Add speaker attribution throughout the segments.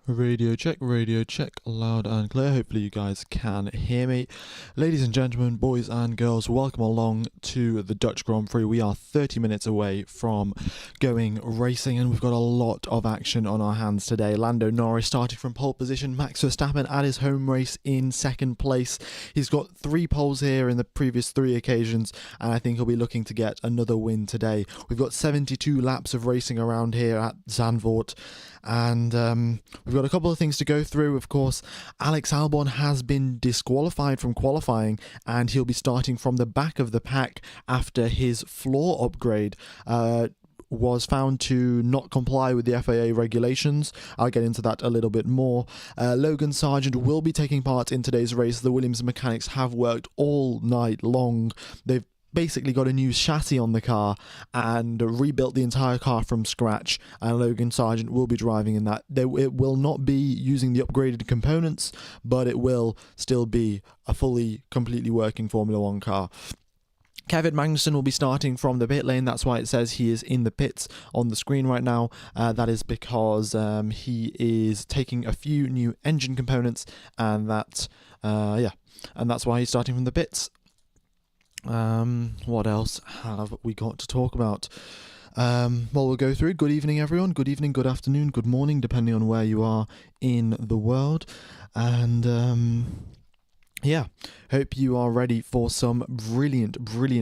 Speaker 1: Radio check, loud and clear. Hopefully you guys can hear me. Ladies and gentlemen, boys and girls, welcome along to the Dutch Grand Prix. We are 30 minutes away from going racing and we've got a lot of action on our hands today. Lando Norris starting from pole position, Max Verstappen at his home race in second place. He's got 3 poles here in the previous 3 occasions and I think he'll be looking to get another win today. We've got 72 laps of racing around here at Zandvoort. And we've got a couple of things to go through. Of course, Alex Albon has been disqualified from qualifying and he'll be starting from the back of the pack after his floor upgrade was found to not comply with the FIA regulations. I'll get into that a little bit more. Logan Sargent will be taking part in today's race. The Williams mechanics have worked all night long. They've basically got a new chassis on the car and rebuilt the entire car from scratch, and Logan Sargent will be driving in that. It will not be using the upgraded components, but it will still be a completely working Formula 1 car. Kevin Magnussen will be starting from the pit lane. That's why it says he is in the pits on the screen right now. That is because he is taking a few new engine components, and that's why he's starting from the pits. What else have we got to talk about? Well, we'll go through. Good evening, everyone. Good evening, good afternoon, good morning, depending on where you are in the world. And hope you are ready for some brilliant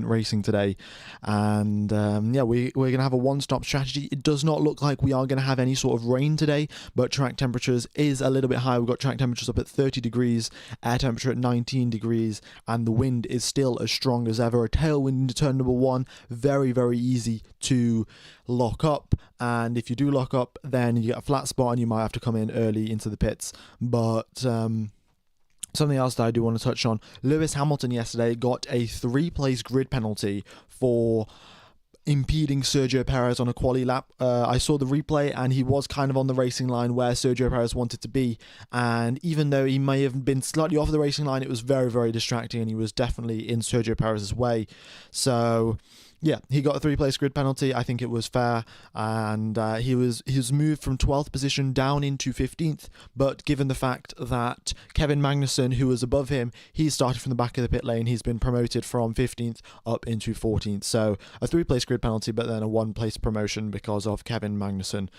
Speaker 1: racing today. And we're going to have a one-stop strategy. It does not look like we are going to have any sort of rain today, but track temperatures is a little bit high. We've got track temperatures up at 30 degrees, air temperature at 19 degrees, and the wind is still as strong as ever. A tailwind into turn number 1, very easy to lock up, and if you do lock up, then you get a flat spot and you might have to come in early into the pits. But something else that I do want to touch on, Lewis Hamilton yesterday got a 3-place grid penalty for impeding Sergio Perez on a quali lap. I saw the replay and he was kind of on the racing line where Sergio Perez wanted to be, and even though he may have been slightly off the racing line, it was very distracting and he was definitely in Sergio Perez's way. So yeah, he got a 3-place grid penalty. I think it was fair, and he was moved from 12th position down into 15th, but given the fact that Kevin Magnussen, who was above him, he started from the back of the pit lane, he's been promoted from 15th up into 14th. So a 3-place grid penalty, but then a 1-place promotion because of Kevin Magnussen.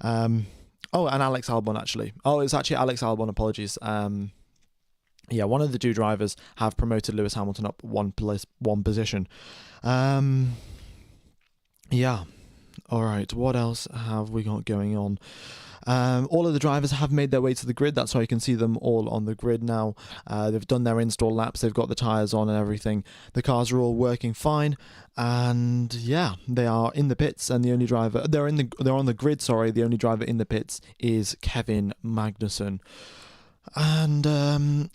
Speaker 1: And Alex Albon, actually. Oh, it's actually Alex Albon, apologies. One of the 2 drivers have promoted Lewis Hamilton up one position. Alright, what else have we got going on? All of the drivers have made their way to the grid. That's why you can see them all on the grid now. They've done their install laps, they've got the tyres on and everything. The cars are all working fine, and they are in the pits, and the only driver they're on the grid, the only driver in the pits is Kevin Magnussen. And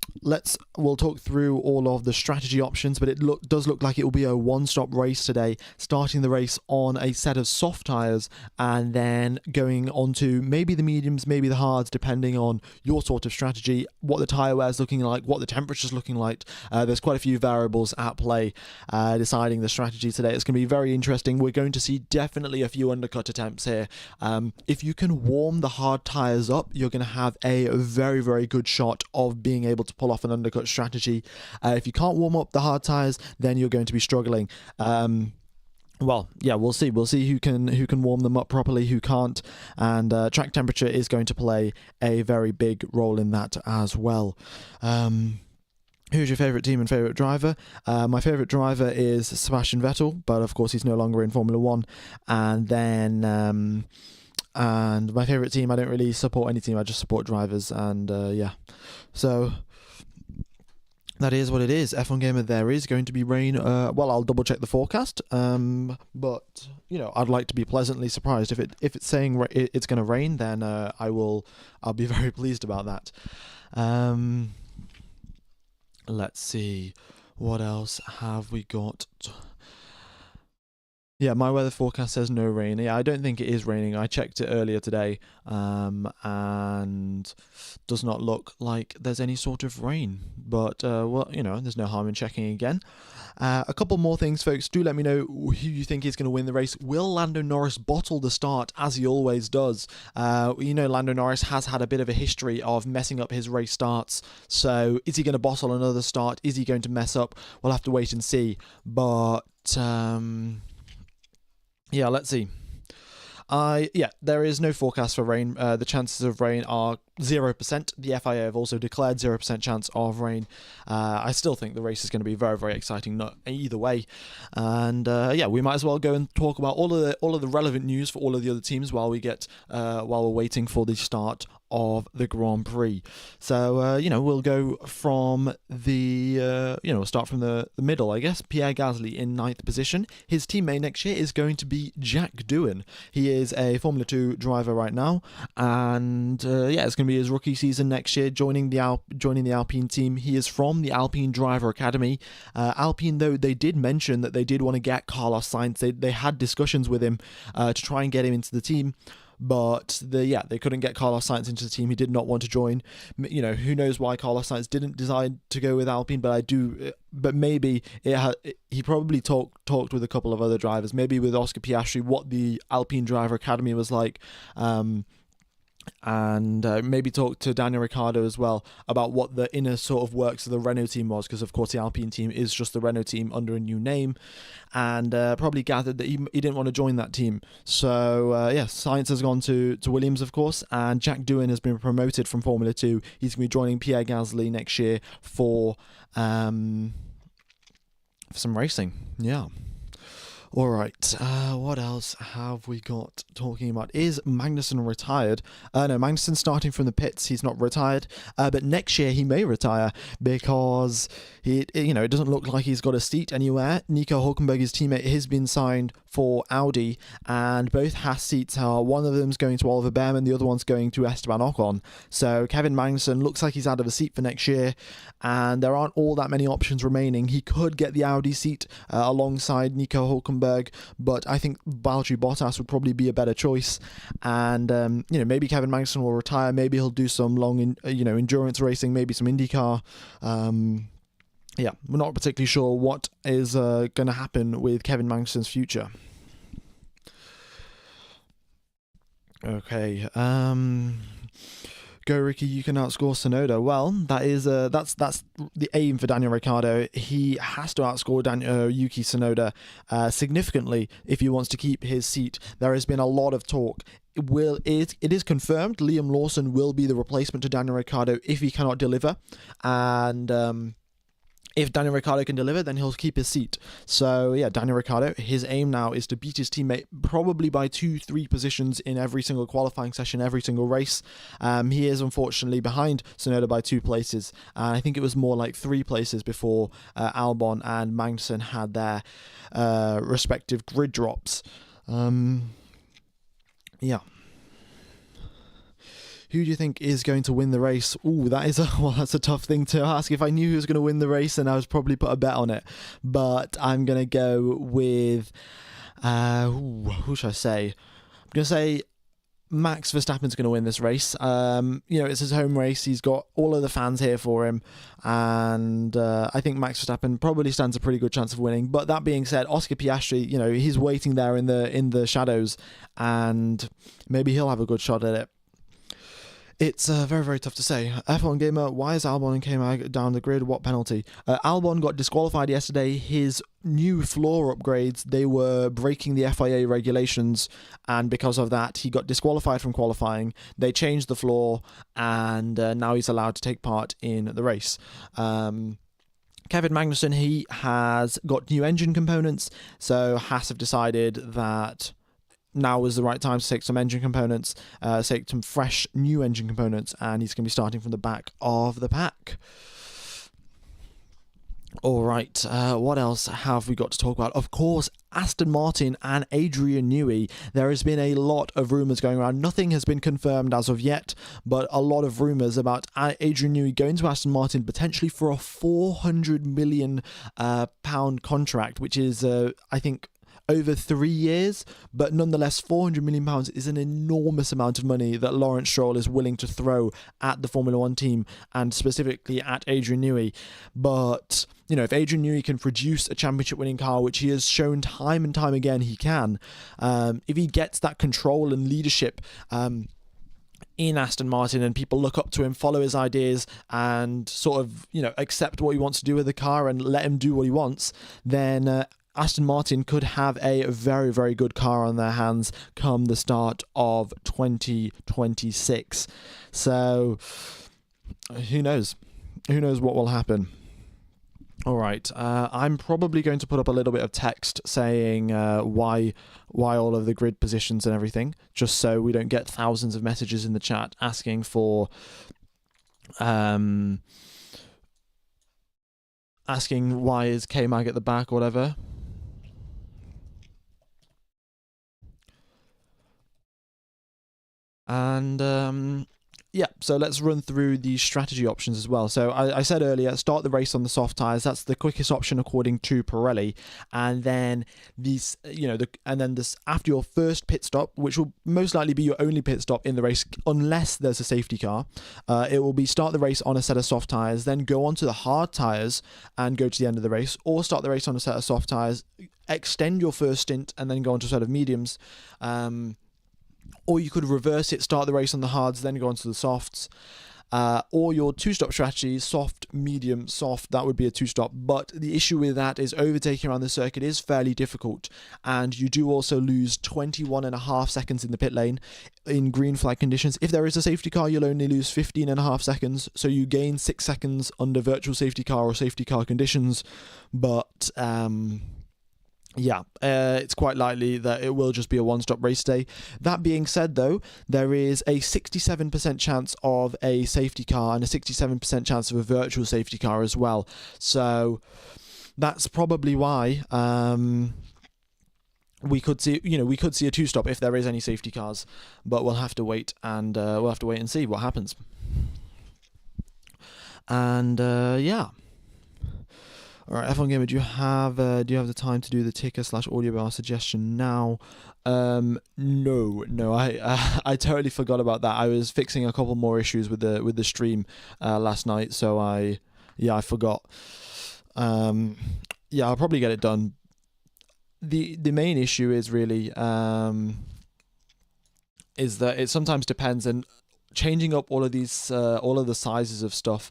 Speaker 1: we'll talk through all of the strategy options, but it does look like it will be a one-stop race today, starting the race on a set of soft tyres and then going on to maybe the mediums, maybe the hards, depending on your sort of strategy, what the tyre wear is looking like, what the temperature's looking like. There's quite a few variables at play deciding the strategy today. It's going to be very interesting. We're going to see definitely a few undercut attempts here. If you can warm the hard tyres up, you're going to have a very good shot of being able to pull off an undercut strategy. If you can't warm up the hard tyres, then you're going to be struggling. We'll see. We'll see who can warm them up properly, who can't, and track temperature is going to play a very big role in that as well. Who's your favourite team and favourite driver? My favourite driver is Sebastian Vettel, but of course he's no longer in Formula 1. And then and my favourite team, I don't really support any team, I just support drivers, and so that is what it is. F1 Gamer, there is going to be rain. I'll double check the forecast, but I'd like to be pleasantly surprised. If it's saying it's going to rain, then I'll be very pleased about that. Let's see, what else have we got? Yeah, my weather forecast says no rain. Yeah, I don't think it is raining. I checked it earlier today, and does not look like there's any sort of rain. But, well, there's no harm in checking again. A couple more things, folks. Do let me know who you think is going to win the race. Will Lando Norris bottle the start, as he always does? Lando Norris has had a bit of a history of messing up his race starts. So is he going to bottle another start? Is he going to mess up? We'll have to wait and see. But... yeah, let's see. There is no forecast for rain. The chances of rain are 0%. The FIA have also declared 0% chance of rain. I still think the race is going to be very, very exciting, not either way. And we might as well go and talk about all of the relevant news for all of the other teams while we're waiting for the start of the Grand Prix. So we'll go from we'll start from the middle, I guess. Pierre Gasly in 9th position. His teammate next year is going to be Jack Doohan. He is a Formula 2 driver right now, and it's going to be his rookie season next year, joining the Alpine team. He is from the Alpine Driver Academy. Alpine, though, they did mention that they did want to get Carlos Sainz. They had discussions with him to try and get him into the team. But they couldn't get Carlos Sainz into the team. He did not want to join. Who knows why Carlos Sainz didn't decide to go with Alpine? But maybe he probably talked with a couple of other drivers. Maybe with Oscar Piastri, what the Alpine Driver Academy was like. And maybe talk to Daniel Ricciardo as well about what the inner sort of works of the Renault team was, because of course the Alpine team is just the Renault team under a new name, and probably gathered that he didn't want to join that team. So Sainz has gone to Williams, of course, and Jack Doohan has been promoted from Formula 2. He's going to be joining Pierre Gasly next year for some racing. Yeah. All right, what else have we got talking about? Is Magnussen retired? No, Magnussen's starting from the pits. He's not retired, but next year he may retire because it doesn't look like he's got a seat anywhere. Nico Hülkenberg, his teammate, has been signed for Audi, and both Haas seats are, one of them's going to Oliver Behrman, the other one's going to Esteban Ocon. So Kevin Magnussen looks like he's out of a seat for next year, and there aren't all that many options remaining. He could get the Audi seat alongside Nico Hülkenberg, but I think Valtteri Bottas would probably be a better choice. And maybe Kevin Magnussen will retire. Maybe he'll do some long endurance racing, maybe some IndyCar. We're not particularly sure what is going to happen with Kevin Magnussen's future. Okay. Go Ricky, you can outscore Tsunoda. Well, that's the aim for Daniel Ricciardo. He has to outscore Yuki Tsunoda significantly if he wants to keep his seat. There has been a lot of talk. It is confirmed Liam Lawson will be the replacement to Daniel Ricciardo if he cannot deliver, and if Daniel Ricciardo can deliver, then he'll keep his seat. So, Daniel Ricciardo, his aim now is to beat his teammate probably by 2-3 positions in every single qualifying session, every single race. He is unfortunately behind Tsunoda by 2 places. I think it was more like 3 places before Albon and Magnussen had their respective grid drops. Who do you think is going to win the race? Ooh, that's a tough thing to ask. If I knew who was going to win the race, then I would probably put a bet on it. But I'm going to go with, who should I say? I'm going to say Max Verstappen's going to win this race. It's his home race. He's got all of the fans here for him. And I think Max Verstappen probably stands a pretty good chance of winning. But that being said, Oscar Piastri, he's waiting there in the shadows. And maybe he'll have a good shot at it. It's very, very tough to say. F1 Gamer, why is Albon and K-Mag down the grid? What penalty? Albon got disqualified yesterday. His new floor upgrades, they were breaking the FIA regulations, and because of that, he got disqualified from qualifying. They changed the floor, and now he's allowed to take part in the race. Kevin Magnussen, he has got new engine components, so Haas have decided that now was the right time to take some engine components, take some fresh new engine components, and he's going to be starting from the back of the pack. All right, what else have we got to talk about? Of course, Aston Martin and Adrian Newey. There has been a lot of rumours going around. Nothing has been confirmed as of yet, but a lot of rumours about Adrian Newey going to Aston Martin potentially for a £400 million contract, which is, I think, over 3 years, but nonetheless, £400 million is an enormous amount of money that Lawrence Stroll is willing to throw at the Formula One team, and specifically at Adrian Newey. But, you know, if Adrian Newey can produce a championship-winning car, which he has shown time and time again he can, if he gets that control and leadership in Aston Martin, and people look up to him, follow his ideas, and sort of, you know, accept what he wants to do with the car and let him do what he wants, then Aston Martin could have a very, very good car on their hands come the start of 2026. So, who knows? Who knows what will happen? All right, I'm probably going to put up a little bit of text saying why all of the grid positions and everything, just so we don't get thousands of messages in the chat asking for asking why is K-Mag at the back or whatever. And yeah, so let's run through the strategy options as well. So I said earlier, start the race on the soft tires. That's the quickest option according to Pirelli. And then these, you know, this after your first pit stop, which will most likely be your only pit stop in the race, unless there's a safety car, it will be start the race on a set of soft tires, then go on to the hard tires and go to the end of the race, or start the race on a set of soft tires, extend your first stint, and then go on to a set of mediums. Or you could reverse it, start the race on the hards, then go on to the softs. Or your two-stop strategy, soft, medium, soft, that would be a two-stop. But the issue with that is overtaking around the circuit is fairly difficult. And you do also lose 21.5 seconds in the pit lane in green flag conditions. If there is a safety car, you'll only lose 15.5 seconds. So you gain 6 seconds under virtual safety car or safety car conditions. But yeah, it's quite likely that it will just be a one-stop race day. That being said, though, there is a 67% chance of a safety car and a 67% chance of a virtual safety car as well. So that's probably why we could see a two-stop if there is any safety cars, but we'll have to wait and see what happens. And yeah. All right, F1 Gamer, do you have the time to do the ticker/audio bar suggestion now? No, I totally forgot about that. I was fixing a couple more issues with the stream last night, so I forgot. Yeah, I'll probably get it done. The main issue is really is that it sometimes depends, and changing up all of these all of the sizes of stuff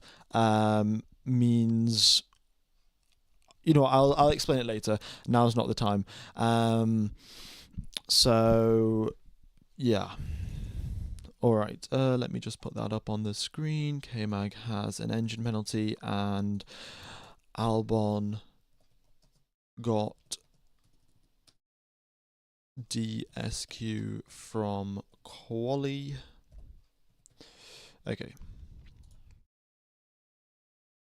Speaker 1: means. You know, I'll explain it later. Now's not the time. So, yeah. All right. Let me just put that up on the screen. K-Mag has an engine penalty, and Albon got DSQ from quali. Okay.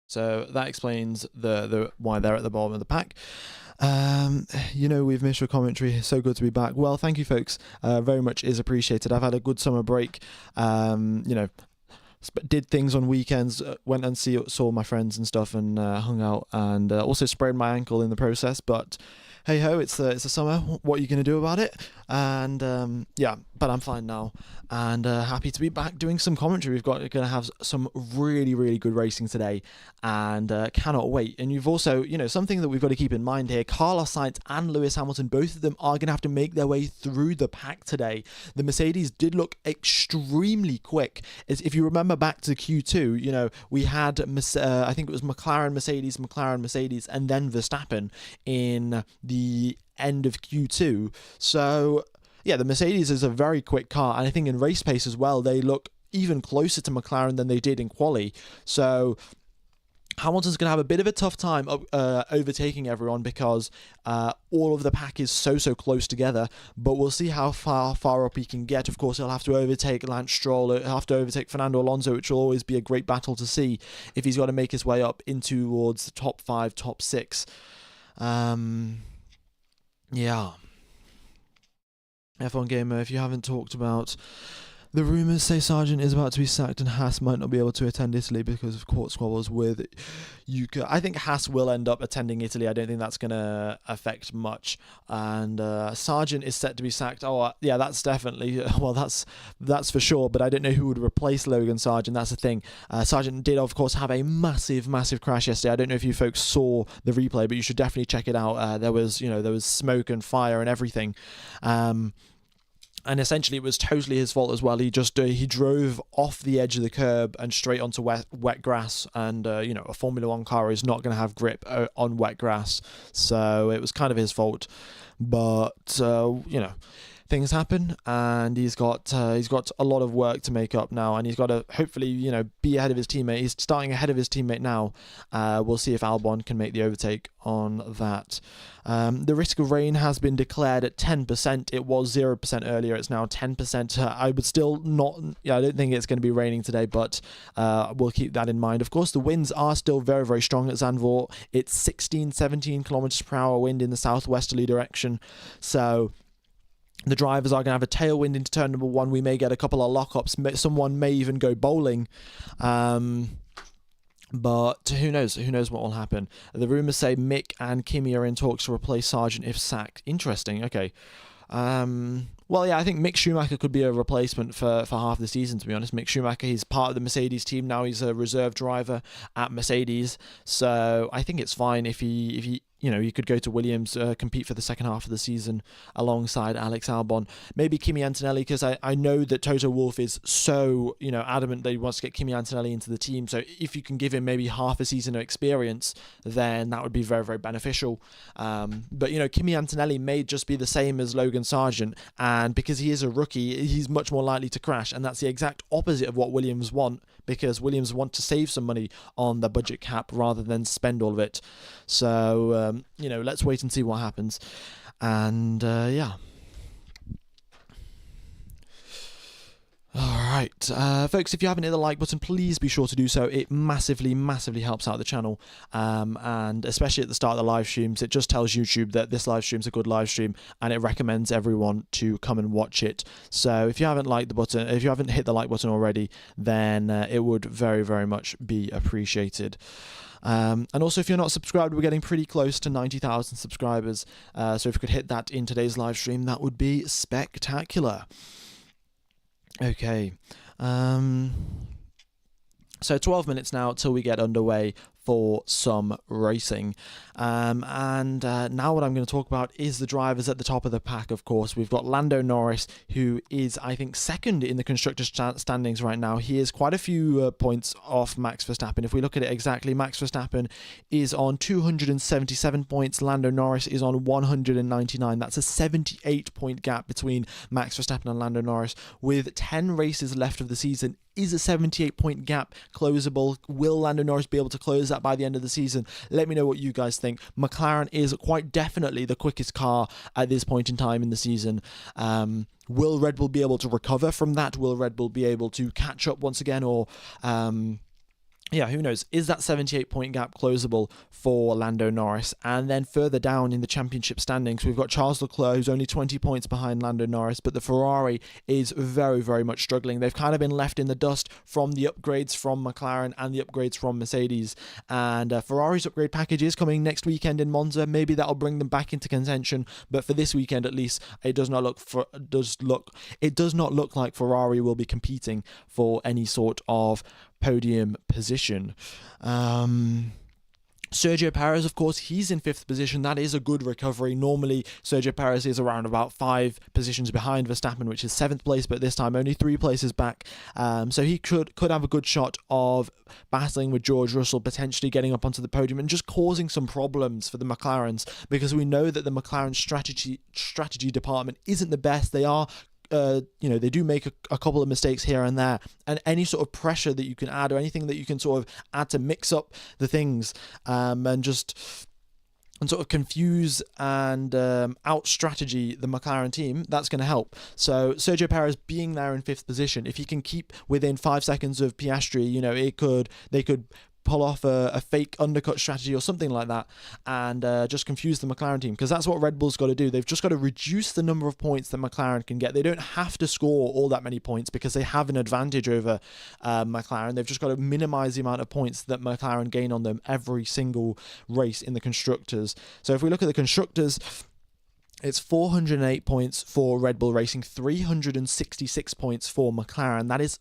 Speaker 1: So that explains the why they're at the bottom of the pack. You know, we've missed your commentary. So good to be back. Well, thank you, folks. Very much is appreciated. I've had a good summer break. You know, did things on weekends, went and saw my friends and stuff, and hung out, and also sprained my ankle in the process. But hey ho, it's the summer. What are you going to do about it? And yeah, but I'm fine now, and happy to be back doing some commentary. We're going to have some really, really good racing today, and cannot wait. And you've also, you know, something that we've got to keep in mind here, Carlos Sainz and Lewis Hamilton, both of them are going to have to make their way through the pack today. The Mercedes did look extremely quick. If you remember back to Q2, you know, we had, I think it was McLaren, Mercedes, and then Verstappen in the end of Q2. So yeah, the Mercedes is a very quick car, and I think in race pace as well, they look even closer to McLaren than they did in quali. So Hamilton's going to have a bit of a tough time overtaking everyone, because all of the pack is so close together, but we'll see how far up he can get. Of course, he'll have to overtake Lance Stroll, he'll have to overtake Fernando Alonso, which will always be a great battle to see if he's got to make his way up into towards the top 5, top 6. Yeah. F1 Gamer, if you haven't talked about The rumours say Sargent is about to be sacked and Haas might not be able to attend Italy because of court squabbles with UK. I think Haas will end up attending Italy. I don't think that's going to affect much. And Sargent is set to be sacked. Oh, yeah, that's definitely... Well, that's for sure, but I don't know who would replace Logan Sargent. That's the thing. Sargent did, of course, have a massive, massive crash yesterday. I don't know if you folks saw the replay, but you should definitely check it out. There was smoke and fire and everything. And essentially, it was totally his fault as well. He just he drove off the edge of the curb and straight onto wet grass. And a Formula One car is not going to have grip on wet grass, so it was kind of his fault. But things happen, and he's got a lot of work to make up now, and he's got to hopefully be ahead of his teammate. He's starting ahead of his teammate now. We'll see if Albon can make the overtake on that. The risk of rain has been declared at 10%. It was 0% earlier. It's now 10%. I would still not... I don't think it's going to be raining today, but we'll keep that in mind. Of course, the winds are still very, very strong at Zandvoort. It's 16, 17 kilometers per hour wind in the southwesterly direction. So... the drivers are going to have a tailwind into turn number 1. We may get a couple of lock-ups. Someone may even go bowling. But who knows? Who knows what will happen? The rumours say Mick and Kimi are in talks to replace Sargent if sacked. Interesting. Okay. Well, yeah, I think Mick Schumacher could be a replacement for half the season, to be honest. Mick Schumacher, he's part of the Mercedes team now. He's a reserve driver at Mercedes. So I think it's fine if he he could go to Williams, compete for the second half of the season alongside Alex Albon. Maybe Kimi Antonelli, because I know that Toto Wolff is so, adamant that he wants to get Kimi Antonelli into the team. So if you can give him maybe half a season of experience, then that would be very, very beneficial. But Kimi Antonelli may just be the same as Logan Sargent, and because he is a rookie, he's much more likely to crash. And that's the exact opposite of what Williams want, because Williams want to save some money on the budget cap rather than spend all of it. So, let's wait and see what happens. And, yeah. Alright, folks, if you haven't hit the like button, please be sure to do so. It massively, massively helps out the channel, and especially at the start of the live streams, it just tells YouTube that this live stream's a good live stream, and it recommends everyone to come and watch it. So if you haven't hit the like button already, then it would very, very much be appreciated. And also, if you're not subscribed, we're getting pretty close to 90,000 subscribers, so if you could hit that in today's live stream, that would be spectacular. Okay, so 12 minutes now till we get underway for some racing. And now what I'm going to talk about is the drivers at the top of the pack, of course. We've got Lando Norris, who is, I think, second in the constructors' standings right now. He is quite a few points off Max Verstappen. If we look at it exactly, Max Verstappen is on 277 points. Lando Norris is on 199. That's a 78-point gap between Max Verstappen and Lando Norris. With 10 races left of the season, is a 78-point gap closable? Will Lando Norris be able to close that by the end of the season? Let me know what you guys think. McLaren is quite definitely the quickest car at this point in time in the season. Will Red Bull be able to recover from that? Will Red Bull be able to catch up once again? Or... yeah, who knows? Is that 78-point gap closable for Lando Norris? And then further down in the championship standings, we've got Charles Leclerc, who's only 20 points behind Lando Norris, but the Ferrari is very, very much struggling. They've kind of been left in the dust from the upgrades from McLaren and the upgrades from Mercedes. And Ferrari's upgrade package is coming next weekend in Monza. Maybe that'll bring them back into contention, but for this weekend at least, it does not look like Ferrari will be competing for any sort of podium position. Sergio Perez, of course, he's in 5th position. That is a good recovery. Normally, Sergio Perez is around about 5 positions behind Verstappen, which is 7th place, but this time only 3 places back. So he could have a good shot of battling with George Russell, potentially getting up onto the podium and just causing some problems for the McLarens, because we know that the McLaren strategy department isn't the best. They are they do make a couple of mistakes here and there, and any sort of pressure that you can add or anything that you can sort of add to mix up the things and sort of confuse and out-strategy the McLaren team, that's going to help. So Sergio Perez being there in 5th position, if he can keep within 5 seconds of Piastri, they could pull off a fake undercut strategy or something like that and just confuse the McLaren team, because that's what Red Bull's got to do. They've just got to reduce the number of points that McLaren can get. They don't have to score all that many points because they have an advantage over McLaren. They've just got to minimize the amount of points that McLaren gain on them every single race in the constructors. So if we look at the constructors, it's 408 points for Red Bull Racing, 366 points for McLaren. That is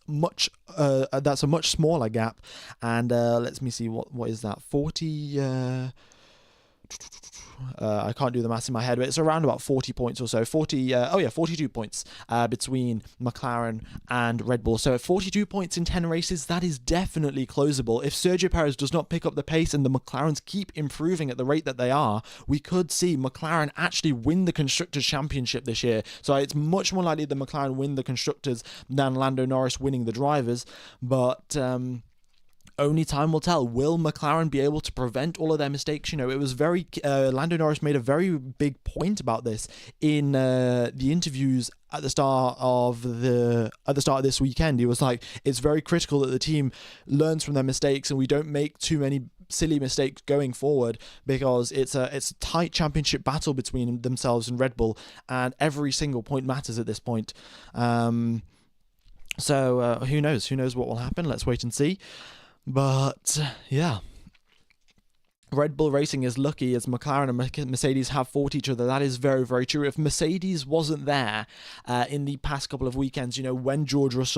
Speaker 1: that's a much smaller gap. And let me see, what is that? 40. I can't do the maths in my head, but it's around about 40 points or so. 42 points between McLaren and Red Bull. So 42 points in 10 races, that is definitely closable. If Sergio Perez does not pick up the pace and the McLarens keep improving at the rate that they are, we could see McLaren actually win the Constructors' Championship this year. So it's much more likely that McLaren win the Constructors than Lando Norris winning the Drivers. But only time will tell. Will McLaren be able to prevent all of their mistakes? You know, it was very Lando Norris made a very big point about this in the interviews at the start of this weekend. He was like, it's very critical that the team learns from their mistakes and we don't make too many silly mistakes going forward, because it's a tight championship battle between themselves and Red Bull, and every single point matters at this point. So who knows what will happen? Let's wait and see. But yeah, Red Bull Racing is lucky as McLaren and Mercedes have fought each other. That is very, very true. If Mercedes wasn't there in the past couple of weekends, you know, when Lewis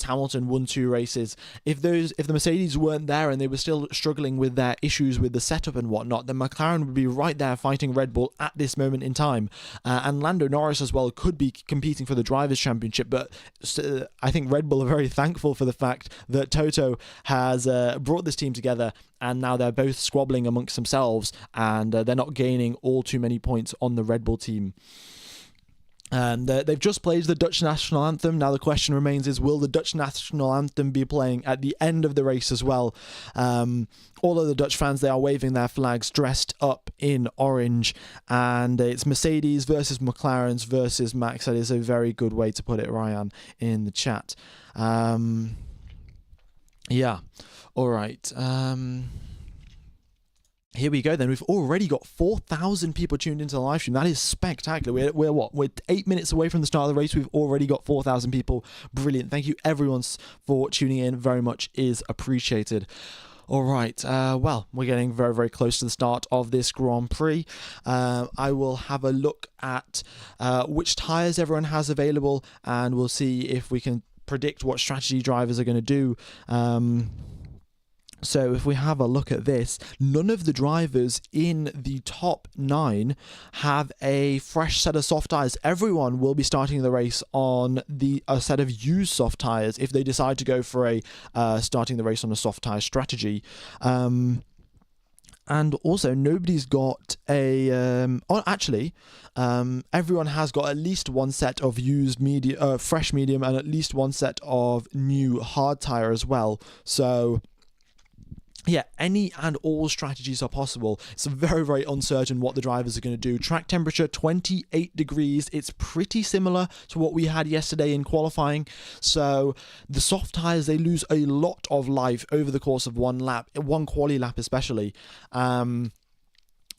Speaker 1: Hamilton won 2 races, if the Mercedes weren't there and they were still struggling with their issues with the setup and whatnot, then McLaren would be right there fighting Red Bull at this moment in time. And Lando Norris as well could be competing for the Drivers' Championship, but I think Red Bull are very thankful for the fact that Toto has brought this team together, and now they're both squabbling amongst themselves, and they're not gaining all too many points on the Red Bull team. And they've just played the Dutch national anthem. Now the question remains is, will the Dutch national anthem be playing at the end of the race as well? All of the Dutch fans, they are waving their flags dressed up in orange, and it's Mercedes versus McLaren's versus Max. That is a very good way to put it, Ryan, in the chat. Yeah. All right. Here we go then. We've already got 4,000 people tuned into the live stream. That is spectacular. We're 8 minutes away from the start of the race. We've already got 4,000 people. Brilliant. Thank you everyone for tuning in. Very much is appreciated. All right, well, we're getting very, very close to the start of this Grand Prix. I will have a look at which tyres everyone has available, and we'll see if we can predict what strategy drivers are going to do. So if we have a look at this, none of the drivers in the top 9 have a fresh set of soft tyres. Everyone will be starting the race on a set of used soft tyres if they decide to go for starting the race on a soft tyre strategy. And also, nobody's got everyone has got at least one set of used fresh medium, and at least one set of new hard tyre as well. So yeah, any and all strategies are possible. It's very, very uncertain what the drivers are going to do. Track temperature, 28 degrees. It's pretty similar to what we had yesterday in qualifying. So the soft tyres, they lose a lot of life over the course of one quali lap especially.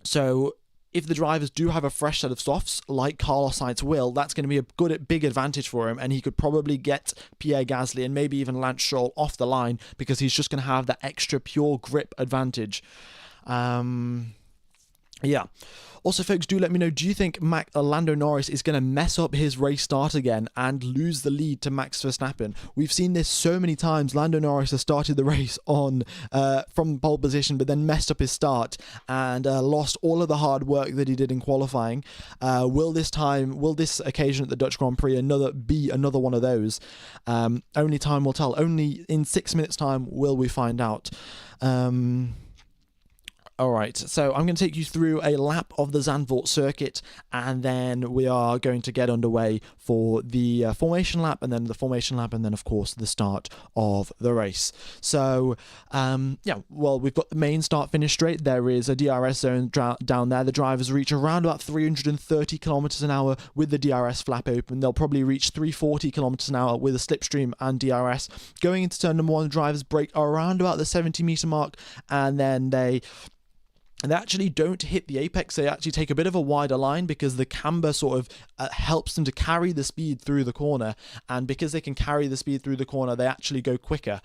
Speaker 1: So if the drivers do have a fresh set of softs, like Carlos Sainz will, that's going to be a big advantage for him, and he could probably get Pierre Gasly and maybe even Lance Stroll off the line, because he's just going to have that extra pure grip advantage. Yeah. Also, folks, do let me know, do you think Lando Norris is going to mess up his race start again and lose the lead to Max Verstappen? We've seen this so many times. Lando Norris has started the race from pole position, but then messed up his start and lost all of the hard work that he did in qualifying. Will this occasion at the Dutch Grand Prix be another one of those? Only time will tell. Only in 6 minutes' time will we find out. All right, so I'm going to take you through a lap of the Zandvoort circuit, and then we are going to get underway for the formation lap, and then the formation lap, and then, of course, the start of the race. So, we've got the main start-finish straight. There is a DRS zone down there. The drivers reach around about 330 kilometers an hour with the DRS flap open. They'll probably reach 340 kilometers an hour with a slipstream and DRS. Going into turn number 1, the drivers brake around about the 70-meter mark, and then they actually don't hit the apex. They actually take a bit of a wider line because the camber sort of helps them to carry the speed through the corner, and because they can carry the speed through the corner, they actually go quicker.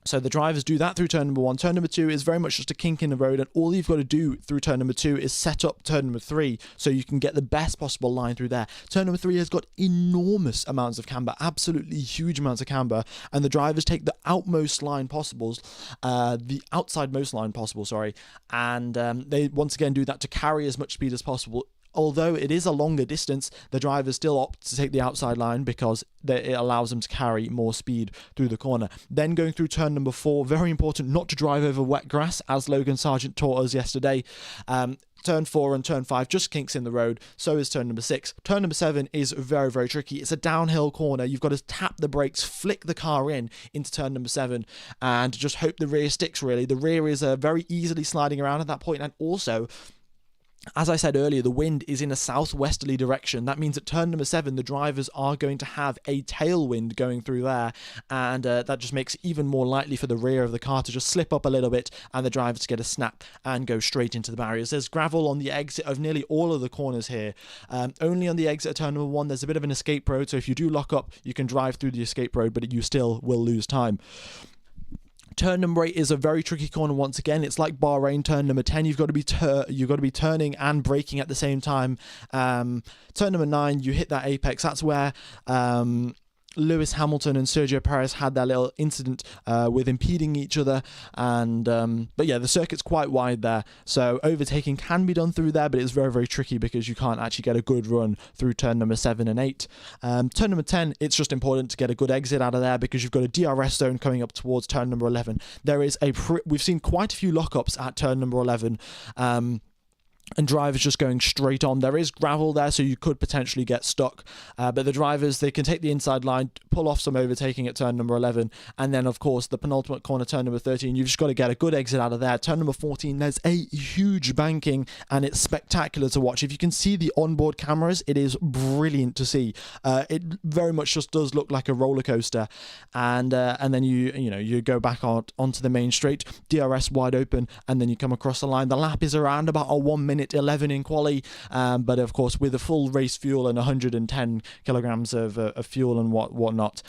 Speaker 1: So the drivers do that through turn number 1. Turn number 2 is very much just a kink in the road, and all you've got to do through turn number 2 is set up turn number 3 so you can get the best possible line through there. Turn number 3 has got enormous amounts of camber, absolutely huge amounts of camber, and the drivers take the outsidemost line possible, and they once again do that to carry as much speed as possible. Although it is a longer distance, the drivers still opt to take the outside line because it allows them to carry more speed through the corner. Then going through turn number 4, very important not to drive over wet grass, as Logan Sargent taught us yesterday. Turn 4 and turn 5 just kinks in the road, so is turn number 6. Turn number 7 is very, very tricky. It's a downhill corner. You've got to tap the brakes, flick the car into turn number 7, and just hope the rear sticks, really. The rear is very easily sliding around at that point, and also, as I said earlier, the wind is in a southwesterly direction. That means at turn number 7, the drivers are going to have a tailwind going through there, and that just makes it even more likely for the rear of the car to just slip up a little bit and the drivers to get a snap and go straight into the barriers. There's gravel on the exit of nearly all of the corners here. Only on the exit of turn number 1, there's a bit of an escape road, so if you do lock up, you can drive through the escape road, but you still will lose time. Turn number 8 is a very tricky corner once again. It's like Bahrain turn number 10. You've got to be turning and braking at the same time. Turn number 9, you hit that apex. That's where Lewis Hamilton and Sergio Perez had their little incident with impeding each other, and but yeah, the circuit's quite wide there, so overtaking can be done through there, but it's very, very tricky because you can't actually get a good run through turn number 7 and 8. Turn number 10, it's just important to get a good exit out of there because you've got a DRS zone coming up towards turn number 11. There is we've seen quite a few lockups at turn number 11. And drivers just going straight on. There is gravel there, so you could potentially get stuck. But the drivers, they can take the inside line, pull off some overtaking at turn number 11. And then, of course, the penultimate corner, turn number 13, you've just got to get a good exit out of there. Turn number 14, there's a huge banking, and it's spectacular to watch. If you can see the onboard cameras, it is brilliant to see. It very much just does look like a roller coaster. And then you go back onto the main straight, DRS wide open, and then you come across the line. The lap is around about a 1:11 in quali, but of course with a full race fuel and 110 kilograms of fuel and whatnot,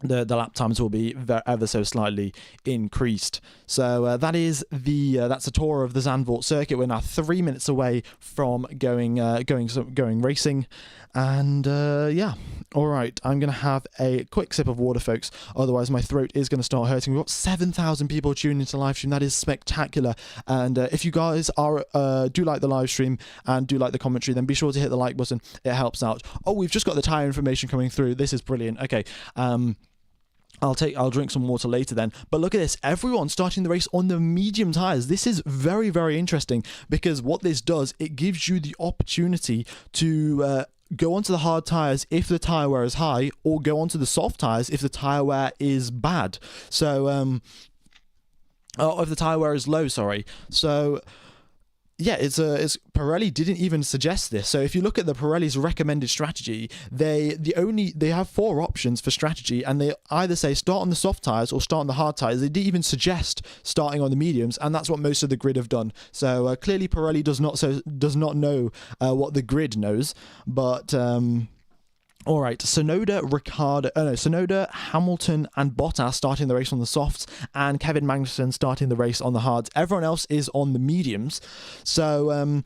Speaker 1: the lap times will be ever so slightly increased. So that's a tour of the Zandvoort circuit. We're now 3 minutes away from going racing, and all right, I'm gonna have a quick sip of water, folks, otherwise my throat is gonna start hurting. We've got 7,000 people tuning into the live stream. That is spectacular, and if you guys do like the live stream and do like the commentary, then be sure to hit the like button. It helps out. Oh, we've just got the tyre information coming through. This is brilliant. Okay, I'll drink some water later then. But look at this, everyone starting the race on the medium tyres. This is very, very interesting because what this does, it gives you the opportunity to go onto the hard tyres if the tyre wear is high, or go onto the soft tyres if the tyre wear is bad. So, if the tyre wear is low, sorry. So, yeah, it's Pirelli didn't even suggest this. So if you look at the Pirelli's recommended strategy, they have 4 options for strategy, and they either say start on the soft tyres or start on the hard tyres. They didn't even suggest starting on the mediums, and that's what most of the grid have done. So clearly Pirelli does not know what the grid knows, but. All right, Sonoda, Hamilton, and Bottas starting the race on the softs, and Kevin Magnussen starting the race on the hards. Everyone else is on the mediums. So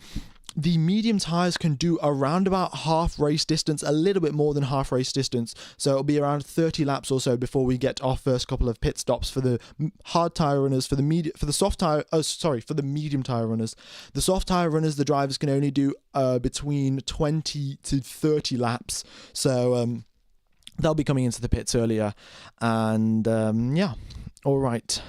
Speaker 1: the medium tyres can do around about half race distance, a little bit more than half race distance. So it'll be around 30 laps or so before we get our first couple of pit stops for the hard tyre runners. For the medium tyre runners. The soft tyre runners, the drivers can only do between 20 to 30 laps. So they'll be coming into the pits earlier. And yeah, all right.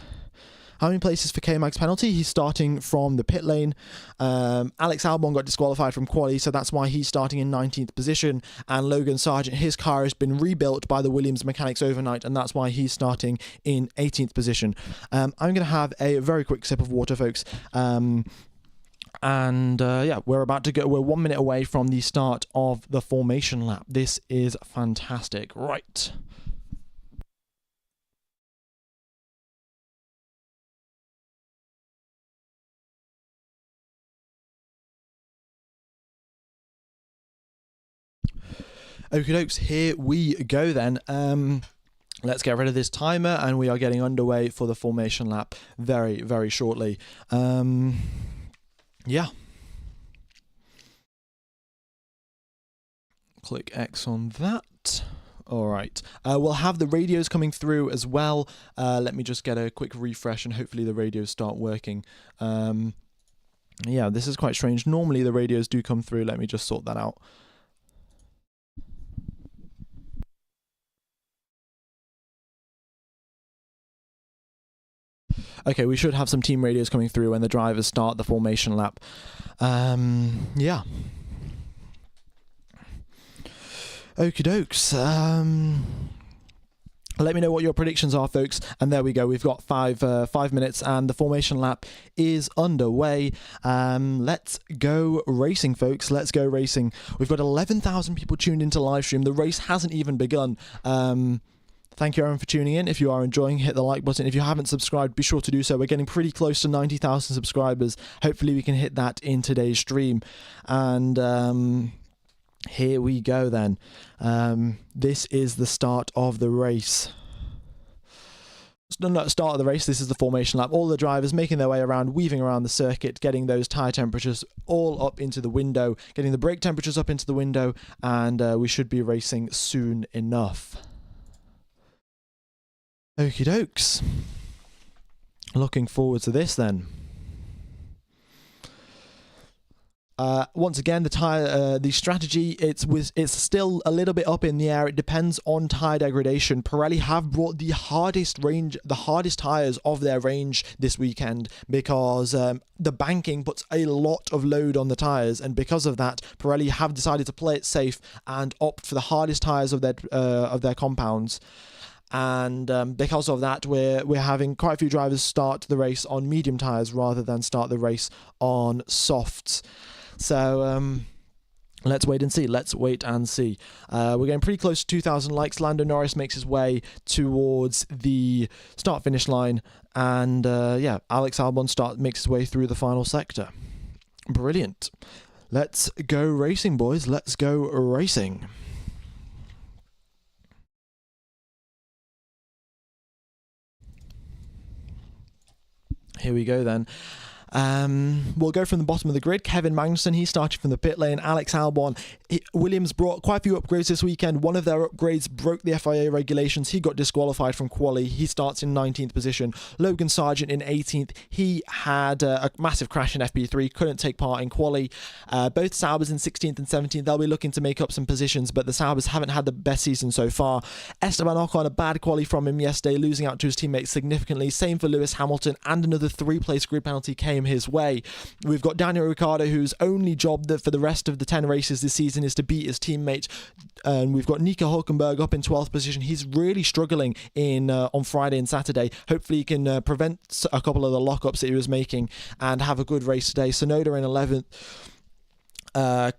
Speaker 1: How many places for K-Mag's penalty? He's starting from the pit lane. Alex Albon got disqualified from quali, so that's why he's starting in 19th position. And Logan Sargent, his car has been rebuilt by the Williams mechanics overnight, and that's why he's starting in 18th position. I'm going to have a very quick sip of water, folks. Yeah, we're about to go. We're 1 minute away from the start of the formation lap. This is fantastic. Right. Okie dokes, here we go then. Let's get rid of this timer, and we are getting underway for the formation lap very, very shortly. Yeah. Click X on that. All right. We'll have the radios coming through as well. Let me just get a quick refresh, and hopefully the radios start working. Yeah, this is quite strange. Normally the radios do come through. Let me just sort that out. Okay, we should have some team radios coming through when the drivers start the formation lap. Yeah. Okie dokes. Let me know what your predictions are, folks. And there we go. We've got 5 minutes, and the formation lap is underway. Let's go racing, folks. Let's go racing. We've got 11,000 people tuned into live stream. The race hasn't even begun. Thank you, everyone, for tuning in. If you are enjoying, hit the like button. If you haven't subscribed, be sure to do so. We're getting pretty close to 90,000 subscribers. Hopefully we can hit that in today's stream. And here we go then. This is the start of the race. No, start of the race. This is the formation lap. All the drivers making their way around, weaving around the circuit, getting those tyre temperatures all up into the window, getting the brake temperatures up into the window, and we should be racing soon enough. Okie dokes. Looking forward to this then. Once again, the strategy, it's still a little bit up in the air. It depends on tyre degradation. Pirelli have brought the hardest tyres of their range this weekend, because the banking puts a lot of load on the tyres, and because of that, Pirelli have decided to play it safe and opt for the hardest tyres of their compounds. And because of that, we're having quite a few drivers start the race on medium tyres rather than start the race on softs. So let's wait and see. We're getting pretty close to 2,000 likes. Lando Norris makes his way towards the start-finish line. And yeah, Alex Albon makes his way through the final sector. Brilliant. Let's go racing, boys. Let's go racing. Here we go then. We'll go from the bottom of the grid. Kevin Magnussen, he started from the pit lane. Alex Albon, Williams brought quite a few upgrades this weekend. One of their upgrades broke the FIA regulations. He got disqualified from quali. He starts in 19th position. Logan Sargent in 18th. He had a massive crash in FP3, couldn't take part in quali. Both Saubers in 16th and 17th. They'll be looking to make up some positions, but the Saubers haven't had the best season so far. Esteban Ocon, a bad quali from him yesterday, losing out to his teammates significantly. Same for Lewis Hamilton, and another 3-place grid penalty came his way. We've got Daniel Ricciardo, whose only job for the rest of the 10 races this season is to beat his teammate. And we've got Nico Hulkenberg up in 12th position. He's really struggling on Friday and Saturday. Hopefully he can prevent a couple of the lockups that he was making and have a good race today. Sonoda in 11th.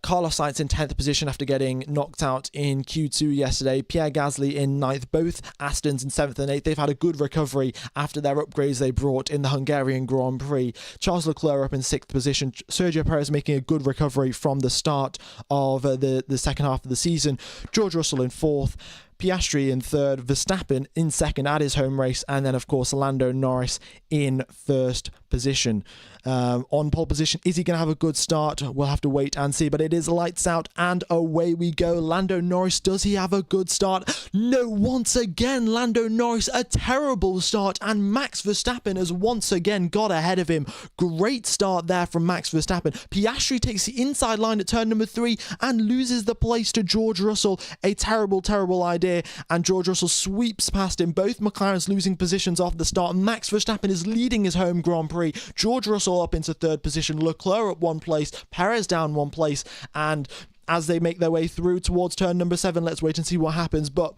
Speaker 1: Carlos Sainz in 10th position after getting knocked out in Q2 yesterday. Pierre Gasly in 9th. Both Astons in 7th and 8th. They've had a good recovery after their upgrades they brought in the Hungarian Grand Prix. Charles Leclerc up in 6th position. Sergio Perez making a good recovery from the start of the second half of the season. George Russell in 4th. Piastri in 3rd, Verstappen in 2nd at his home race, and then of course Lando Norris in 1st position. On pole position, is he going to have a good start? We'll have to wait and see, but it is lights out and away we go. Lando Norris, does he have a good start? No, once again Lando Norris, a terrible start, and Max Verstappen has once again got ahead of him. Great start there from Max Verstappen. Piastri takes the inside line at turn number 3 and loses the place to George Russell. A terrible idea midair, and George Russell sweeps past him. Both McLarens losing positions off the start. Max Verstappen is leading his home Grand Prix. George Russell up into third position. Leclerc up one place. Perez down one place. And as they make their way through towards turn number 7, let's wait and see what happens. But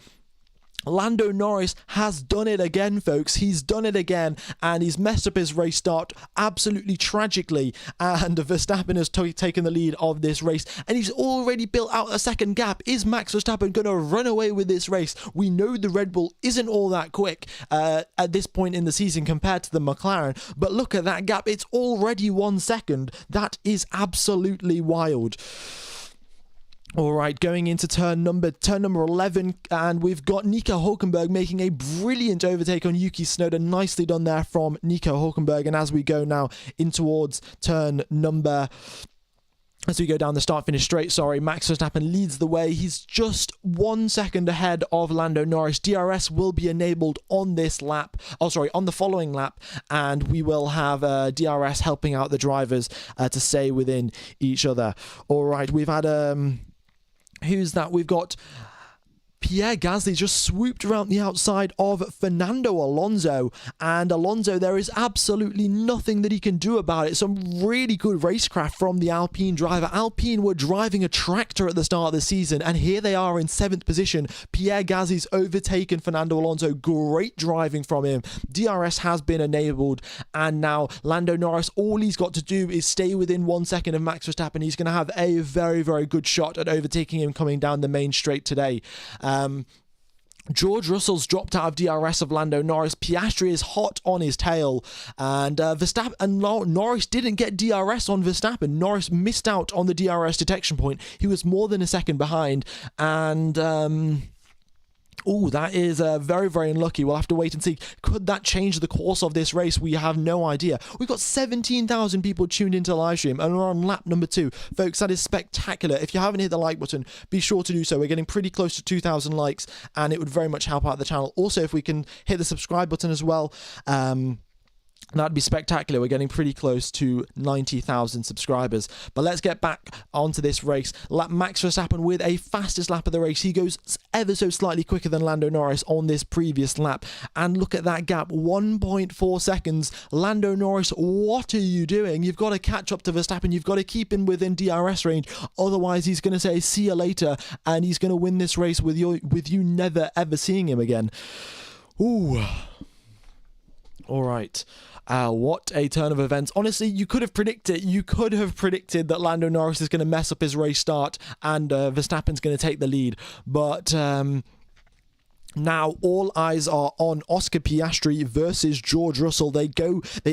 Speaker 1: Lando Norris has done it again, folks. He's done it again, and he's messed up his race start absolutely tragically, and Verstappen has taken the lead of this race, and he's already built out a second gap. Is Max Verstappen going to run away with this race? We know the Red Bull isn't all that quick at this point in the season compared to the McLaren, but look at that gap. It's already 1 second. That is absolutely wild. All right, going into turn number 11, and we've got Nico Hülkenberg making a brilliant overtake on Yuki Tsunoda. Nicely done there from Nico Hülkenberg. And as we go now in towards as we go down the start-finish straight, Max Verstappen leads the way. He's just 1 second ahead of Lando Norris. DRS will be enabled on this lap, on the following lap, and we will have DRS helping out the drivers to stay within each other. All right, we've had who's that? We've got Pierre Gasly just swooped around the outside of Fernando Alonso, and Alonso, there is absolutely nothing that he can do about it. Some really good racecraft from the Alpine driver. Alpine were driving a tractor at the start of the season, and here they are in 7th position. Pierre Gasly's overtaken Fernando Alonso. Great driving from him. DRS has been enabled, and now Lando Norris, all he's got to do is stay within 1 second of Max Verstappen. He's going to have a very, very good shot at overtaking him coming down the main straight today. George Russell's dropped out of DRS of Lando Norris. Piastri is hot on his tail, and Verstappen and Norris didn't get DRS on Verstappen. Norris missed out on the DRS detection point. He was more than a second behind, and that is very, very unlucky. We'll have to wait and see. Could that change the course of this race? We have no idea. We've got 17,000 people tuned into the live stream, and we're on lap number 2. Folks, that is spectacular. If you haven't hit the like button, be sure to do so. We're getting pretty close to 2,000 likes, and it would very much help out the channel. Also, if we can hit the subscribe button as well, that'd be spectacular. We're getting pretty close to 90,000 subscribers. But let's get back onto this race. Max Verstappen with a fastest lap of the race. He goes ever so slightly quicker than Lando Norris on this previous lap. And look at that gap, 1.4 seconds. Lando Norris, what are you doing? You've got to catch up to Verstappen. You've got to keep him within DRS range. Otherwise, he's going to say, see you later. And he's going to win this race with you never, ever seeing him again. Ooh. All right. What a turn of events. Honestly, you could have predicted that Lando Norris is going to mess up his race start and Verstappen's going to take the lead. But now all eyes are on Oscar Piastri versus George Russell. They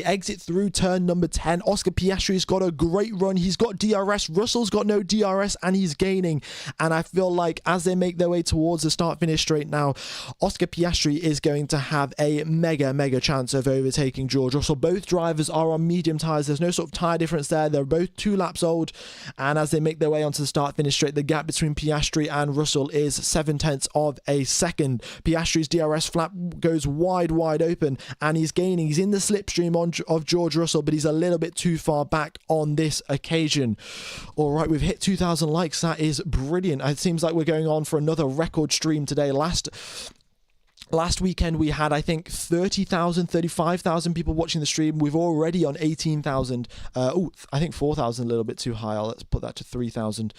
Speaker 1: exit through turn number 10. Oscar Piastri's got a great run. He's got DRS. Russell's got no DRS, and he's gaining. And I feel like as they make their way towards the start-finish straight now, Oscar Piastri is going to have a mega chance of overtaking George Russell. Both drivers are on medium tyres. There's no sort of tyre difference there. They're both 2 laps old. And as they make their way onto the start-finish straight, the gap between Piastri and Russell is 0.7 of a second. Piastri's DRS flap goes wide open, and he's gaining. He's in the slipstream of George Russell, but he's a little bit too far back on this occasion. All right, we've hit 2,000 likes. That is brilliant. It seems like we're going on for another record stream today. Last weekend we had, I think, 30,000, 35,000 people watching the stream. We've already on 18,000. I think 4,000 a little bit too high. Let's put that to 3,000.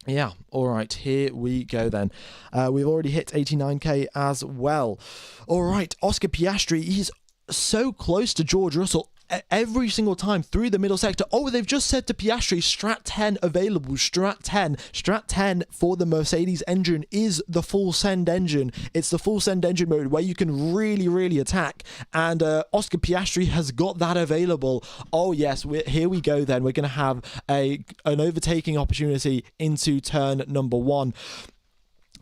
Speaker 1: Yeah, all right, here we go then. We've already hit 89k as well. All right, Oscar Piastri, he's so close to George Russell every single time through the middle sector. Oh, they've just said to Piastri, Strat 10 available. Strat 10 for the Mercedes engine is the full send engine. It's the full send engine mode where you can really attack, and Oscar Piastri has got that available. Oh yes, here we go then. We're going to have an overtaking opportunity into turn number 1.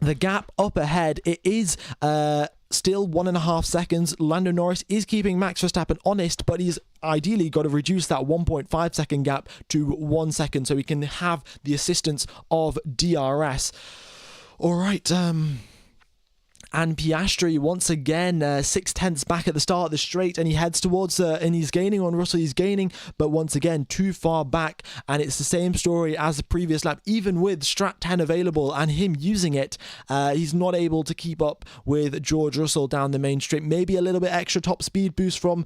Speaker 1: The gap up ahead, it is still 1.5 seconds. Lando Norris is keeping Max Verstappen honest, but he's ideally got to reduce that 1.5 second gap to 1 second so he can have the assistance of DRS. All right, And Piastri once again 6/10 back at the start of the straight, and he heads towards and he's gaining on Russell. He's gaining, but once again too far back, and it's the same story as the previous lap. Even with Strat 10 available and him using it, he's not able to keep up with George Russell down the main straight. Maybe a little bit extra top speed boost from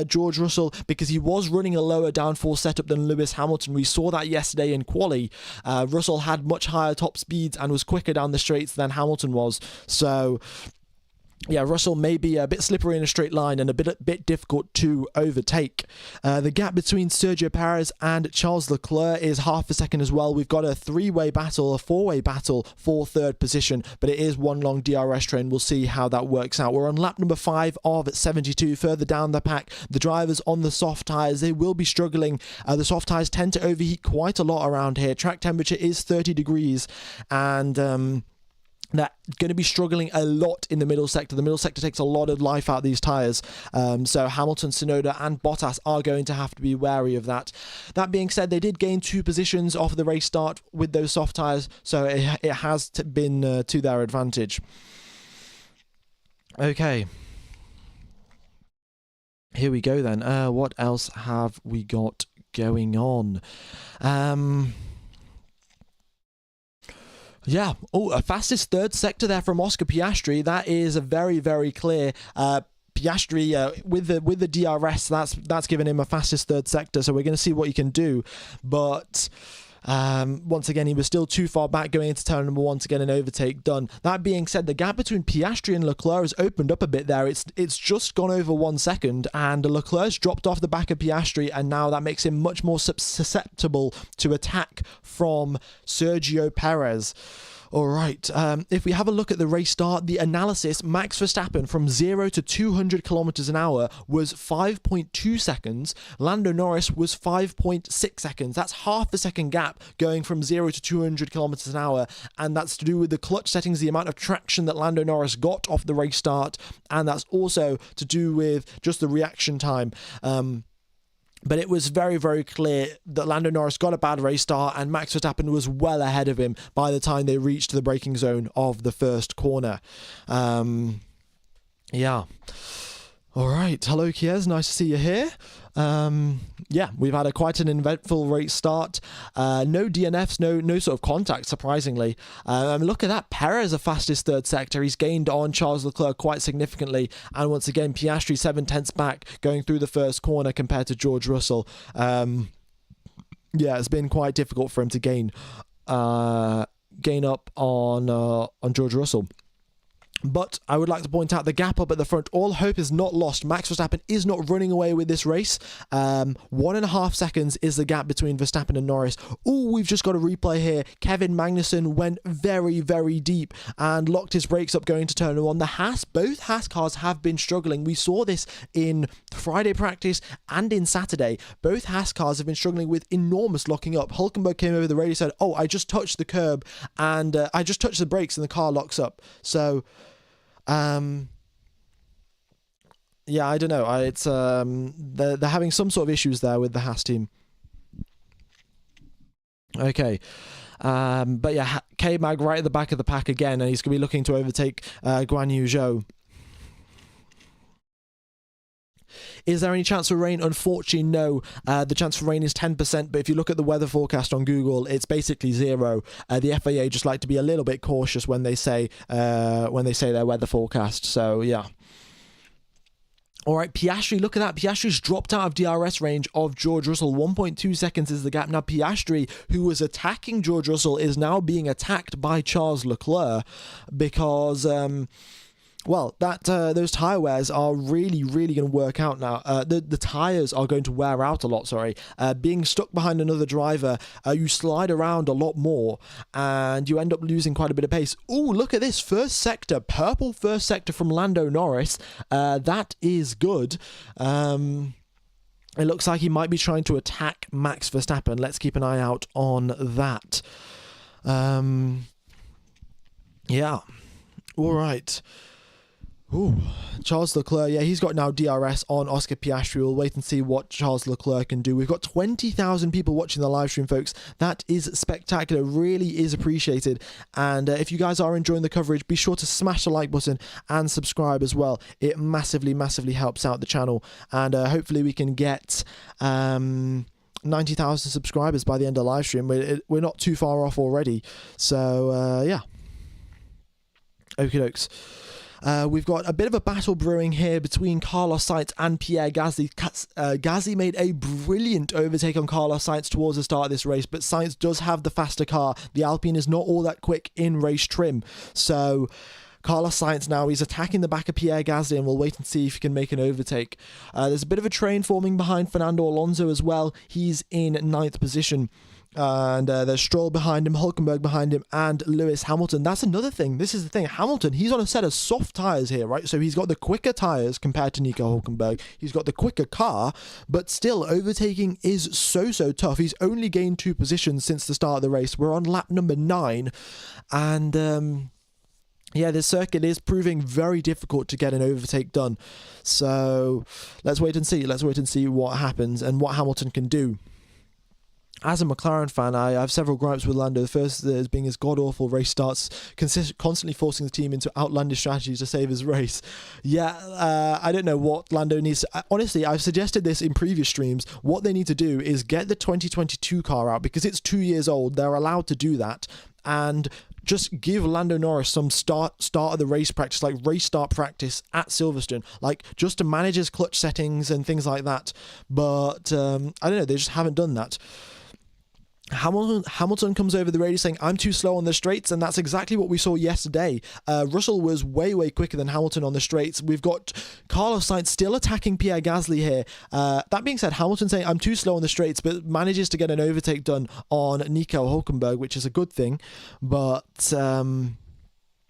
Speaker 1: George Russell, because he was running a lower downforce setup than Lewis Hamilton. We saw that yesterday in quali. Russell had much higher top speeds and was quicker down the straights than Hamilton was. So yeah, Russell may be a bit slippery in a straight line and a bit difficult to overtake. The gap between Sergio Perez and Charles Leclerc is half a second as well. We've got a four-way battle for third position, but it is one long DRS train. We'll see how that works out. We're on lap number 5 of 72. Further down the pack, the drivers on the soft tyres, they will be struggling. The soft tyres tend to overheat quite a lot around here. Track temperature is 30 degrees, and they're going to be struggling a lot in the middle sector. The middle sector takes a lot of life out of these tyres. So Hamilton, Tsunoda and Bottas are going to have to be wary of that. That being said, they did gain 2 positions off the race start with those soft tyres, so it has been to their advantage. Okay. Here we go then. What else have we got going on? Yeah. Oh, a fastest third sector there from Oscar Piastri. That is a very, very clear. Piastri with the DRS, that's given him a fastest third sector. So we're going to see what he can do, but once again, he was still too far back going into turn number 1 to get an overtake done. That being said, the gap between Piastri and Leclerc has opened up a bit there. It's just gone over 1 second, and Leclerc's dropped off the back of Piastri, and now that makes him much more susceptible to attack from Sergio Perez. All right, if we have a look at the race start, the analysis, Max Verstappen from 0 to 200 kilometers an hour was 5.2 seconds. Lando Norris was 5.6 seconds. That's half a second gap going from 0 to 200 kilometers an hour, and that's to do with the clutch settings, the amount of traction that Lando Norris got off the race start, and that's also to do with just the reaction time. But it was very, very clear that Lando Norris got a bad race start, and Max Verstappen was well ahead of him by the time they reached the braking zone of the first corner. Yeah. All right. Hello, Kiez. Nice to see you here. Yeah, we've had quite an eventful race start. No DNFs, no sort of contact, surprisingly. Look at that. Perez, the fastest third sector. He's gained on Charles Leclerc quite significantly. And once again, Piastri 7/10 back going through the first corner compared to George Russell. Yeah, it's been quite difficult for him to gain up on George Russell. But I would like to point out the gap up at the front. All hope is not lost. Max Verstappen is not running away with this race. 1.5 seconds is the gap between Verstappen and Norris. Oh, we've just got a replay here. Kevin Magnussen went very, very deep and locked his brakes up going to turn 1. Both Haas cars have been struggling. We saw this in Friday practice and in Saturday. Both Haas cars have been struggling with enormous locking up. Hulkenberg came over the radio and said, "Oh, I just touched the curb and I just touched the brakes and the car locks up." So yeah, I don't know. It's they're having some sort of issues there with the Haas team. Okay. But yeah, K-Mag right at the back of the pack again, and he's going to be looking to overtake Guan Yu Zhou. Is there any chance for rain? Unfortunately, no. The chance for rain is 10%, but if you look at the weather forecast on Google, it's basically 0. The FAA just like to be a little bit cautious when they say their weather forecast. So yeah. All right, Piastri, look at that. Piastri's dropped out of DRS range of George Russell. 1.2 seconds is the gap. Now, Piastri, who was attacking George Russell, is now being attacked by Charles Leclerc because well, those tyre wears are really, really going to work out now. The tyres are going to wear out a lot, being stuck behind another driver, you slide around a lot more, and you end up losing quite a bit of pace. Oh, look at this. First sector, purple first sector from Lando Norris. That is good. It looks like he might be trying to attack Max Verstappen. Let's keep an eye out on that. Yeah. All right. Ooh, Charles Leclerc, yeah, he's got now DRS on Oscar Piastri. We'll wait and see what Charles Leclerc can do. We've got 20,000 people watching the live stream, folks. That is spectacular, really is appreciated. And if you guys are enjoying the coverage, be sure to smash the like button and subscribe as well. It massively, massively helps out the channel. And hopefully we can get 90,000 subscribers by the end of the live stream. We're not too far off already. So, yeah. Okie dokes. We've got a bit of a battle brewing here between Carlos Sainz and Pierre Gasly. Gasly made a brilliant overtake on Carlos Sainz towards the start of this race, but Sainz does have the faster car. The Alpine is not all that quick in race trim. So Carlos Sainz now, he's attacking the back of Pierre Gasly, and we'll wait and see if he can make an overtake. There's a bit of a train forming behind Fernando Alonso as well. He's in 9th position. And there's Stroll behind him, Hülkenberg behind him, and Lewis Hamilton. That's another thing. This is the thing. Hamilton, he's on a set of soft tyres here, right? So he's got the quicker tyres compared to Nico Hülkenberg. He's got the quicker car, but still, overtaking is so tough. He's only gained 2 positions since the start of the race. We're on lap number 9, and yeah, this circuit is proving very difficult to get an overtake done. So let's wait and see. Let's wait and see what happens and what Hamilton can do. As a McLaren fan, I have several gripes with Lando. The first is being his god-awful race starts, constantly forcing the team into outlandish strategies to save his race. Yeah, I don't know what Lando needs to... Honestly, I've suggested this in previous streams. What they need to do is get the 2022 car out, because it's 2 years old. They're allowed to do that. And just give Lando Norris some start of the race practice, like race start practice at Silverstone, like just to manage his clutch settings and things like that. But I don't know, they just haven't done that. Hamilton comes over the radio saying, I'm too slow on the straights, and that's exactly what we saw yesterday. Russell was way quicker than Hamilton on the straights. We've got Carlos Sainz still attacking Pierre Gasly here. That being said, Hamilton saying, I'm too slow on the straights, but manages to get an overtake done on Nico Hülkenberg, which is a good thing. But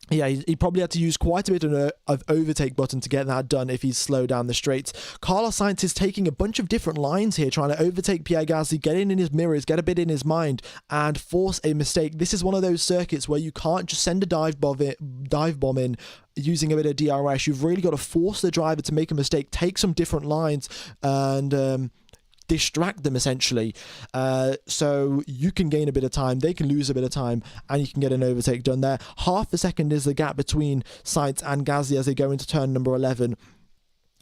Speaker 1: yeah, he probably had to use quite a bit of overtake button to get that done if he's slow down the straights. Carlos Sainz is taking a bunch of different lines here, trying to overtake Pierre Gasly, get in his mirrors, get a bit in his mind, and force a mistake. This is one of those circuits where you can't just send a dive bomb in using a bit of DRS. You've really got to force the driver to make a mistake, take some different lines, and distract them essentially, so you can gain a bit of time, they can lose a bit of time, and you can get an overtake done there. Half a second is the gap between Sainz and Gasly as they go into turn number 11.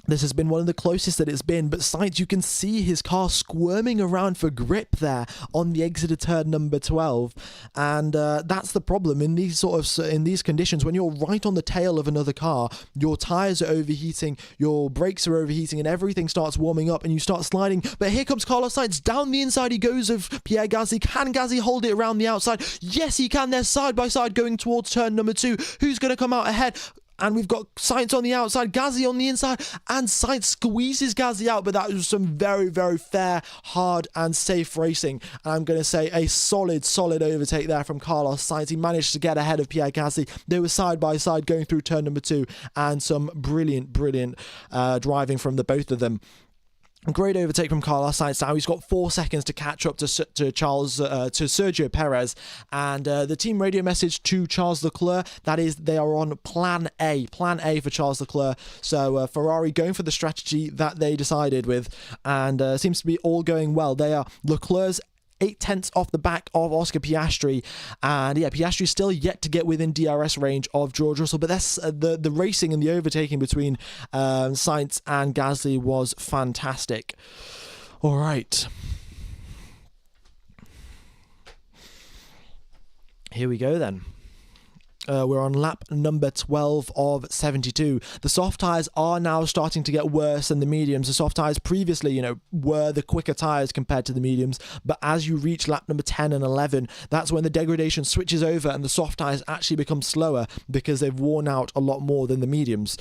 Speaker 1: This has been one of the closest that it's been, but Sainz, you can see his car squirming around for grip there on the exit of turn number 12, and that's the problem in these conditions. When you're right on the tail of another car, your tires are overheating, your brakes are overheating, and everything starts warming up, and you start sliding. But here comes Carlos Sainz, down the inside he goes of Pierre Gasly. Can Gasly hold it around the outside? Yes, he can. They're side by side going towards turn number 2. Who's going to come out ahead? And we've got Sainz on the outside, Gasly on the inside, and Sainz squeezes Gasly out, but that was some very fair, hard, and safe racing. And I'm going to say a solid overtake there from Carlos Sainz. He managed to get ahead of Pierre Gasly. They were side by side going through turn number 2, and some brilliant driving from the both of them. Great overtake from Carlos Sainz. Now he's got 4 seconds to catch up to Sergio Perez, and the team radio message to Charles Leclerc, that is, they are on plan A for Charles Leclerc. So Ferrari going for the strategy that they decided with, and seems to be all going well. They are Leclerc's 0.8 off the back of Oscar Piastri, and yeah, Piastri's still yet to get within DRS range of George Russell, but that's the racing and the overtaking between Sainz and Gasly was fantastic. All right, here we go then. We're on lap number 12 of 72. The soft tyres are now starting to get worse than the mediums. The soft tyres previously, were the quicker tyres compared to the mediums, but as you reach lap number 10 and 11, that's when the degradation switches over and the soft tyres actually become slower because they've worn out a lot more than the mediums.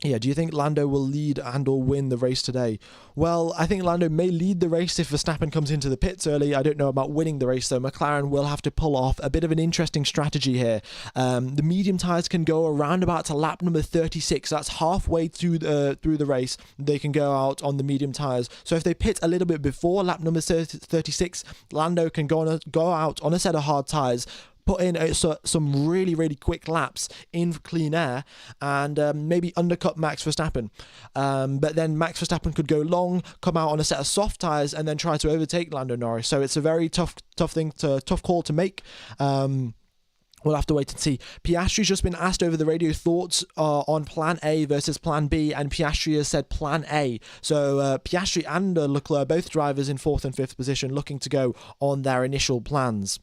Speaker 1: Yeah, do you think Lando will lead and or win the race today? Well, I think Lando may lead the race if Verstappen comes into the pits early. I don't know about winning the race, though. McLaren will have to pull off a bit of an interesting strategy here. The medium tyres can go around about to lap number 36. That's halfway through the race. They can go out on the medium tyres. So if they pit a little bit before lap number 36, Lando can go out on a set of hard tyres, put in some really, really quick laps in clean air and maybe undercut Max Verstappen. But then Max Verstappen could go long, come out on a set of soft tyres, and then try to overtake Lando Norris. So it's a very tough call to make. We'll have to wait and see. Piastri's just been asked over the radio thoughts on Plan A versus Plan B, and Piastri has said Plan A. So Piastri and Leclerc, both drivers in 4th and 5th position, looking to go on their initial plans.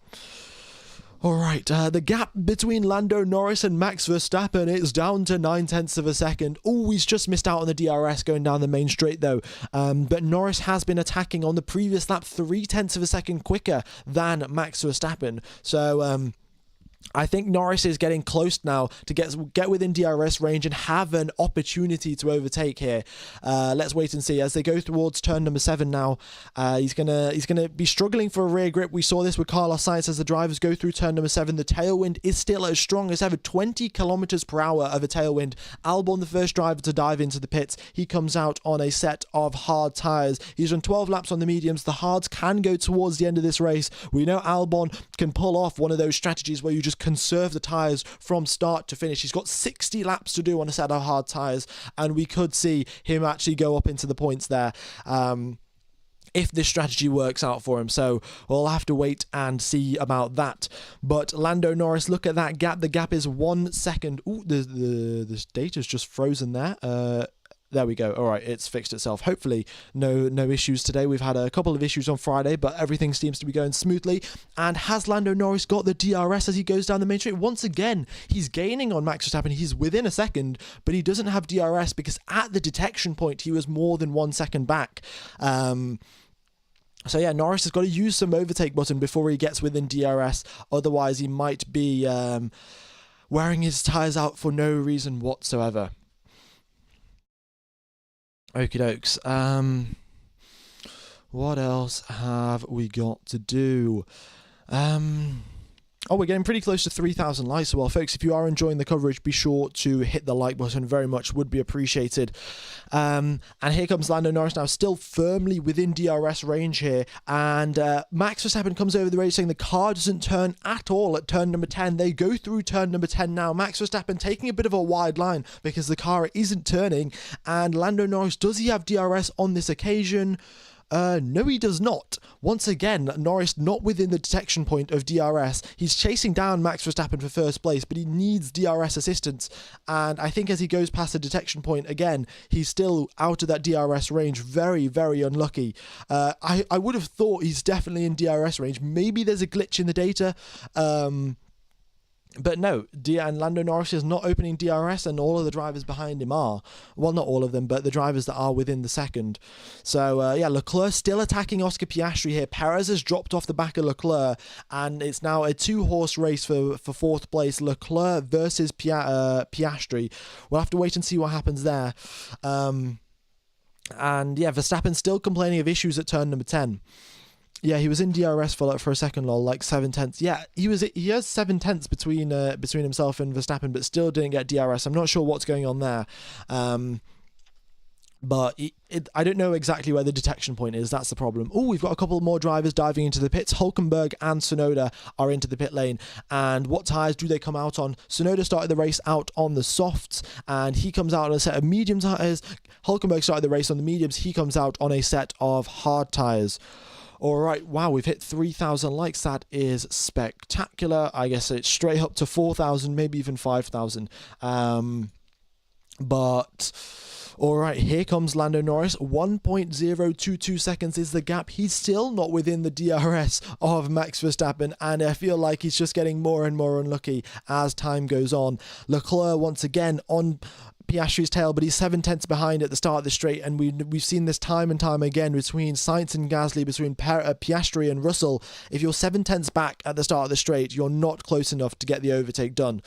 Speaker 1: All right, the gap between Lando Norris and Max Verstappen is down to 9/10 of a second. Oh, he's just missed out on the DRS going down the main straight though. But Norris has been attacking on the previous lap 0.3 of a second quicker than Max Verstappen. So I think Norris is getting close now to get within DRS range and have an opportunity to overtake here. Let's wait and see as they go towards turn number 7 now. He's gonna be struggling for a rear grip. We saw this with Carlos Sainz as the drivers go through turn number 7. The tailwind is still as strong as ever, 20 kilometers per hour of a tailwind. Albon, the first driver to dive into the pits, he comes out on a set of hard tires. He's done 12 laps on the mediums. The hards can go towards the end of this race. We know Albon can pull off one of those strategies where you just conserve the tyres from start to finish. He's got 60 laps to do on a set of hard tyres, and we could see him actually go up into the points there if this strategy works out for him. So we'll have to wait and see about that. But Lando Norris, look at that gap. The gap is 1 second. Ooh, the data's just frozen there. There we go. All right, it's fixed itself. Hopefully, no issues today. We've had a couple of issues on Friday, but everything seems to be going smoothly. And has Lando Norris got the DRS as he goes down the main straight? Once again, he's gaining on Max Verstappen. He's within a second, but he doesn't have DRS because at the detection point, he was more than 1 second back. So yeah, Norris has got to use some overtake button before he gets within DRS. Otherwise, he might be wearing his tyres out for no reason whatsoever. Okie dokes. What else have we got to do? Oh, we're getting pretty close to 3,000 likes. Well, folks, if you are enjoying the coverage, be sure to hit the like button. Very much would be appreciated. And here comes Lando Norris now, still firmly within DRS range here. And Max Verstappen comes over the race saying the car doesn't turn at all at turn number 10. They go through turn number 10 now. Max Verstappen taking a bit of a wide line because the car isn't turning. And Lando Norris, does he have DRS on this occasion? No, he does not. Once again, Norris not within the detection point of DRS. He's chasing down Max Verstappen for first place, but he needs DRS assistance. And I think as he goes past the detection point again, he's still out of that DRS range. Very, very unlucky. I would have thought he's definitely in DRS range. Maybe there's a glitch in the data. But no, and Lando Norris is not opening DRS, and all of the drivers behind him are. Well, not all of them, but the drivers that are within the second. So, yeah, Leclerc still attacking Oscar Piastri here. Perez has dropped off the back of Leclerc, and it's now a two-horse race for fourth place. Leclerc versus Piastri. We'll have to wait and see what happens there. And, yeah, Verstappen still complaining of issues at turn number 10. Yeah, he was in DRS for a second, lol, like 7/10. Yeah, he has 7/10 between himself and Verstappen, but still didn't get DRS. I'm not sure what's going on there. But I don't know exactly where the detection point is. That's the problem. Oh, we've got a couple more drivers diving into the pits. Hülkenberg and Tsunoda are into the pit lane. And what tyres do they come out on? Tsunoda started the race out on the softs, and he comes out on a set of medium tyres. Hülkenberg started the race on the mediums. He comes out on a set of hard tyres. All right, wow, we've hit 3,000 likes. That is spectacular. I guess it's straight up to 4,000, maybe even 5,000. But, all right, here comes Lando Norris. 1.022 seconds is the gap. He's still not within the DRS of Max Verstappen, and I feel like he's just getting more and more unlucky as time goes on. Leclerc, once again, on Piastri's tail, but he's 7/10 behind at the start of the straight, and we've seen this time and time again between Sainz and Gasly, between Piastri and Russell. If you're 7/10 back at the start of the straight, you're not close enough to get the overtake done.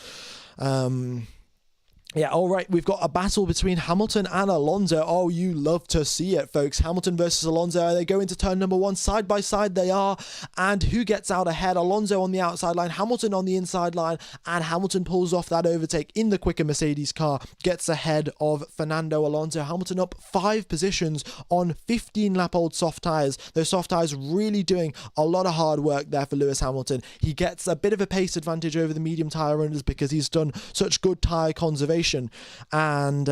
Speaker 1: Yeah, all right, we've got a battle between Hamilton and Alonso. Oh, you love to see it, folks. Hamilton versus Alonso. They go into turn number 1. Side by side they are. And who gets out ahead? Alonso on the outside line, Hamilton on the inside line. And Hamilton pulls off that overtake in the quicker Mercedes car. Gets ahead of Fernando Alonso. Hamilton up 5 positions on 15-lap-old soft tyres. Those soft tyres really doing a lot of hard work there for Lewis Hamilton. He gets a bit of a pace advantage over the medium tyre runners because he's done such good tyre conservation. And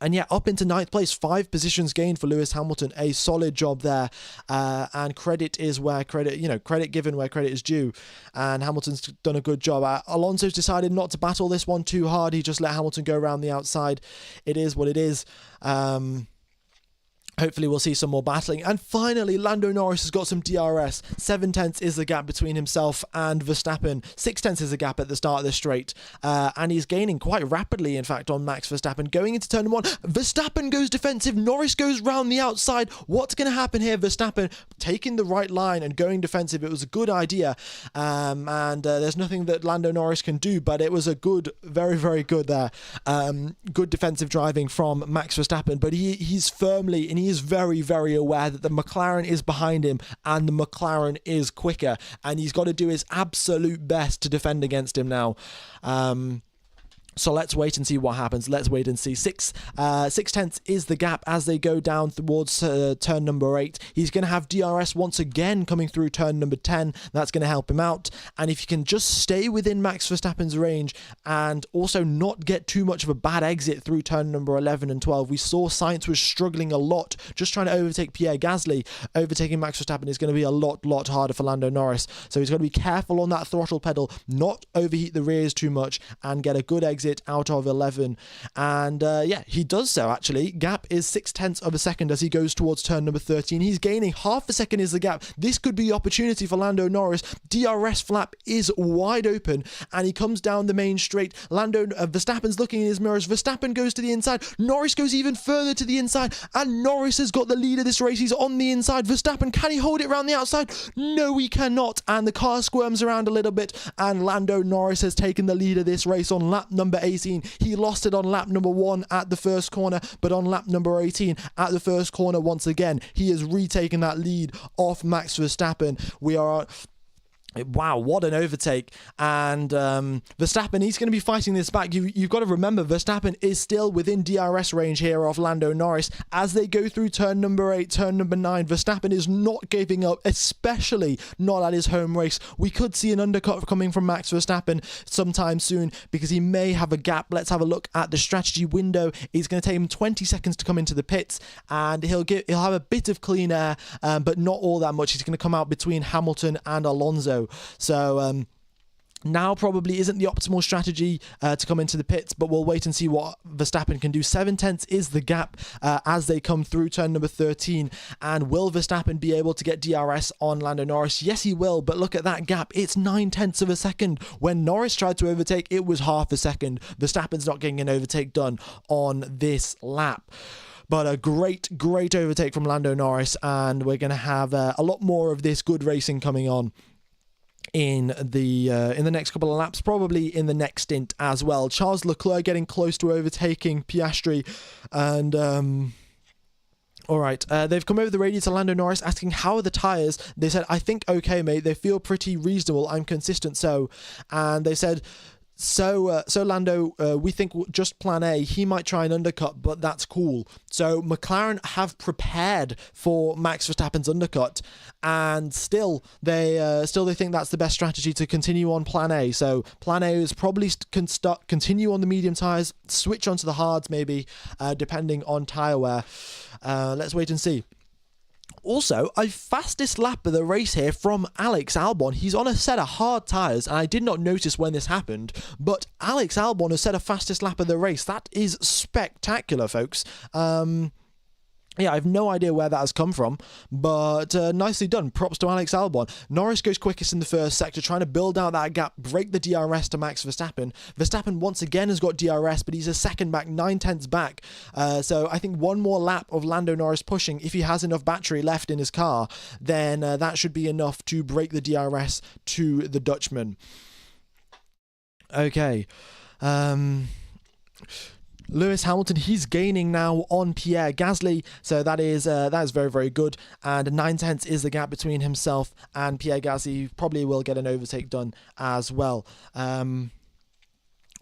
Speaker 1: yeah, up into 9th place, 5 positions gained for Lewis Hamilton. A solid job there, and credit is where credit given where credit is due, and Hamilton's done a good job. Alonso's decided not to battle this one too hard. He just let Hamilton go around the outside. It is what it is. Hopefully we'll see some more battling. And finally, Lando Norris has got some DRS. 7 tenths is the gap between himself and Verstappen. 6 tenths is the gap at the start of the straight. And he's gaining quite rapidly, in fact, on Max Verstappen. Going into turn 1, Verstappen goes defensive. Norris goes round the outside. What's going to happen here? Verstappen taking the right line and going defensive. It was a good idea. And there's nothing that Lando Norris can do, but it was a good, very, very good there. Good defensive driving from Max Verstappen. But he's firmly, and he is very, very aware that the McLaren is behind him and the McLaren is quicker, and he's got to do his absolute best to defend against him now. So let's wait and see what happens. Let's wait and see. 6 tenths is the gap as they go down towards turn number 8. He's going to have DRS once again coming through turn number 10. That's going to help him out. And if you can just stay within Max Verstappen's range and also not get too much of a bad exit through turn number 11 and 12. We saw Sainz was struggling a lot just trying to overtake Pierre Gasly. Overtaking Max Verstappen is going to be a lot harder for Lando Norris. So he's got to be careful on that throttle pedal, not overheat the rears too much, and get a good exit out of 11. And yeah, he does so actually. Gap is 6 tenths of a second as he goes towards turn number 13. He's gaining half a second is the gap. This could be the opportunity for Lando Norris. DRS flap is wide open and he comes down the main straight. Verstappen's looking in his mirrors. Verstappen goes to the inside. Norris goes even further to the inside, and Norris has got the lead of this race. He's on the inside. Verstappen, can he hold it around the outside? No, he cannot. And the car squirms around a little bit, and Lando Norris has taken the lead of this race on lap number 18. He lost it on lap number 1 at the first corner, but on lap number 18 at the first corner once again, he has retaken that lead off Max Verstappen. We are... Wow, what an overtake. And Verstappen, he's going to be fighting this back. You've got to remember, Verstappen is still within DRS range here of Lando Norris. As they go through turn number 8, turn number 9, Verstappen is not giving up, especially not at his home race. We could see an undercut coming from Max Verstappen sometime soon because he may have a gap. Let's have a look at the strategy window. It's going to take him 20 seconds to come into the pits, and he'll have a bit of clean air, but not all that much. He's going to come out between Hamilton and Alonso. So now probably isn't the optimal strategy to come into the pits, but we'll wait and see what Verstappen can do. 7 tenths is the gap as they come through turn number 13. And will Verstappen be able to get DRS on Lando Norris? Yes, he will, but look at that gap. It's 9 tenths of a second. When Norris tried to overtake, it was half a second. Verstappen's not getting an overtake done on this lap. But a great overtake from Lando Norris, and we're going to have a lot more of this good racing coming on in the next couple of laps, probably in the next stint as well. Charles Leclerc getting close to overtaking Piastri, and all right, they've come over the radio to Lando Norris asking how are the tyres. They said, I think okay, mate, they feel pretty reasonable, I'm consistent. So, and they said, So Lando, we think just plan A, he might try an undercut, but that's cool. So McLaren have prepared for Max Verstappen's undercut, and still they think that's the best strategy to continue on plan A. So plan A is probably continue on the medium tyres, switch onto the hards maybe, depending on tyre wear. Let's wait and see. Also, a fastest lap of the race here from Alex Albon. He's on a set of hard tyres, and I did not notice when this happened, but Alex Albon has set a fastest lap of the race. That is spectacular, folks. Yeah, I have no idea where that has come from, but nicely done. Props to Alex Albon. Norris goes quickest in the first sector, trying to build out that gap, break the DRS to Max Verstappen. Verstappen once again has got DRS, but he's a second back, 9 tenths back. So I think one more lap of Lando Norris pushing, if he has enough battery left in his car, then that should be enough to break the DRS to the Dutchman. Okay. Lewis Hamilton, he's gaining now on Pierre Gasly, so that is very, very good. And 9/10 is the gap between himself and Pierre Gasly. He probably will get an overtake done as well.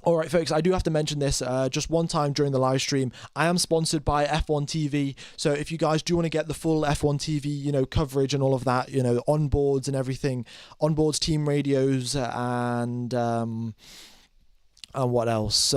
Speaker 1: All right, folks, I do have to mention this just one time during the live stream. I am sponsored by F1 TV, so if you guys do want to get the full F1 TV, coverage and all of that, onboards and everything, onboards, team radios, and what else?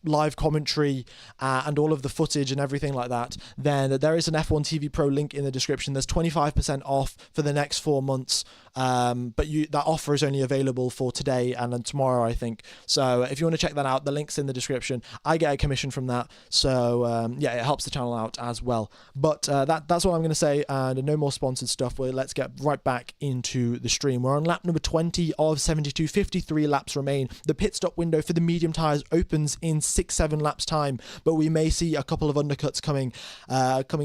Speaker 1: Live commentary and all of the footage and everything like that, then there is an F1 TV Pro link in the description. There's 25% off for the next 4 months, but that offer is only available for today and then tomorrow, I think. So if you want to check that out, the link's in the description. I get a commission from that, so yeah, it helps the channel out as well. But that's what I'm going to say, and no more sponsored stuff. Let's get right back into the stream. We're on lap number 20 of 72, 53 laps remain. The pit stop window for the medium tyres opens in 6-7 laps time, but we may see a couple of undercuts coming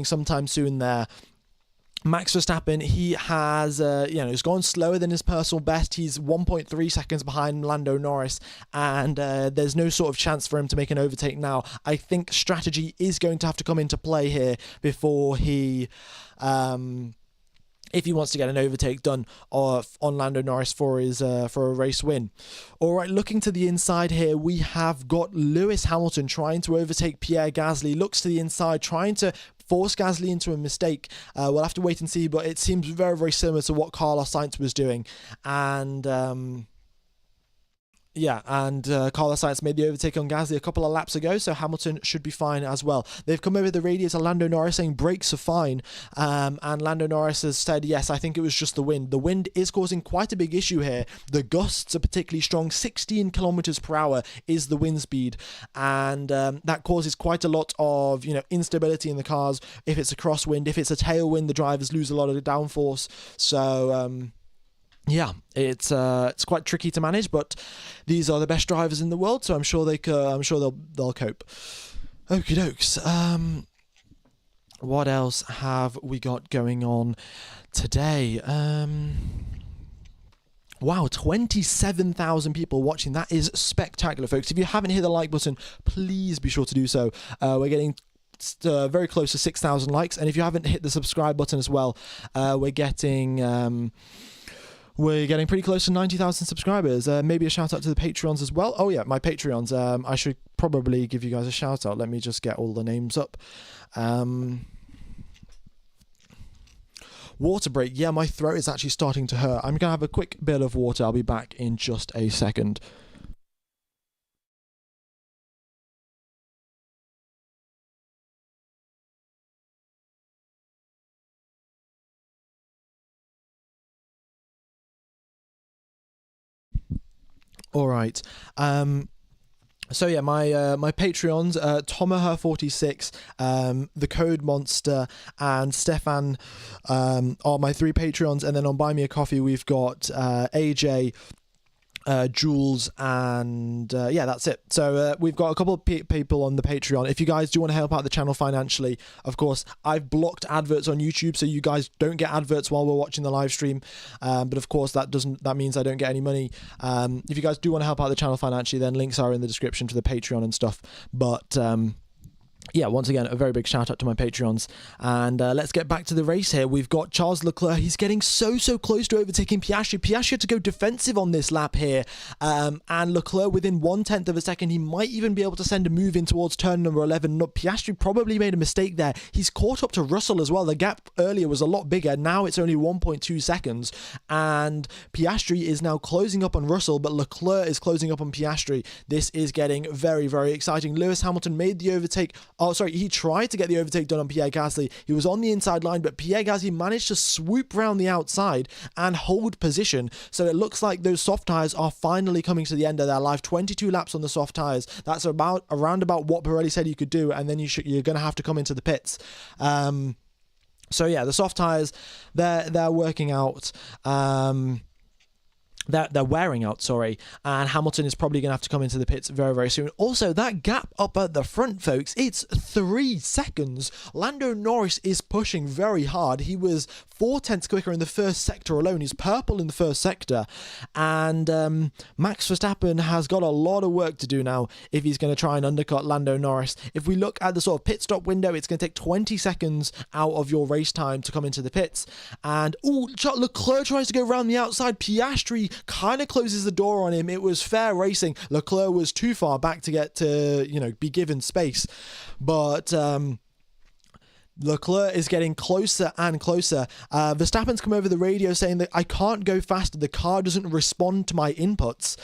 Speaker 1: sometime soon there. Max Verstappen, he has, he's gone slower than his personal best. He's 1.3 seconds behind Lando Norris, and there's no sort of chance for him to make an overtake now. I think strategy is going to have to come into play here before he... if he wants to get an overtake done on Lando Norris for a race win. All right, looking to the inside here, we have got Lewis Hamilton trying to overtake Pierre Gasly. Looks to the inside, trying to force Gasly into a mistake. We'll have to wait and see, but it seems very, very similar to what Carlos Sainz was doing. And... Carlos Sainz made the overtake on Gasly a couple of laps ago, so Hamilton should be fine as well. They've come over the radio to Lando Norris saying brakes are fine, and Lando Norris has said, yes, I think it was just the wind. The wind is causing quite a big issue here. The gusts are particularly strong. 16 kilometers per hour is the wind speed, and that causes quite a lot of instability in the cars. If it's a crosswind, if it's a tailwind, the drivers lose a lot of the downforce. So... yeah, it's quite tricky to manage, but these are the best drivers in the world, so I'm sure they'll cope. Okie dokes. What else have we got going on today? Wow, 27,000 people watching. That is spectacular, folks. If you haven't hit the like button, please be sure to do so. We're getting very close to 6,000 likes, and if you haven't hit the subscribe button as well, we're getting pretty close to 90,000 subscribers. Maybe a shout out to the Patreons as well. Oh yeah, my Patreons. I should probably give you guys a shout out. Let me just get all the names up. Water break. Yeah, my throat is actually starting to hurt. I'm going to have a quick bit of water. I'll be back in just a second. All right. So yeah, my Patreons, Tomaher46, the Code Monster, and Stefan are my 3 Patreons, and then on Buy Me a Coffee we've got AJ, Jules, and yeah, that's it. So we've got a couple of people on the Patreon. If you guys do want to help out the channel financially, of course, I've blocked adverts on YouTube, so you guys don't get adverts while we're watching the live stream. But of course, that means I don't get any money. If you guys do want to help out the channel financially, then links are in the description to the Patreon and stuff. But yeah, once again, a very big shout out to my Patreons. And let's get back to the race here. We've got Charles Leclerc. He's getting so close to overtaking Piastri. Piastri had to go defensive on this lap here. And Leclerc, within 1/10 of a second, he might even be able to send a move in towards turn number 11. No, Piastri probably made a mistake there. He's caught up to Russell as well. The gap earlier was a lot bigger. Now it's only 1.2 seconds. And Piastri is now closing up on Russell, but Leclerc is closing up on Piastri. This is getting very, very exciting. Lewis Hamilton made the overtake. Oh, sorry, he tried to get the overtake done on Pierre Gasly. He was on the inside line, but Pierre Gasly managed to swoop around the outside and hold position. So it looks like those soft tyres are finally coming to the end of their life. 22 laps on the soft tyres. That's around about what Pirelli said you could do, and then you're going to have to come into the pits. So yeah, the soft tyres, they're working out.
Speaker 2: they're wearing out, sorry, and Hamilton is probably going to have to come into the pits very, very soon. Also, that gap up at the front, folks, it's 3 seconds. Lando Norris is pushing very hard. He was 4/10 quicker in the first sector alone. He's purple in the first sector, and Max Verstappen has got a lot of work to do now if he's going to try and undercut Lando Norris. If we look at the sort of pit stop window, it's going to take 20 seconds out of your race time to come into the pits. And Charles Leclerc tries to go around the outside. Piastri kind of closes the door on him. It was fair racing. Leclerc was too far back to get to, be given space. But Leclerc is getting closer and closer. Verstappen's come over the radio saying that I can't go faster. The car doesn't respond to my inputs.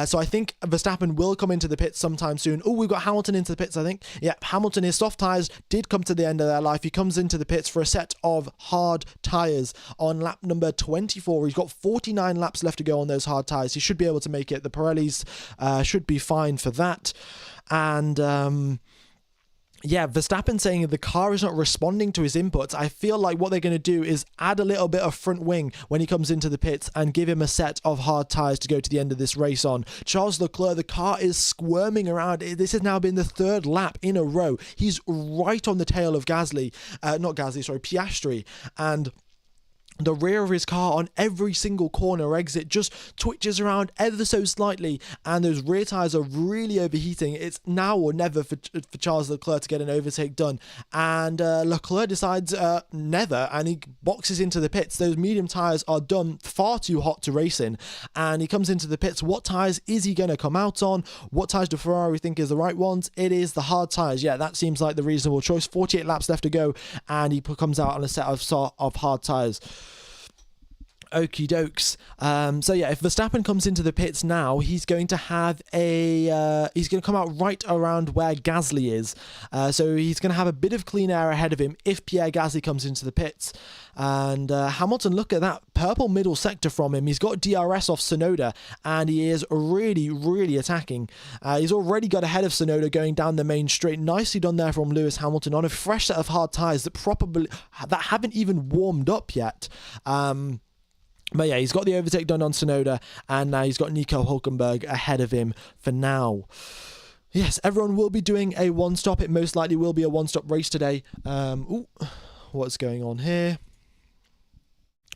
Speaker 2: So I think Verstappen will come into the pits sometime soon. Oh, we've got Hamilton into the pits, I think. Yeah, Hamilton, his soft tyres did come to the end of their life. He comes into the pits for a set of hard tyres on lap number 24. He's got 49 laps left to go on those hard tyres. He should be able to make it. The Pirellis should be fine for that. And yeah, Verstappen saying the car is not responding to his inputs. I feel like what they're going to do is add a little bit of front wing when he comes into the pits and give him a set of hard tyres to go to the end of this race on. Charles Leclerc, the car is squirming around. This has now been the 3rd lap in a row. He's right on the tail of Piastri. And the rear of his car on every single corner or exit just twitches around ever so slightly, and those rear tyres are really overheating. It's now or never for Charles Leclerc to get an overtake done, and Leclerc decides never, and he boxes into the pits. Those medium tyres are done far too hot to race in, and he comes into the pits. What tyres is he going to come out on? What tyres do Ferrari think is the right ones? It is the hard tyres. Yeah, that seems like the reasonable choice. 48 laps left to go, and he comes out on a set of hard tyres. Okie dokes. So yeah, if Verstappen comes into the pits now, he's going to have he's going to come out right around where Gasly is. So he's going to have a bit of clean air ahead of him if Pierre Gasly comes into the pits. And Hamilton, look at that purple middle sector from him. He's got DRS off Tsunoda, and he is really, really attacking. He's already got ahead of Tsunoda going down the main straight. Nicely done there from Lewis Hamilton on a fresh set of hard tyres that haven't even warmed up yet. But yeah, he's got the overtake done on Tsunoda, and now he's got Nico Hülkenberg ahead of him for now. Yes, everyone will be doing a one-stop. It most likely will be a one-stop race today. What's going on here?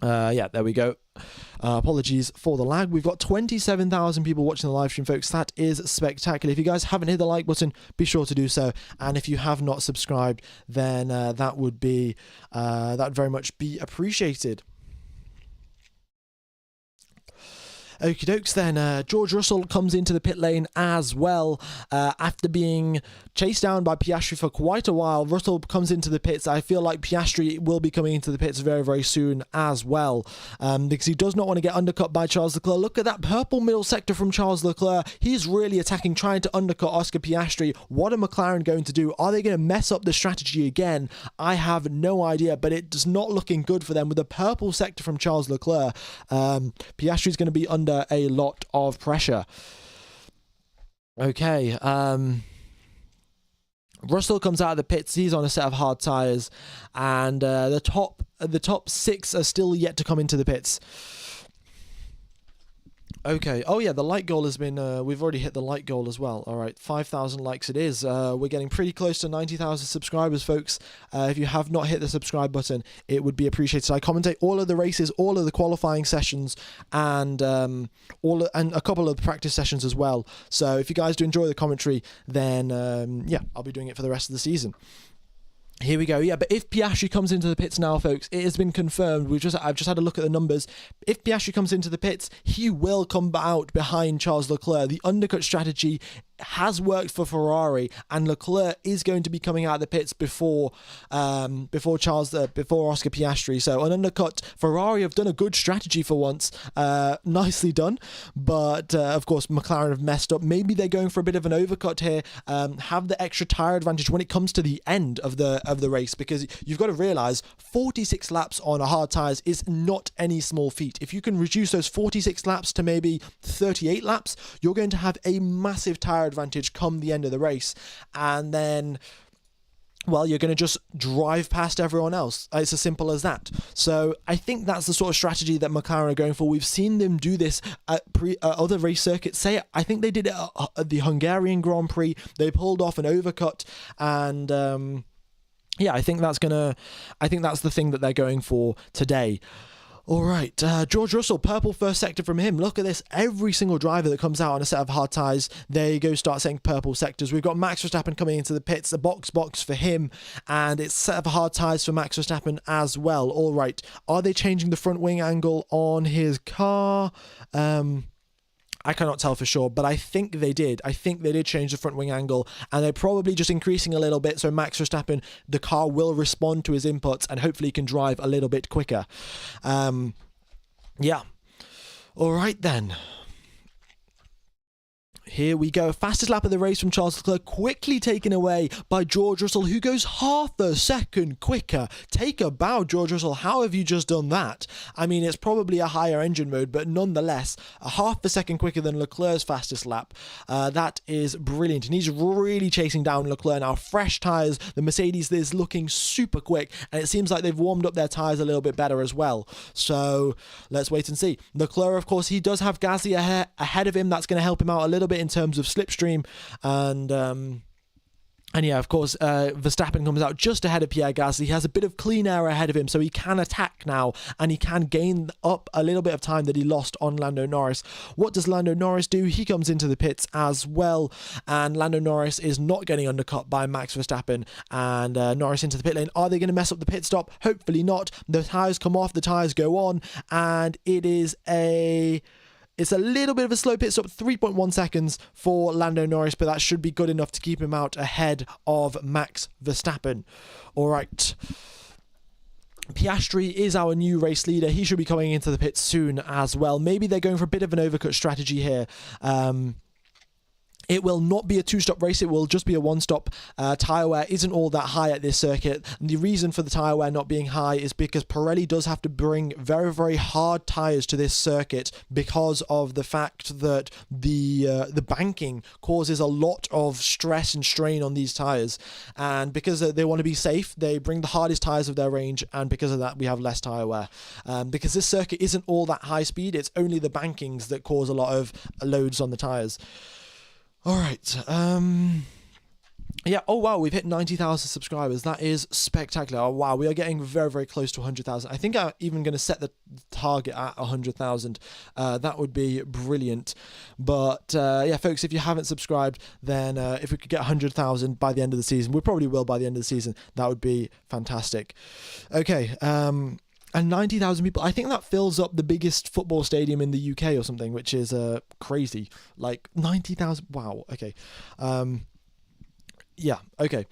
Speaker 2: Yeah, there we go. Apologies for the lag. We've got 27,000 people watching the live stream, folks. That is spectacular. If you guys haven't hit the like button, be sure to do so. And if you have not subscribed, then that would very much be appreciated. Okie dokes then, George Russell comes into the pit lane as well. After being chased down by Piastri for quite a while, Russell comes into the pits. I feel like Piastri will be coming into the pits very, very soon as well, because he does not want to get undercut by Charles Leclerc. Look at that purple middle sector from Charles Leclerc. He's really attacking, trying to undercut Oscar Piastri. What are McLaren going to do? Are they going to mess up the strategy again? I have no idea, but it does not looking good for them with the purple sector from Charles Leclerc. Piastri is going to be under a lot of pressure. Okay, Russell comes out of the pits. He's on a set of hard tyres, and the top 6 are still yet to come into the pits. Okay. Oh yeah, the like goal has been. We've already hit the like goal as well. All right, 5,000 likes it is. We're getting pretty close to 90,000 subscribers, folks. If you have not hit the subscribe button, it would be appreciated. I commentate all of the races, all of the qualifying sessions, and and a couple of practice sessions as well. So if you guys do enjoy the commentary, then yeah, I'll be doing it for the rest of the season. Here we go. Yeah, but if Piastri comes into the pits now, folks, it has been confirmed. I've just had a look at the numbers. If Piastri comes into the pits, he will come out behind Charles Leclerc. The undercut strategy has worked for Ferrari, and Leclerc is going to be coming out of the pits before Oscar Piastri. So an undercut, Ferrari have done a good strategy for once. Nicely done, but of course McLaren have messed up. Maybe they're going for a bit of an overcut here. Have the extra tire advantage when it comes to the end of the race, because you've got to realize 46 laps on a hard tires is not any small feat. If you can reduce those 46 laps to maybe 38 laps, you're going to have a massive tire advantage come the end of the race. And then well, you're going to just drive past everyone else. It's as simple as that. So I think that's the sort of strategy that McLaren are going for. We've seen them do this at other race circuits. I think they did it at the Hungarian Grand Prix. They pulled off an overcut, and yeah, I think that's the thing that they're going for today. All right, George Russell, purple first sector from him. Look at this. Every single driver that comes out on a set of hard tyres, they go start setting purple sectors. We've got Max Verstappen coming into the pits, a box for him, and it's a set of hard tyres for Max Verstappen as well. All right, are they changing the front wing angle on his car? I cannot tell for sure, but I think they did. I think they did change the front wing angle, and they're probably just increasing a little bit so Max Verstappen, the car will respond to his inputs and hopefully can drive a little bit quicker. Yeah. All right then. Here we go. Fastest lap of the race from Charles Leclerc, quickly taken away by George Russell, who goes half a second quicker. Take a bow, George Russell. How have you just done that? I mean, it's probably a higher engine mode, but nonetheless, a half a second quicker than Leclerc's fastest lap. That is brilliant. And he's really chasing down Leclerc now. Fresh tyres. The Mercedes is looking super quick, and it seems like they've warmed up their tyres a little bit better as well. So let's wait and see. Leclerc, of course, he does have Gasly ahead of him. That's going to help him out a little bit in terms of slipstream, and yeah, of course, Verstappen comes out just ahead of Pierre Gasly. He has a bit of clean air ahead of him, so he can attack now, and he can gain up a little bit of time that he lost on Lando Norris. What does Lando Norris do? He comes into the pits as well, and Lando Norris is not getting undercut by Max Verstappen, and Norris into the pit lane. Are they going to mess up the pit stop? Hopefully not. The tyres come off, the tyres go on, and it's a little bit of a slow pit stop, 3.1 seconds for Lando Norris, but that should be good enough to keep him out ahead of Max Verstappen. All right. Piastri is our new race leader. He should be coming into the pits soon as well. Maybe they're going for a bit of an overcut strategy here. It will not be a two-stop race. It will just be a one-stop. Tyre wear isn't all that high at this circuit. And the reason for the tyre wear not being high is because Pirelli does have to bring very, very hard tyres to this circuit because of the fact that the banking causes a lot of stress and strain on these tyres. And because they want to be safe, they bring the hardest tyres of their range. And because of that, we have less tyre wear. Because this circuit isn't all that high speed. It's only the bankings that cause a lot of loads on the tyres. All right. Yeah. Oh, wow. We've hit 90,000 subscribers. That is spectacular. Oh, wow. We are getting very, very close to 100,000. I think I'm even going to set the target at 100,000. That would be brilliant. But yeah, folks, if you haven't subscribed, then if we could get 100,000 by the end of the season, we probably will by the end of the season. That would be fantastic. Okay. And 90,000 people, I think that fills up the biggest football stadium in the UK or something, which is crazy. Like 90,000, wow, okay. Yeah, okay.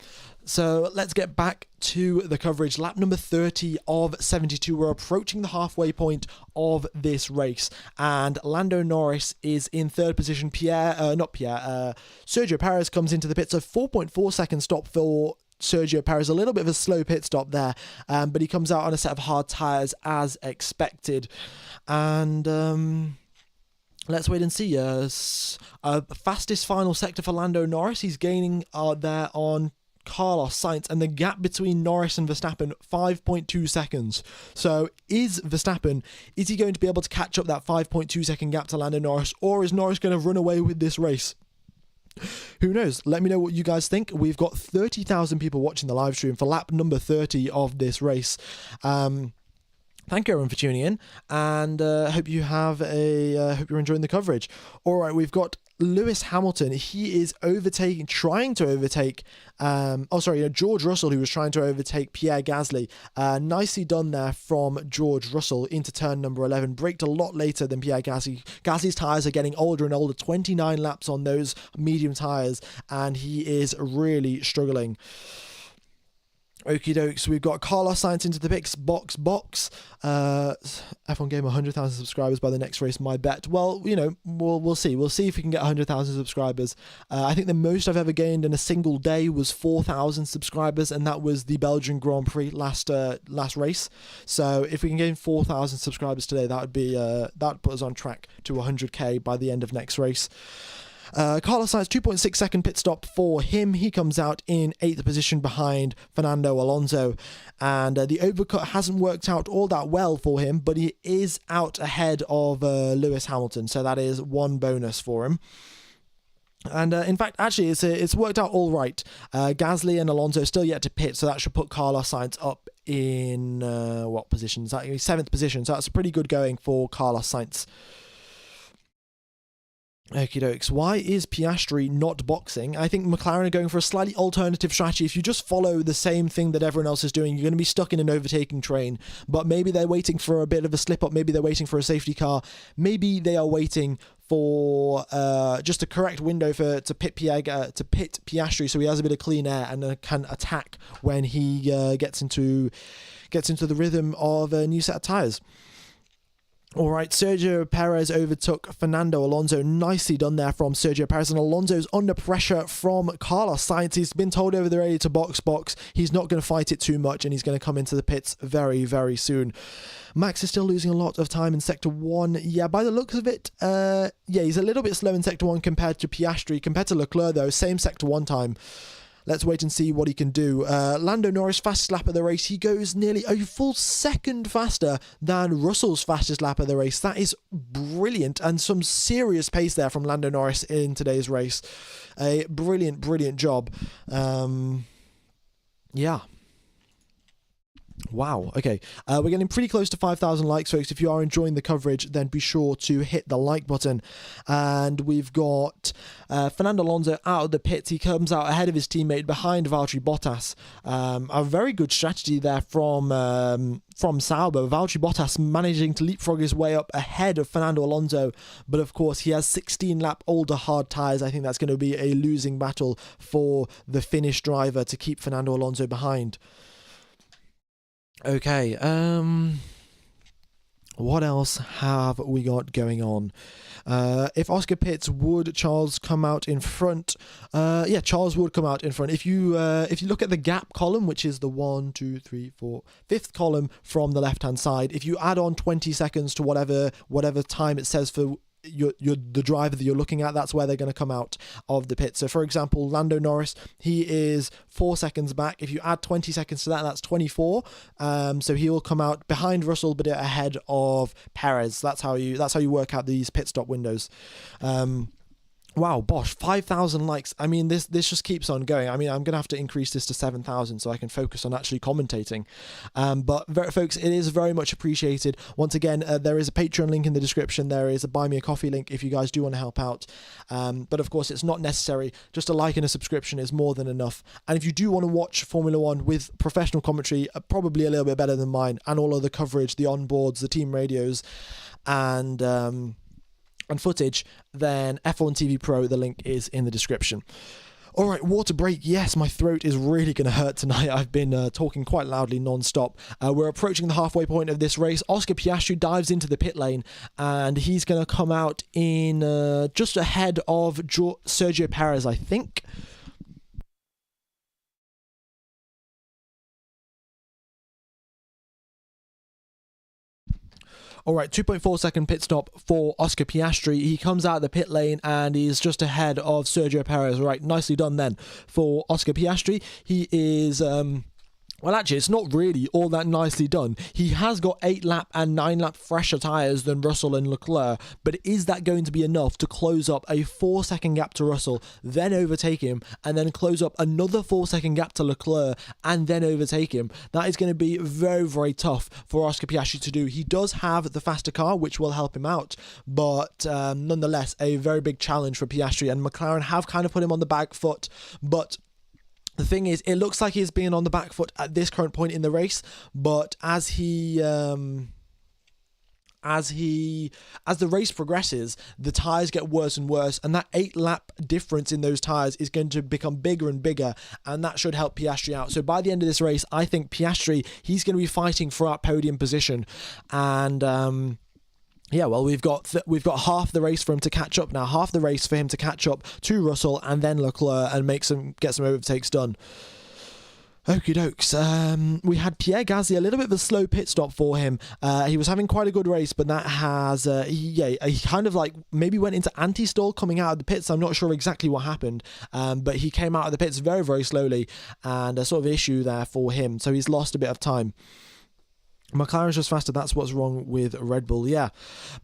Speaker 2: So let's get back to the coverage. Lap number 30 of 72. We're approaching the halfway point of this race. And Lando Norris is in third position. Sergio Perez comes into the pit. So 4.4 second stop for Sergio Perez, a little bit of a slow pit stop there, but he comes out on a set of hard tyres as expected. And let's wait and see. Fastest final sector for Lando Norris. He's gaining there on Carlos Sainz, and the gap between Norris and Verstappen, 5.2 seconds. So is he going to be able to catch up that 5.2 second gap to Lando Norris, or is Norris going to run away with this race? Who knows? Let me know what you guys think. We've got 30,000 people watching the live stream for lap number 30 of this race. Thank you everyone for tuning in, and hope you're enjoying the coverage. All right, we've got Lewis Hamilton. He is trying to overtake George Russell, who was trying to overtake Pierre Gasly. Nicely done there from George Russell into turn number 11. Braked a lot later than Pierre Gasly. Gasly's tyres are getting older and older, 29 laps on those medium tyres, and he is really struggling. Okie dokes, we've got Carlos Sainz into the pits, box. F1 Game 100,000 subscribers by the next race, my bet. Well, we'll see. We'll see if we can get 100,000 subscribers. I think the most I've ever gained in a single day was 4,000 subscribers, and that was the Belgian Grand Prix last race. So if we can gain 4,000 subscribers today, that would put us on track to 100k by the end of next race. Carlos Sainz, 2.6 second pit stop for him. He comes out in 8th position behind Fernando Alonso. And the overcut hasn't worked out all that well for him, but he is out ahead of Lewis Hamilton. So that is one bonus for him. And in fact, actually, it's worked out all right. Gasly and Alonso still yet to pit, so that should put Carlos Sainz up in what position? Is that 7th position? So that's a pretty good going for Carlos Sainz. Okie dokes. Why is Piastri not boxing? I think McLaren are going for a slightly alternative strategy. If you just follow the same thing that everyone else is doing, you're going to be stuck in an overtaking train. But maybe they're waiting for a bit of a slip up. Maybe they're waiting for a safety car. Maybe they are waiting for just a correct window to pit Piastri, so he has a bit of clean air and can attack when he gets into the rhythm of a new set of tyres. All right, Sergio Perez overtook Fernando Alonso. Nicely done there from Sergio Perez. And Alonso's under pressure from Carlos Sainz. He's been told over the radio to box. He's not going to fight it too much, and he's going to come into the pits very, very soon. Max is still losing a lot of time in Sector 1. Yeah, by the looks of it, he's a little bit slow in Sector 1 compared to Piastri. Compared to Leclerc, though, same Sector 1 time. Let's wait and see what he can do. Lando Norris, fastest lap of the race. He goes nearly a full second faster than Russell's fastest lap of the race. That is brilliant, and some serious pace there from Lando Norris in today's race. A brilliant, brilliant job. Yeah. Wow, okay. We're getting pretty close to 5,000 likes, folks. If you are enjoying the coverage, then be sure to hit the like button. And we've got Fernando Alonso out of the pits. He comes out ahead of his teammate behind Valtteri Bottas. A very good strategy there from Sauber. Valtteri Bottas managing to leapfrog his way up ahead of Fernando Alonso. But of course, he has 16-lap older hard tyres. I think that's going to be a losing battle for the Finnish driver to keep Fernando Alonso behind. Okay, what else have we got going on? If Oscar pits, would Charles come out in front? Yeah, Charles would come out in front. If you look at the gap column, which is the 1, 2, 3, 4, 5th column from the left-hand side, if you add on 20 seconds to whatever time it says for the driver that you're looking at, that's where they're going to come out of the pit. So for example, Lando Norris, he is 4 seconds back. If you add 20 seconds to that, that's 24. So he will come out behind Russell but ahead of Perez. That's how you work out these pit stop windows. Wow, Bosh, 5,000 likes. I mean, this just keeps on going. I mean, I'm going to have to increase this to 7,000 so I can focus on actually commentating. But folks, it is very much appreciated. Once again, there is a Patreon link in the description. There is a Buy Me a Coffee link if you guys do want to help out. But of course, it's not necessary. Just a like and a subscription is more than enough. And if you do want to watch Formula One with professional commentary, probably a little bit better than mine, and all of the coverage, the onboards, the team radios, and footage, then F1 TV Pro, the link is in the description. All right, water break. Yes, my throat is really going to hurt tonight. I've been talking quite loudly non-stop. We're approaching the halfway point of this race. Oscar Piastri dives into the pit lane, and he's going to come out in just ahead of Sergio Perez, I think. All right, 2.4 second pit stop for Oscar Piastri. He comes out of the pit lane and he's just ahead of Sergio Perez. All right, nicely done then for Oscar Piastri. He is well, actually, it's not really all that nicely done. He has got 8-lap and 9-lap fresher tyres than Russell and Leclerc, but is that going to be enough to close up a 4-second gap to Russell, then overtake him, and then close up another 4-second gap to Leclerc, and then overtake him? That is going to be very, very tough for Oscar Piastri to do. He does have the faster car, which will help him out, but nonetheless, a very big challenge for Piastri, and McLaren have kind of put him on the back foot, but the thing is, it looks like he's being on the back foot at this current point in the race, but as the race progresses, the tyres get worse and worse, and that 8-lap difference in those tyres is going to become bigger and bigger, and that should help Piastri out. So by the end of this race, I think Piastri, he's going to be fighting for our podium position, and yeah, well, we've got half the race for him to catch up now. Half the race for him to catch up to Russell and then Leclerc and get some overtakes done. Okie dokes. We had Pierre Gasly, a little bit of a slow pit stop for him. He was having quite a good race, but that has, he kind of like maybe went into anti-stall coming out of the pits. I'm not sure exactly what happened, but he came out of the pits very, very slowly, and a sort of issue there for him. So he's lost a bit of time. McLaren's just faster. That's what's wrong with Red Bull. Yeah,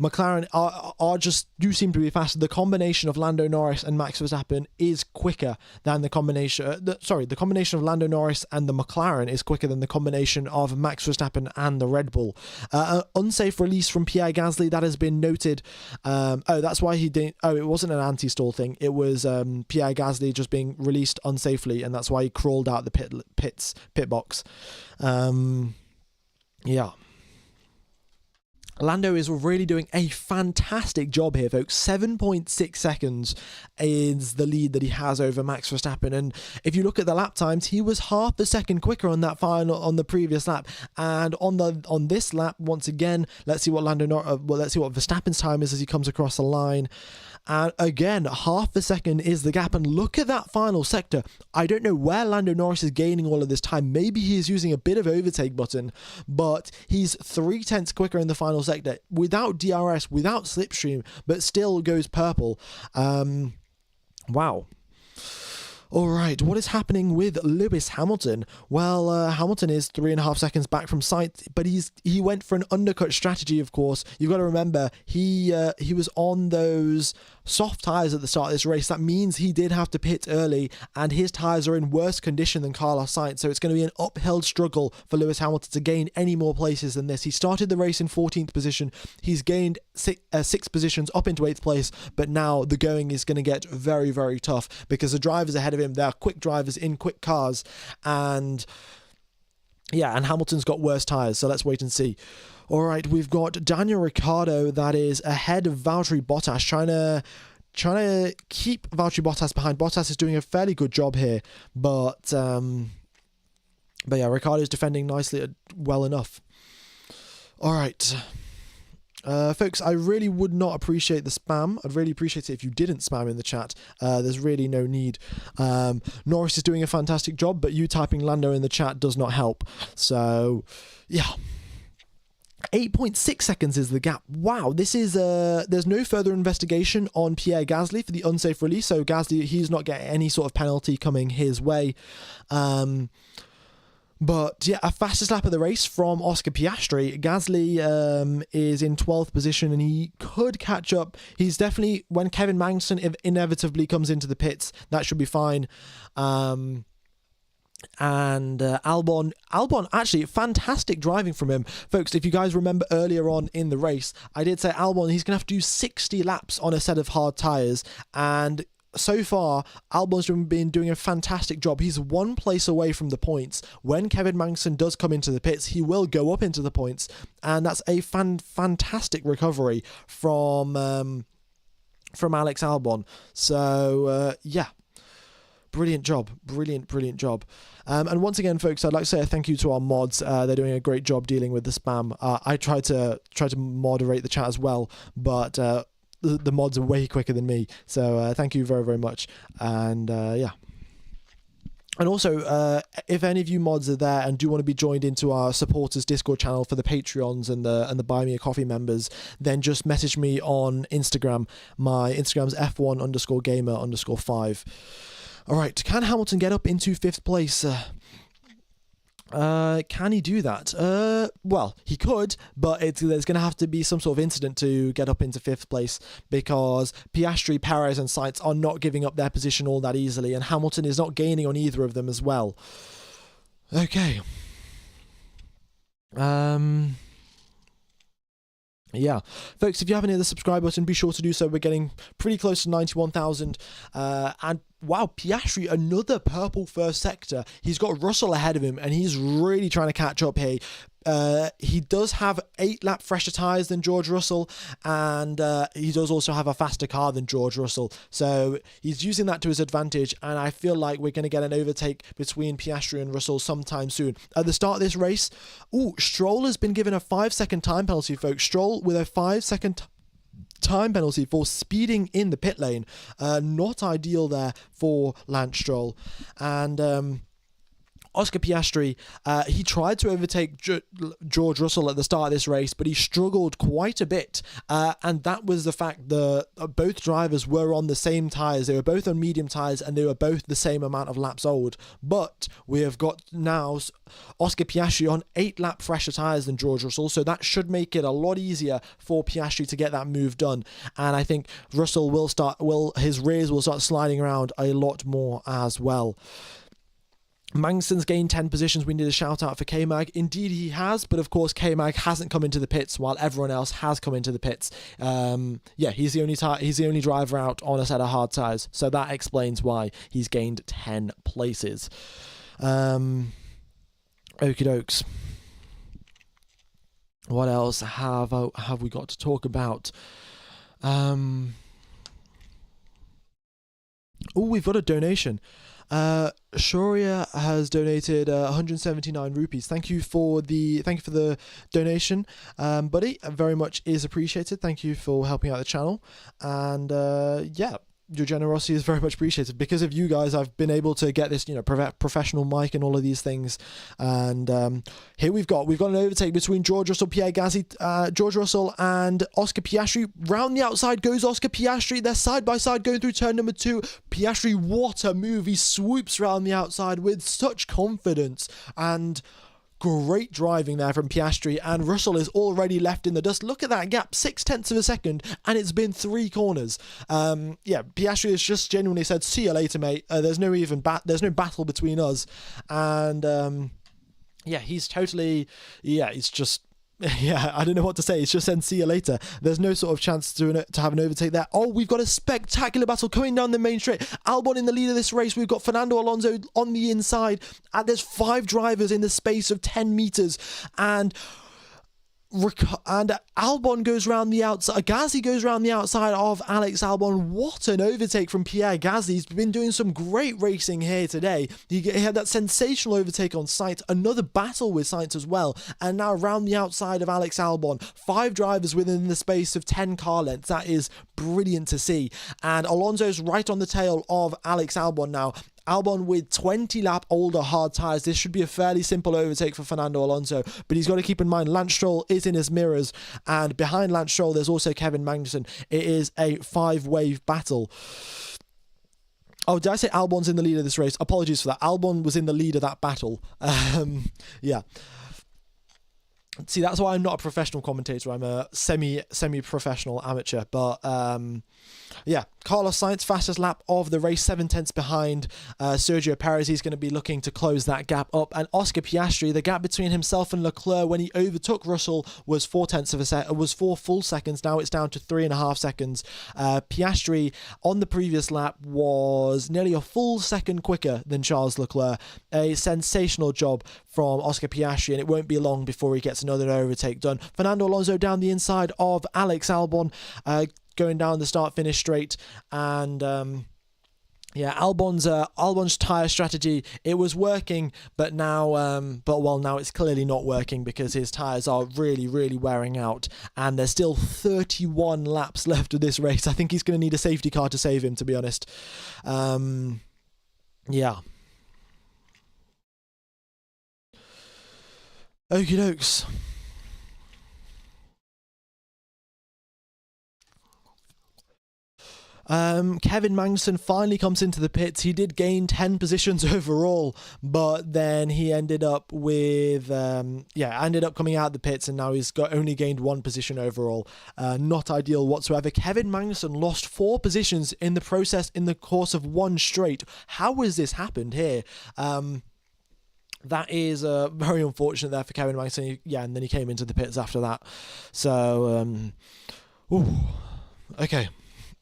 Speaker 2: McLaren are just do seem to be faster. The combination of Lando Norris and Max Verstappen is quicker than the combination. The combination of Lando Norris and the McLaren is quicker than the combination of Max Verstappen and the Red Bull. Unsafe release from Pierre Gasly, that has been noted. That's why he didn't. Oh, it wasn't an anti-stall thing. It was Pierre Gasly just being released unsafely, and that's why he crawled out the pit box. Yeah. Lando is really doing a fantastic job here, folks. 7.6 seconds is the lead that he has over Max Verstappen, and if you look at the lap times, he was half a second quicker on the previous lap, and on this lap, once again, let's see what Verstappen's time is as he comes across the line. And again, half a second is the gap. And look at that final sector. I don't know where Lando Norris is gaining all of this time. Maybe he is using a bit of overtake button, but he's 0.3 quicker in the final sector without DRS, without slipstream, but still goes purple. Wow. All right, what is happening with Lewis Hamilton? Well, Hamilton is 3.5 seconds back from sight, but he went for an undercut strategy, of course. You've got to remember, he was on those soft tyres at the start of this race. That means he did have to pit early, and his tyres are in worse condition than Carlos Sainz, so it's going to be an uphill struggle for Lewis Hamilton to gain any more places than this. He started the race in 14th position. He's gained six positions up into 8th place, but now the going is going to get very, very tough because the drivers ahead of him, they're quick drivers in quick cars, and Hamilton's got worse tyres, so let's wait and see. All right, we've got Daniel Ricciardo that is ahead of Valtteri Bottas, trying to keep Valtteri Bottas behind. Bottas is doing a fairly good job here, but yeah, Ricciardo's defending nicely, well enough. All right. Folks, I really would not appreciate the spam. I'd really appreciate it if you didn't spam in the chat. There's really no need. Norris is doing a fantastic job, but you typing Lando in the chat does not help. So, yeah. 8.6 seconds is the gap. Wow, this is there's no further investigation on Pierre Gasly for the unsafe release, so Gasly, he's not getting any sort of penalty coming his way. But yeah, a fastest lap of the race from Oscar Piastri. Gasly is in 12th position, and he could catch up. He's definitely, when Kevin Magnussen inevitably comes into the pits, that should be fine. And Albon, actually fantastic driving from him, folks. If you guys remember earlier on in the race, I did say Albon, he's gonna have to do 60 laps on a set of hard tires, and so far Albon's been doing a fantastic job. He's one place away from the points. When Kevin Magnussen does come into the pits, he will go up into the points, and that's a fantastic recovery from Alex Albon. So yeah, brilliant job. And once again, folks, I'd like to say a thank you to our mods. They're doing a great job dealing with the spam. I try to moderate the chat as well, but the mods are way quicker than me. So thank you very, very much. And yeah. And also, if any of you mods are there and do want to be joined into our supporters Discord channel for the Patreons and the Buy Me a Coffee members, then just message me on Instagram. My Instagram's F1_gamer_5. All right, can Hamilton get up into 5th place? Can he do that? Well, he could, but there's going to have to be some sort of incident to get up into 5th place, because Piastri, Perez and Sainz are not giving up their position all that easily, and Hamilton is not gaining on either of them as well. Okay. Yeah, folks, if you haven't hit the subscribe button, be sure to do so. We're getting pretty close to 91,000. And wow, Piastri, another purple first sector. He's got Russell ahead of him, and he's really trying to catch up here. He does have 8 lap fresher tyres than George Russell, and he does also have a faster car than George Russell, so he's using that to his advantage, and I feel like we're going to get an overtake between Piastri and Russell sometime soon. At the start of this race, Stroll has been given a 5-second time penalty, folks. Stroll with a 5-second time penalty for speeding in the pit lane. Not ideal there for Lance Stroll. And Oscar Piastri, he tried to overtake George Russell at the start of this race, but he struggled quite a bit. And that was the fact that both drivers were on the same tyres. They were both on medium tyres, and they were both the same amount of laps old. But we have got now Oscar Piastri on 8 lap fresher tyres than George Russell, so that should make it a lot easier for Piastri to get that move done. And I think Russell his rears will start sliding around a lot more as well. Magnussen's gained 10 positions. We need a shout out for K-Mag. Indeed he has, but of course K-Mag hasn't come into the pits while everyone else has come into the pits. He's the only driver out on a set of hard tyres, so that explains why he's gained 10 places. Okie dokes. What else have we got to talk about? We've got a donation. Shaurya has donated 179 rupees. Thank you for the donation, buddy. Very much is appreciated. Thank you for helping out the channel, and your generosity is very much appreciated. Because of you guys, I've been able to get this, professional mic and all of these things. And here we've got an overtake between George Russell, George Russell and Oscar Piastri. Round the outside goes Oscar Piastri. They're side by side going through turn number 2. Piastri, what a move! He swoops round the outside with such confidence, and great driving there from Piastri, and Russell is already left in the dust. Look at that gap, 0.6 of a second, and it's been 3 corners. Piastri has just genuinely said, "See you later, mate. There's no battle between us," and he's totally, he's just. I don't know what to say. It's just said, "See you later." There's no sort of chance to have an overtake there. Oh, we've got a spectacular battle coming down the main straight. Albon in the lead of this race. We've got Fernando Alonso on the inside. And there's 5 drivers in the space of 10 meters. And Albon goes round the outside. Gasly goes round the outside of Alex Albon. What an overtake from Pierre Gasly. He's been doing some great racing here today. He had that sensational overtake on Sainz. Another battle with Sainz as well. And now round the outside of Alex Albon. 5 drivers within the space of 10 car lengths. That is brilliant to see. And Alonso's right on the tail of Alex Albon now. Albon with 20 lap older hard tyres. This should be a fairly simple overtake for Fernando Alonso, but he's got to keep in mind Lance Stroll is in his mirrors, and behind Lance Stroll there's also Kevin Magnussen. It is a 5-wave battle. Oh, did I say Albon's in the lead of this race? Apologies for that. Albon was in the lead of that battle. See, that's why I'm not a professional commentator. I'm a semi-professional amateur. But Carlos Sainz, fastest lap of the race, 7/10 behind Sergio Perez. He's going to be looking to close that gap up. And Oscar Piastri, the gap between himself and Leclerc when he overtook Russell was 4 full seconds. Now it's down to 3.5 seconds. Piastri on the previous lap was nearly a full second quicker than Charles Leclerc. A sensational job from Oscar Piastri, and it won't be long before he gets another overtake done. Fernando Alonso down the inside of Alex Albon, going down the start-finish straight, and Albon's tyre strategy, it was working, but now now it's clearly not working because his tyres are really, really wearing out, and there's still 31 laps left of this race. I think he's going to need a safety car to save him, to be honest. Okie dokes. Kevin Magnussen finally comes into the pits. He did gain 10 positions overall, but then he ended up with coming out of the pits, and now he's only gained 1 position overall. Not ideal whatsoever. Kevin Magnussen lost 4 positions in the course of 1 straight. How has this happened here? That is very unfortunate there for Kevin Magnussen. And then he came into the pits after that. So, okay.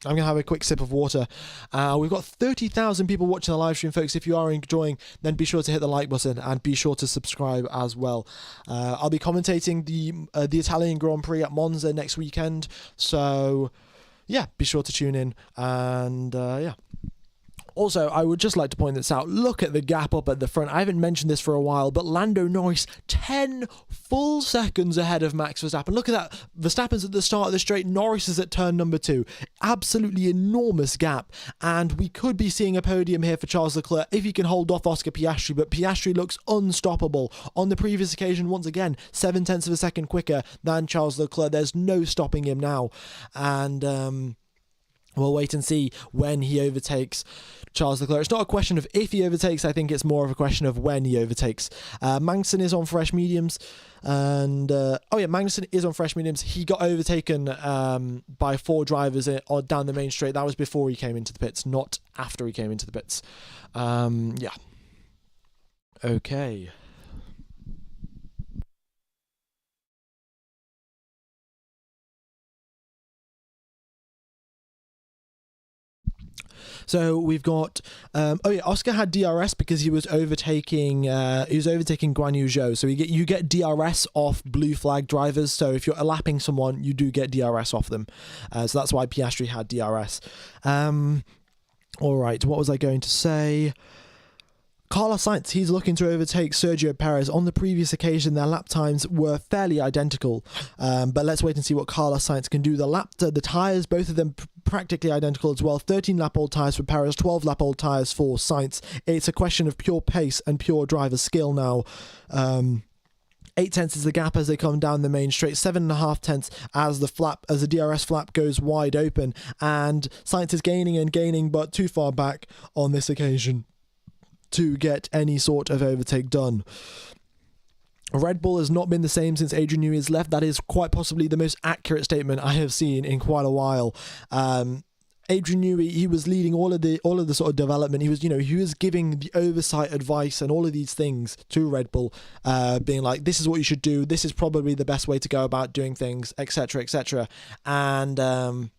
Speaker 2: I'm going to have a quick sip of water. We've got 30,000 people watching the live stream, folks. If you are enjoying, then be sure to hit the like button and be sure to subscribe as well. I'll be commentating the Italian Grand Prix at Monza next weekend. So, be sure to tune in. And, Also, I would just like to point this out. Look at the gap up at the front. I haven't mentioned this for a while, but Lando Norris 10 full seconds ahead of Max Verstappen. Look at that. Verstappen's at the start of the straight. Norris is at turn number 2. Absolutely enormous gap. And we could be seeing a podium here for Charles Leclerc if he can hold off Oscar Piastri, but Piastri looks unstoppable. On the previous occasion, once again, 7/10 of a second quicker than Charles Leclerc. There's no stopping him now. And we'll wait and see when he overtakes Charles Leclerc. It's not a question of if he overtakes, I think it's more of a question of when he overtakes. Magnussen is on fresh mediums. And, Magnussen is on fresh mediums. He got overtaken by 4 drivers down the main straight. That was before he came into the pits, not after he came into the pits. Okay. So we've got, Oscar had DRS because he was overtaking Guan Yu Zhou. So you get DRS off blue flag drivers. So if you're lapping someone, you do get DRS off them. So that's why Piastri had DRS. All right, what was I going to say? Carlos Sainz, he's looking to overtake Sergio Perez. On the previous occasion, their lap times were fairly identical, but let's wait and see what Carlos Sainz can do. The tyres, both of them practically identical as well. 13-lap-old tyres for Perez, 12-lap-old tyres for Sainz. It's a question of pure pace and pure driver skill now. 8 tenths is the gap as they come down the main straight. 7.5 tenths as the DRS flap goes wide open, and Sainz is gaining, but too far back on this occasion to get any sort of overtake done. Red Bull has not been the same since Adrian Newey has left. That is quite possibly the most accurate statement I have seen in quite a while. Adrian Newey, he was leading all of the sort of development. He was giving the oversight advice and all of these things to Red Bull, being like, this is what you should do. This is probably the best way to go about doing things, etc., etc. And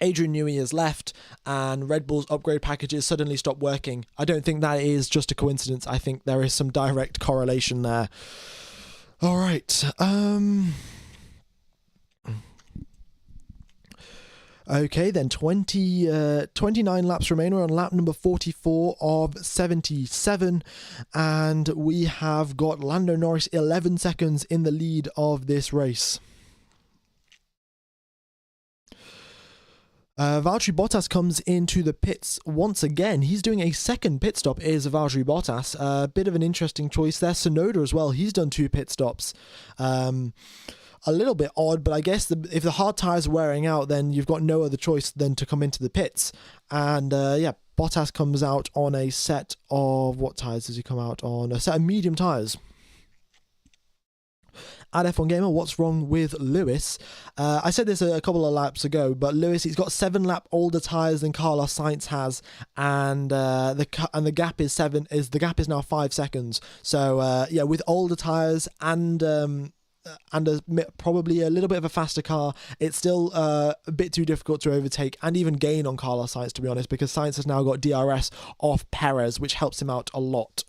Speaker 2: Adrian Newey has left and Red Bull's upgrade packages suddenly stopped working. I don't think that is just a coincidence. I think there is some direct correlation there. All right. Okay, then 29 laps remain. We're on lap number 44 of 77, and we have got Lando Norris 11 seconds in the lead of this race. Valtteri Bottas comes into the pits once again. He's doing a second pit stop, is Valtteri Bottas. A bit of an interesting choice there. Tsunoda as well, he's done 2 pit stops. A little bit odd, but I guess if the hard tyres are wearing out, then you've got no other choice than to come into the pits. And Bottas comes out on a set of, what tyres does he come out on? A set of medium tyres. At F1 Gamer, what's wrong with Lewis? I said this a couple of laps ago, but Lewis, he's got 7 lap older tyres than Carlos Sainz has, and the gap is now 5 seconds. So with older tyres and probably a little bit of a faster car, it's still a bit too difficult to overtake and even gain on Carlos Sainz, to be honest, because Sainz has now got DRS off Perez, which helps him out a lot.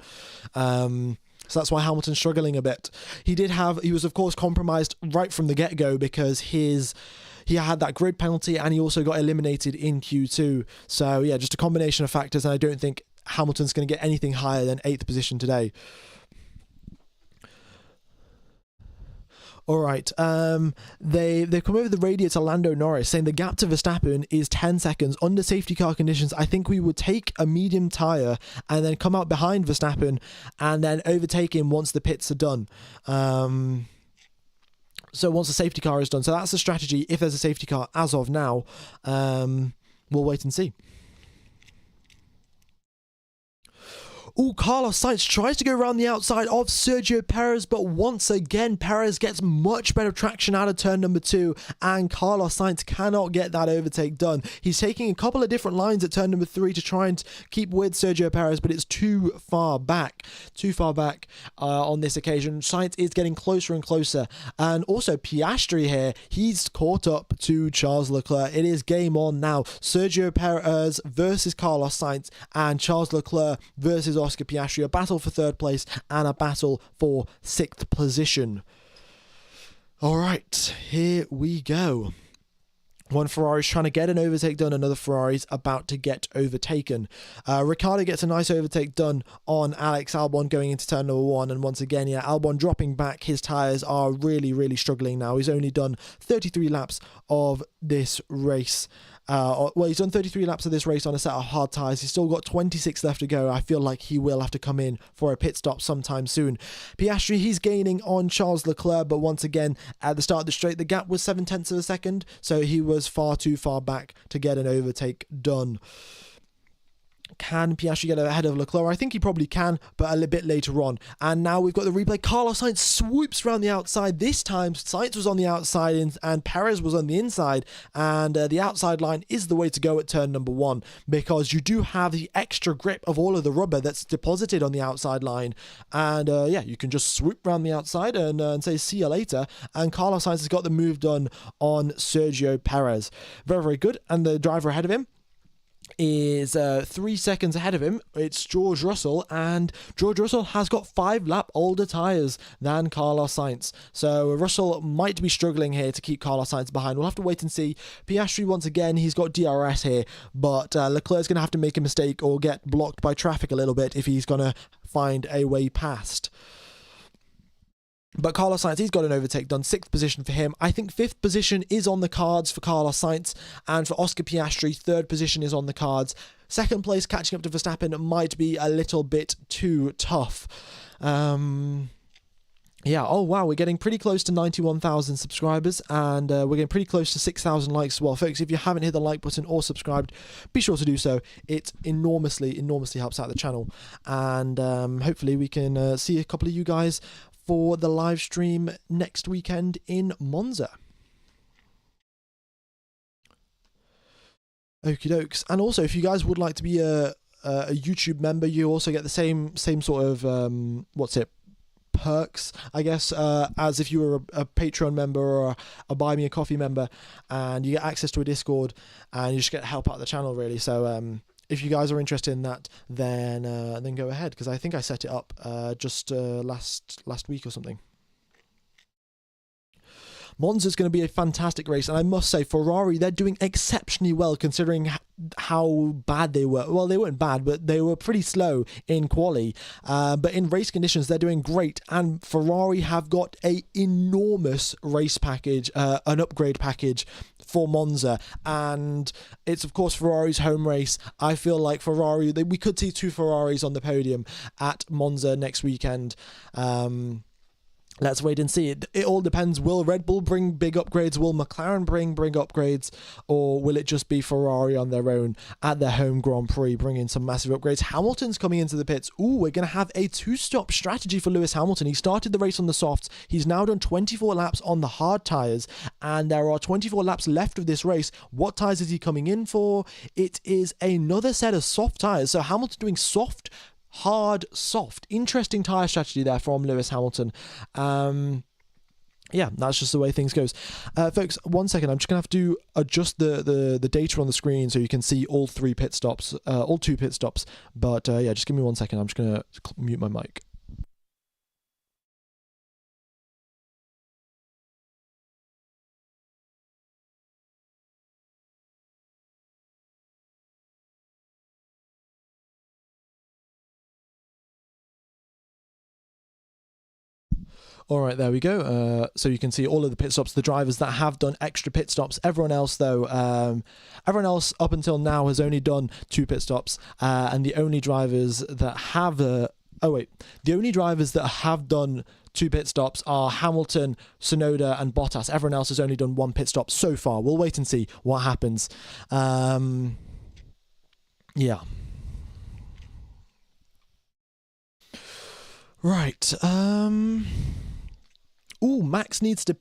Speaker 2: So that's why Hamilton's struggling a bit. He was of course compromised right from the get-go because he had that grid penalty and he also got eliminated in Q2. So yeah, just a combination of factors, and I don't think Hamilton's going to get anything higher than 8th position today. All right, they've come over the radio to Lando Norris saying the gap to Verstappen is 10 seconds. Under safety car conditions, I think we would take a medium tyre and then come out behind Verstappen and then overtake him once the pits are done. So once the safety car is done. So that's the strategy if there's a safety car as of now. We'll wait and see. Oh, Carlos Sainz tries to go around the outside of Sergio Perez, but once again, Perez gets much better traction out of turn number 2, and Carlos Sainz cannot get that overtake done. He's taking a couple of different lines at turn number 3 to try and keep with Sergio Perez, but it's too far back on this occasion. Sainz is getting closer and closer, and also Piastri here, he's caught up to Charles Leclerc. It is game on now. Sergio Perez versus Carlos Sainz, and Charles Leclerc versus Oscar Piastri, a battle for 3rd place and a battle for 6th position. All right, here we go. One Ferrari's trying to get an overtake done, another Ferrari's about to get overtaken. Ricciardo gets a nice overtake done on Alex Albon going into turn number 1, and once again, Albon dropping back. His tyres are really, really struggling now. He's only done 33 laps of this race. He's done 33 laps of this race on a set of hard tyres. He's still got 26 left to go. I feel like he will have to come in for a pit stop sometime soon. Piastri, he's gaining on Charles Leclerc, but once again, at the start of the straight, the gap was 0.7 of a second, so he was far too far back to get an overtake done. Can Piastri get ahead of Leclerc? I think he probably can, but a little bit later on. And now we've got the replay. Carlos Sainz swoops around the outside. This time, Sainz was on the outside and Perez was on the inside. And the outside line is the way to go at turn number 1, because you do have the extra grip of all of the rubber that's deposited on the outside line. And you can just swoop around the outside and say, see you later. And Carlos Sainz has got the move done on Sergio Perez. Very, very good. And the driver ahead of him is 3 seconds ahead of him. It's George Russell, and George Russell has got 5 lap older tyres than Carlos Sainz. So Russell might be struggling here to keep Carlos Sainz behind. We'll have to wait and see. Piastri, once again, he's got DRS here, but Leclerc's going to have to make a mistake or get blocked by traffic a little bit if he's going to find a way past. But Carlos Sainz, he's got an overtake done. 6th position for him. I think 5th position is on the cards for Carlos Sainz. And for Oscar Piastri, 3rd position is on the cards. 2nd place, catching up to Verstappen, might be a little bit too tough. Oh wow, we're getting pretty close to 91,000 subscribers, and we're getting pretty close to 6,000 likes as well. Folks, if you haven't hit the like button or subscribed, be sure to do so. It enormously helps out the channel. And hopefully we can see a couple of you guys for the live stream next weekend in Monza. Okie dokes. And also, if you guys would like to be a YouTube member, you also get the same sort of perks, I guess, as if you were a Patreon member or a Buy Me a Coffee member, and you get access to a Discord, and you just get help out the channel, really. So if you guys are interested in that, then go ahead, because I think I set it up just last week or something. Monza's going to be a fantastic race, and I must say, Ferrari, they're doing exceptionally well considering how bad they were. Well, they weren't bad, but they were pretty slow in quali. But in race conditions, they're doing great, and Ferrari have got a enormous race package, an upgrade package for Monza, and it's of course Ferrari's home race. I feel like we could see 2 Ferraris on the podium at Monza next weekend. Let's wait and see. It all depends. Will Red Bull bring big upgrades? Will McLaren bring upgrades? Or will it just be Ferrari on their own at their home Grand Prix bringing some massive upgrades? Hamilton's coming into the pits. Ooh, we're going to have a 2-stop strategy for Lewis Hamilton. He started the race on the softs. He's now done 24 laps on the hard tyres, and there are 24 laps left of this race. What tyres is he coming in for? It is another set of soft tyres. So Hamilton doing soft, hard, soft. Interesting tyre strategy there from Lewis Hamilton. That's just the way things goes. Folks, 1 second. I'm just going to have to adjust the data on the screen so you can see all 2 pit stops. But just give me 1 second. I'm just going to mute my mic. All right, there we go. So you can see all of the pit stops, the drivers that have done extra pit stops. Everyone else, though, up until now has only done 2 pit stops, and the only drivers that have the only drivers that have done 2 pit stops are Hamilton, Tsunoda, and Bottas. Everyone else has only done 1 pit stop so far. We'll wait and see what happens. Right. Max needs to.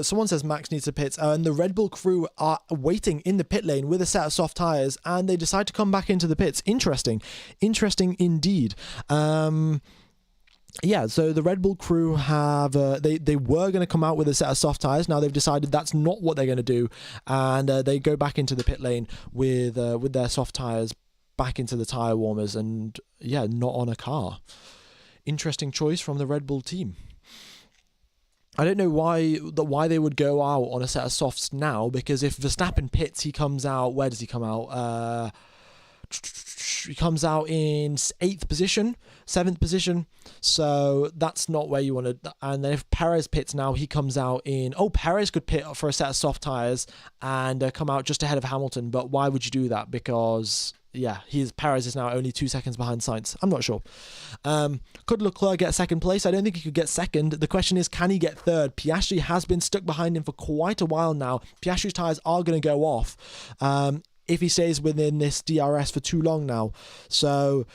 Speaker 2: Someone says Max needs to pit, and the Red Bull crew are waiting in the pit lane with a set of soft tyres, and they decide to come back into the pits. Interesting indeed. So the Red Bull crew have they were going to come out with a set of soft tyres. Now they've decided that's not what they're going to do, and they go back into the pit lane with their soft tyres back into the tyre warmers, and not on a car. Interesting choice from the Red Bull team. I don't know why they would go out on a set of softs now, because if Verstappen pits, he comes out, where does he come out? He comes out in 8th position, 7th position, so that's not where you want to. And then if Perez pits now, he comes out in, Perez could pit for a set of soft tyres and come out just ahead of Hamilton, but why would you do that? Because Perez is now only 2 seconds behind Sainz. I'm not sure. Could Leclerc get second place? I don't think he could get second. The question is, can he get third? Piastri has been stuck behind him for quite a while now. Piastri's tyres are going to go off if he stays within this DRS for too long now. So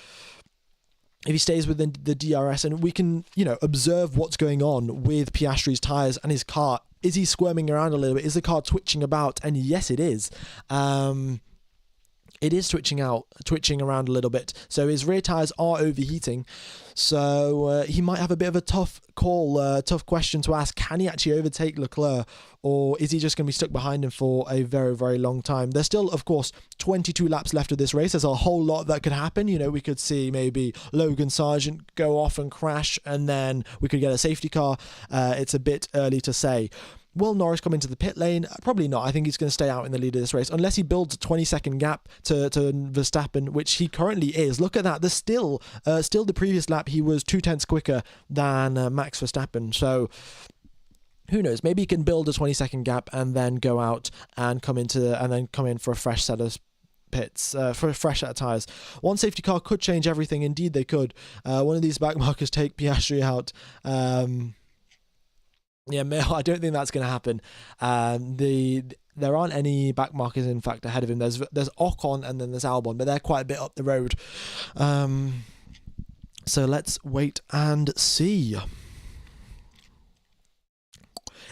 Speaker 2: if he stays within the DRS, and we can, observe what's going on with Piastri's tyres and his car. Is he squirming around a little bit? Is the car twitching about? And yes, it is. It is twitching around a little bit. So his rear tyres are overheating. So he might have a bit of a tough question to ask. Can he actually overtake Leclerc? Or is he just going to be stuck behind him for a very, very long time? There's still, of course, 22 laps left of this race. There's a whole lot that could happen. We could see maybe Logan Sargent go off and crash, and then we could get a safety car. It's a bit early to say. Will Norris come into the pit lane? Probably not. I think he's going to stay out in the lead of this race, unless he builds a 20-second gap to Verstappen, which he currently is. Look at that. There's still the previous lap, he was 0.2 quicker than Max Verstappen. So who knows? Maybe he can build a 20-second gap and then go out and come in for a fresh set of pits, for a fresh set of tyres. One safety car could change everything. Indeed, they could. One of these back markers take Piastri out. I don't think that's going to happen. There aren't any back markers, in fact, ahead of him. There's Ocon and then there's Albon, but they're quite a bit up the road. So let's wait and see.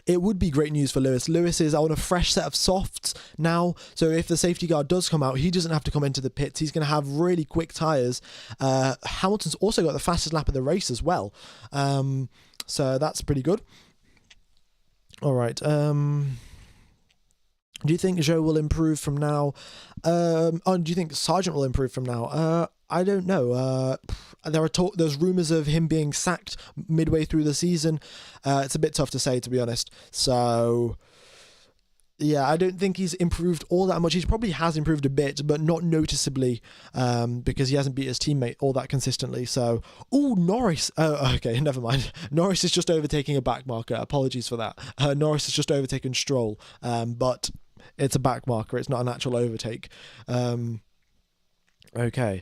Speaker 2: It would be great news for Lewis. Lewis is on a fresh set of softs now, so if the safety car does come out, he doesn't have to come into the pits. He's going to have really quick tyres. Hamilton's also got the fastest lap of the race as well, so that's pretty good. All right. Do you think Zhou will improve from now? Do you think Sargent will improve from now? I don't know. There's rumours of him being sacked midway through the season. It's a bit tough to say, to be honest. So yeah, I don't think he's improved all that much. He probably has improved a bit, but not noticeably, because he hasn't beat his teammate all that consistently. So, Norris. Oh, okay, never mind. Norris is just overtaking a back marker. Apologies for that. Norris has just overtaken Stroll, but it's a back marker. It's not an actual overtake. Okay.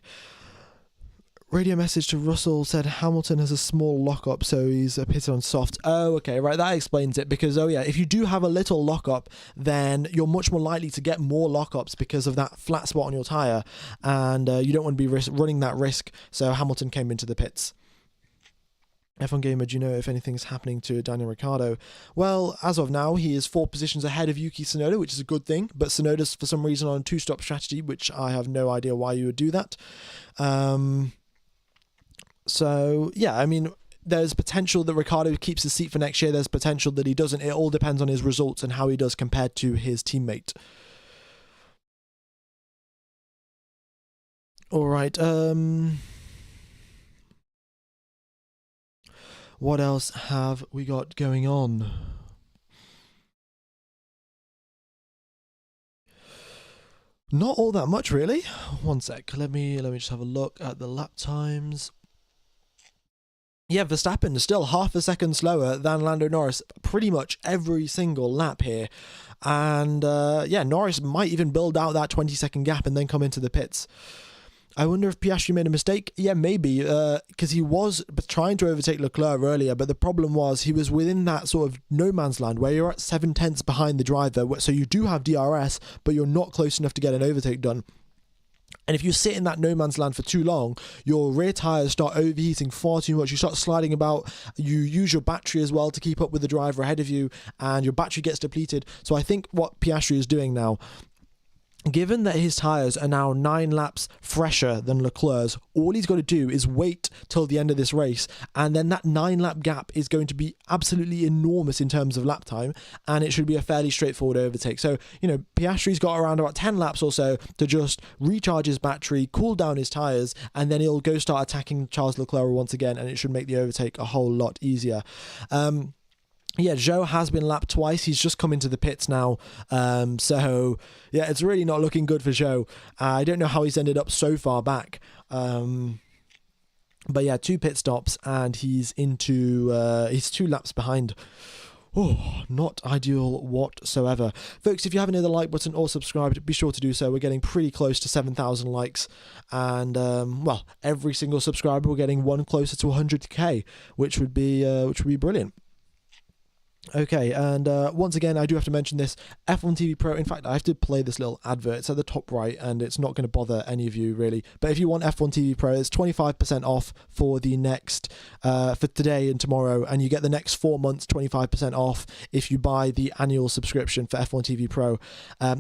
Speaker 2: Radio message to Russell said Hamilton has a small lockup, so he's a pitted on soft. Oh, okay, right, that explains it, because, if you do have a little lockup, then you're much more likely to get more lockups because of that flat spot on your tyre, and you don't want to be running that risk, so Hamilton came into the pits. F1 Gamer, do you know if anything's happening to Daniel Ricciardo? Well, as of now, he is 4 positions ahead of Yuki Tsunoda, which is a good thing, but Tsunoda's for some reason on a 2-stop strategy, which I have no idea why you would do that. So, there's potential that Ricciardo keeps his seat for next year. There's potential that he doesn't. It all depends on his results and how he does compared to his teammate. All right. What else have we got going on? Not all that much, really. One sec. Let me just have a look at the lap times. Yeah, Verstappen is still half a second slower than Lando Norris pretty much every single lap here. And Norris might even build out that 20-second gap and then come into the pits. I wonder if Piastri made a mistake. Yeah, maybe, because he was trying to overtake Leclerc earlier, but the problem was he was within that sort of no man's land where you're at 7/10 behind the driver, so you do have DRS, but you're not close enough to get an overtake done. And if you sit in that no man's land for too long, your rear tyres start overheating far too much. You start sliding about. You use your battery as well to keep up with the driver ahead of you, and your battery gets depleted. So I think what Piastri is doing now, given that his tyres are now 9 laps fresher than Leclerc's, all he's got to do is wait till the end of this race, and then that 9-lap gap is going to be absolutely enormous in terms of lap time, and it should be a fairly straightforward overtake. So, Piastri's got around about 10 laps or so to just recharge his battery, cool down his tyres, and then he'll go start attacking Charles Leclerc once again, and it should make the overtake a whole lot easier. Yeah, Zhou has been lapped twice. He's just come into the pits now. So, yeah, it's really not looking good for Zhou. I don't know how he's ended up so far back. But yeah, 2 pit stops, and he's 2 laps behind. Oh, not ideal whatsoever. Folks, if you haven't hit the like button or subscribed, be sure to do so. We're getting pretty close to 7,000 likes. And, well, every single subscriber, we're getting one closer to 100k, which would be brilliant. Okay, and once again, I do have to mention this, F1 TV Pro. In fact, I have to play this little advert. It's at the top right, and it's not going to bother any of you, really. But if you want F1 TV Pro, it's 25% off for the next, for today and tomorrow, and you get the next 4 months 25% off if you buy the annual subscription for F1 TV Pro.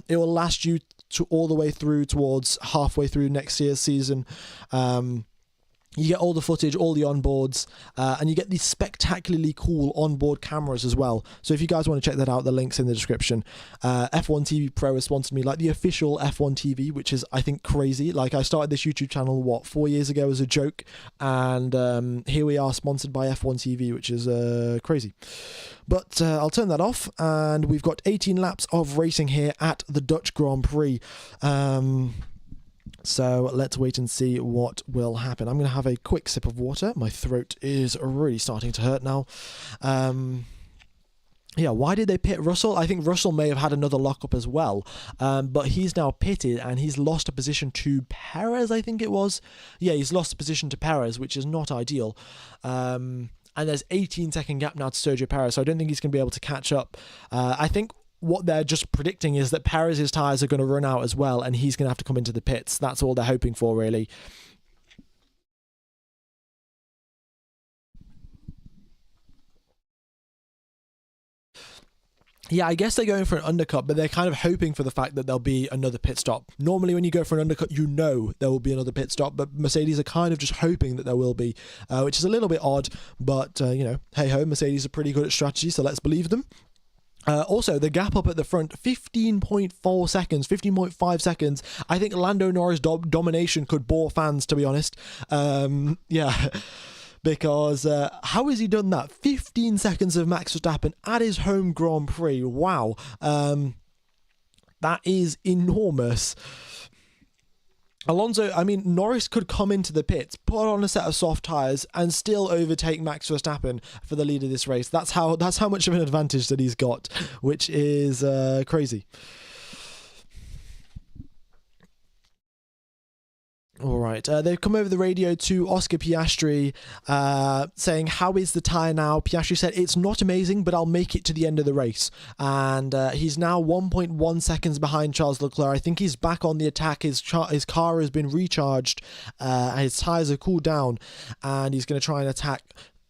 Speaker 2: It will last you all the way through towards halfway through next year's season. You get all the footage, all the onboards, and you get these spectacularly cool onboard cameras as well. So if you guys want to check that out, the link's in the description. F1 TV Pro has sponsored me, like the official F1 TV, which is, I think, crazy. Like, I started this YouTube channel, 4 years ago as a joke, and here we are sponsored by F1 TV, which is crazy. But I'll turn that off, and we've got 18 laps of racing here at the Dutch Grand Prix. So let's wait and see what will happen. I'm going to have a quick sip of water. My throat is really starting to hurt now. Yeah, why did they pit Russell? I think Russell may have had another lockup as well, but he's now pitted and he's lost a position to Perez, I think it was. Yeah, he's lost a position to Perez, which is not ideal. And there's 18-second gap now to Sergio Perez, so I don't think he's going to be able to catch up. I think what they're just predicting is that Perez's tyres are going to run out as well, and he's going to have to come into the pits. That's all they're hoping for, really. Yeah, I guess they're going for an undercut, but they're kind of hoping for the fact that there'll be another pit stop. Normally, when you go for an undercut, you know there will be another pit stop, but Mercedes are kind of just hoping that there will be, which is a little bit odd, but, you know, hey-ho, Mercedes are pretty good at strategy, so let's believe them. Also, the gap up at the front, 15.4 seconds, 15.5 seconds. I think Lando Norris domination could bore fans, to be honest. Yeah, because how has he done that? 15 seconds of Max Verstappen at his home Grand Prix. Wow. That is enormous. Norris could come into the pits, put on a set of soft tyres, and still overtake Max Verstappen for the lead of this race. That's how much of an advantage that he's got, which is crazy. All right, they've come over the radio to Oscar Piastri, saying, how is the tyre now? Piastri said, it's not amazing, but I'll make it to the end of the race. And he's now 1.1 seconds behind Charles Leclerc. I think he's back on the attack. His car has been recharged, his tyres are cooled down, and he's going to try and attack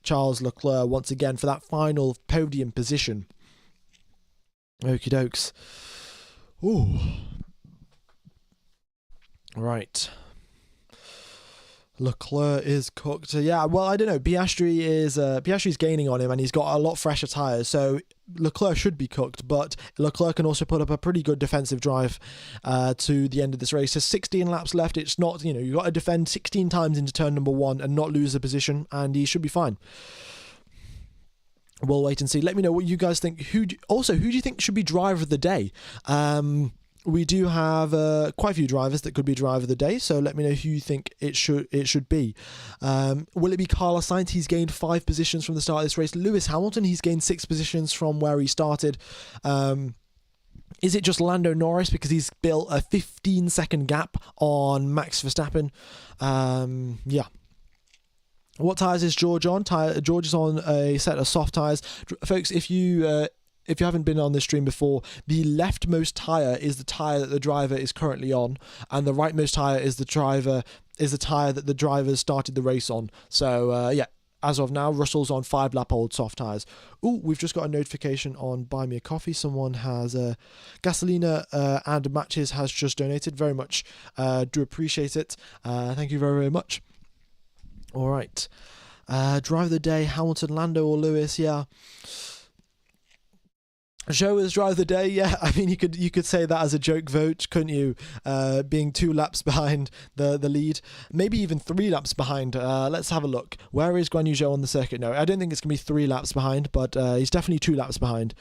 Speaker 2: Charles Leclerc once again for that final podium position. Okie dokes. Ooh. Right. Leclerc is cooked. Yeah, well, I don't know. Piastri's gaining on him, and he's got a lot fresher tyres, so Leclerc should be cooked, but Leclerc can also put up a pretty good defensive drive to the end of this race. There's 16 laps left. It's not, you've got to defend 16 times into turn number 1 and not lose a position, and he should be fine. We'll wait and see. Let me know what you guys think. Who do you think should be driver of the day? We do have quite a few drivers that could be driver of the day, so let me know who you think it should be. Will it be Carlos Sainz? He's gained 5 positions from the start of this race. Lewis Hamilton, he's gained 6 positions from where he started. Is it just Lando Norris because he's built a 15-second gap on Max Verstappen? Yeah. What tyres is George on? George is on a set of soft tyres. Folks, if you haven't been on this stream before, the leftmost tyre is the tyre that the driver is currently on, and the rightmost tyre is the tyre that the driver started the race on. So, yeah, as of now, Russell's on 5-lap-old soft tyres. Ooh, we've just got a notification on Buy Me a Coffee. Someone has Gasolina and Matches has just donated. Very much do appreciate it. Thank you very, very much. All right. Driver of the day, Hamilton, Lando or Lewis, yeah. Show as driver of the day, yeah. I mean, you could say that as a joke vote, couldn't you? Being 2 laps behind the lead, maybe even 3 laps behind. Let's have a look. Where is Guan Yu Zhou on the circuit? No, I don't think it's gonna be 3 laps behind, but he's definitely 2 laps behind.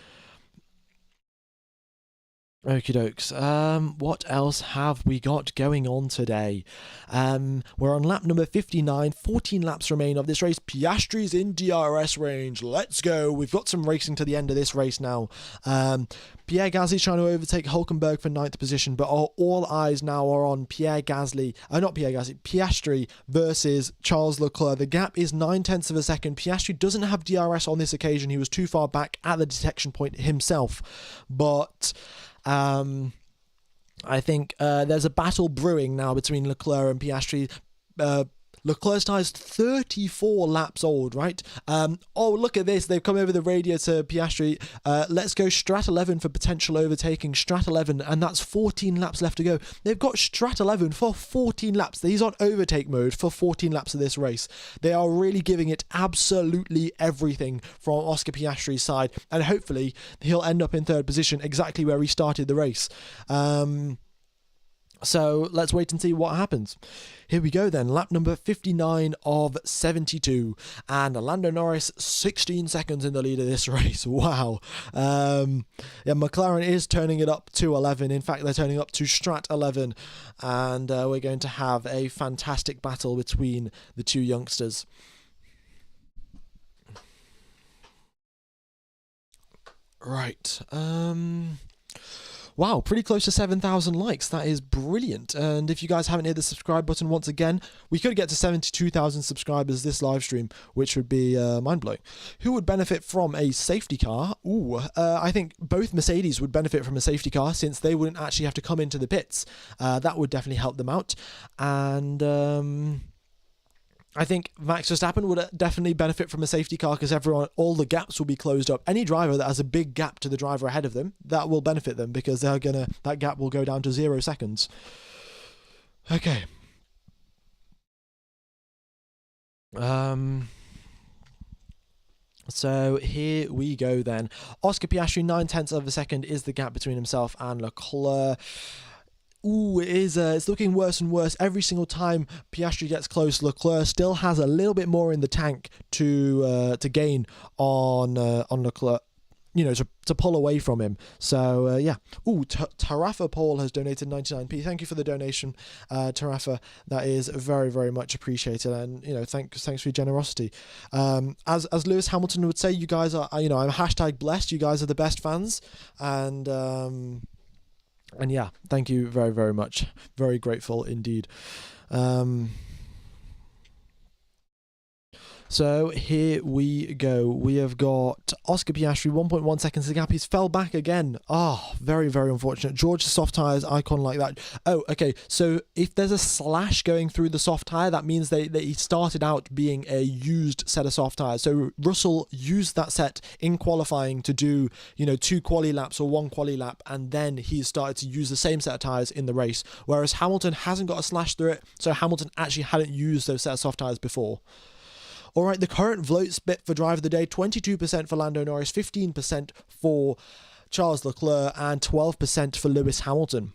Speaker 2: Okie dokes. What else have we got going on today? We're on lap number 59. 14 laps remain of this race. Piastri's in DRS range. Let's go. We've got some racing to the end of this race now. Pierre Gasly's trying to overtake Hulkenberg for 9th position, but all eyes now are on Piastri versus Charles Leclerc. The gap is 9/10 of a second. Piastri doesn't have DRS on this occasion. He was too far back at the detection point himself, but I think there's a battle brewing now between Leclerc and Piastri. Leclerc's tyre is 34 laps old, right? Oh, look at this. They've come over the radio to Piastri. Let's go Strat 11 for potential overtaking. Strat 11, and that's 14 laps left to go. They've got Strat 11 for 14 laps. He's on overtake mode for 14 laps of this race. They are really giving it absolutely everything from Oscar Piastri's side, and hopefully he'll end up in 3rd position, exactly where he started the race. So let's wait and see what happens. Here we go then, lap number 59 of 72, and Lando Norris 16 seconds in the lead of this race. Wow. Yeah, McLaren is turning it up to 11. In fact, they're turning up to Strat 11, and we're going to have a fantastic battle between the 2 youngsters. Right. Wow, pretty close to 7,000 likes. That is brilliant. And if you guys haven't hit the subscribe button once again, we could get to 72,000 subscribers this live stream, which would be mind-blowing. Who would benefit from a safety car? I think both Mercedes would benefit from a safety car, since they wouldn't actually have to come into the pits. That would definitely help them out. And I think Max Verstappen would definitely benefit from a safety car, because all the gaps will be closed up. Any driver that has a big gap to the driver ahead of them, that will benefit them, because that gap will go down to 0 seconds. Okay. So here we go then. Oscar Piastri, 9/10 of a second is the gap between himself and Leclerc. It's looking worse and worse every single time Piastri gets close. Leclerc still has a little bit more in the tank to gain on Leclerc, to pull away from him. So yeah. Tarafa Paul has donated 99p. Thank you for the donation, Tarafa. That is very, very much appreciated, and thanks for your generosity. As Lewis Hamilton would say, you guys are, I'm hashtag blessed. You guys are the best fans, and yeah, thank you very, very much. Very grateful indeed. So here we go. We have got Oscar Piastri, 1.1 seconds the gap. He's fell back again. Very, very unfortunate. George's soft tyres icon like that. Oh, okay. So if there's a slash going through the soft tyre, that means that he started out being a used set of soft tyres. So Russell used that set in qualifying to do, 2 quali laps or 1 quali lap, and then he started to use the same set of tyres in the race. Whereas Hamilton hasn't got a slash through it, so Hamilton actually hadn't used those set of soft tyres before. All right, the current vote split for driver of the day, 22% for Lando Norris, 15% for Charles Leclerc, and 12% for Lewis Hamilton.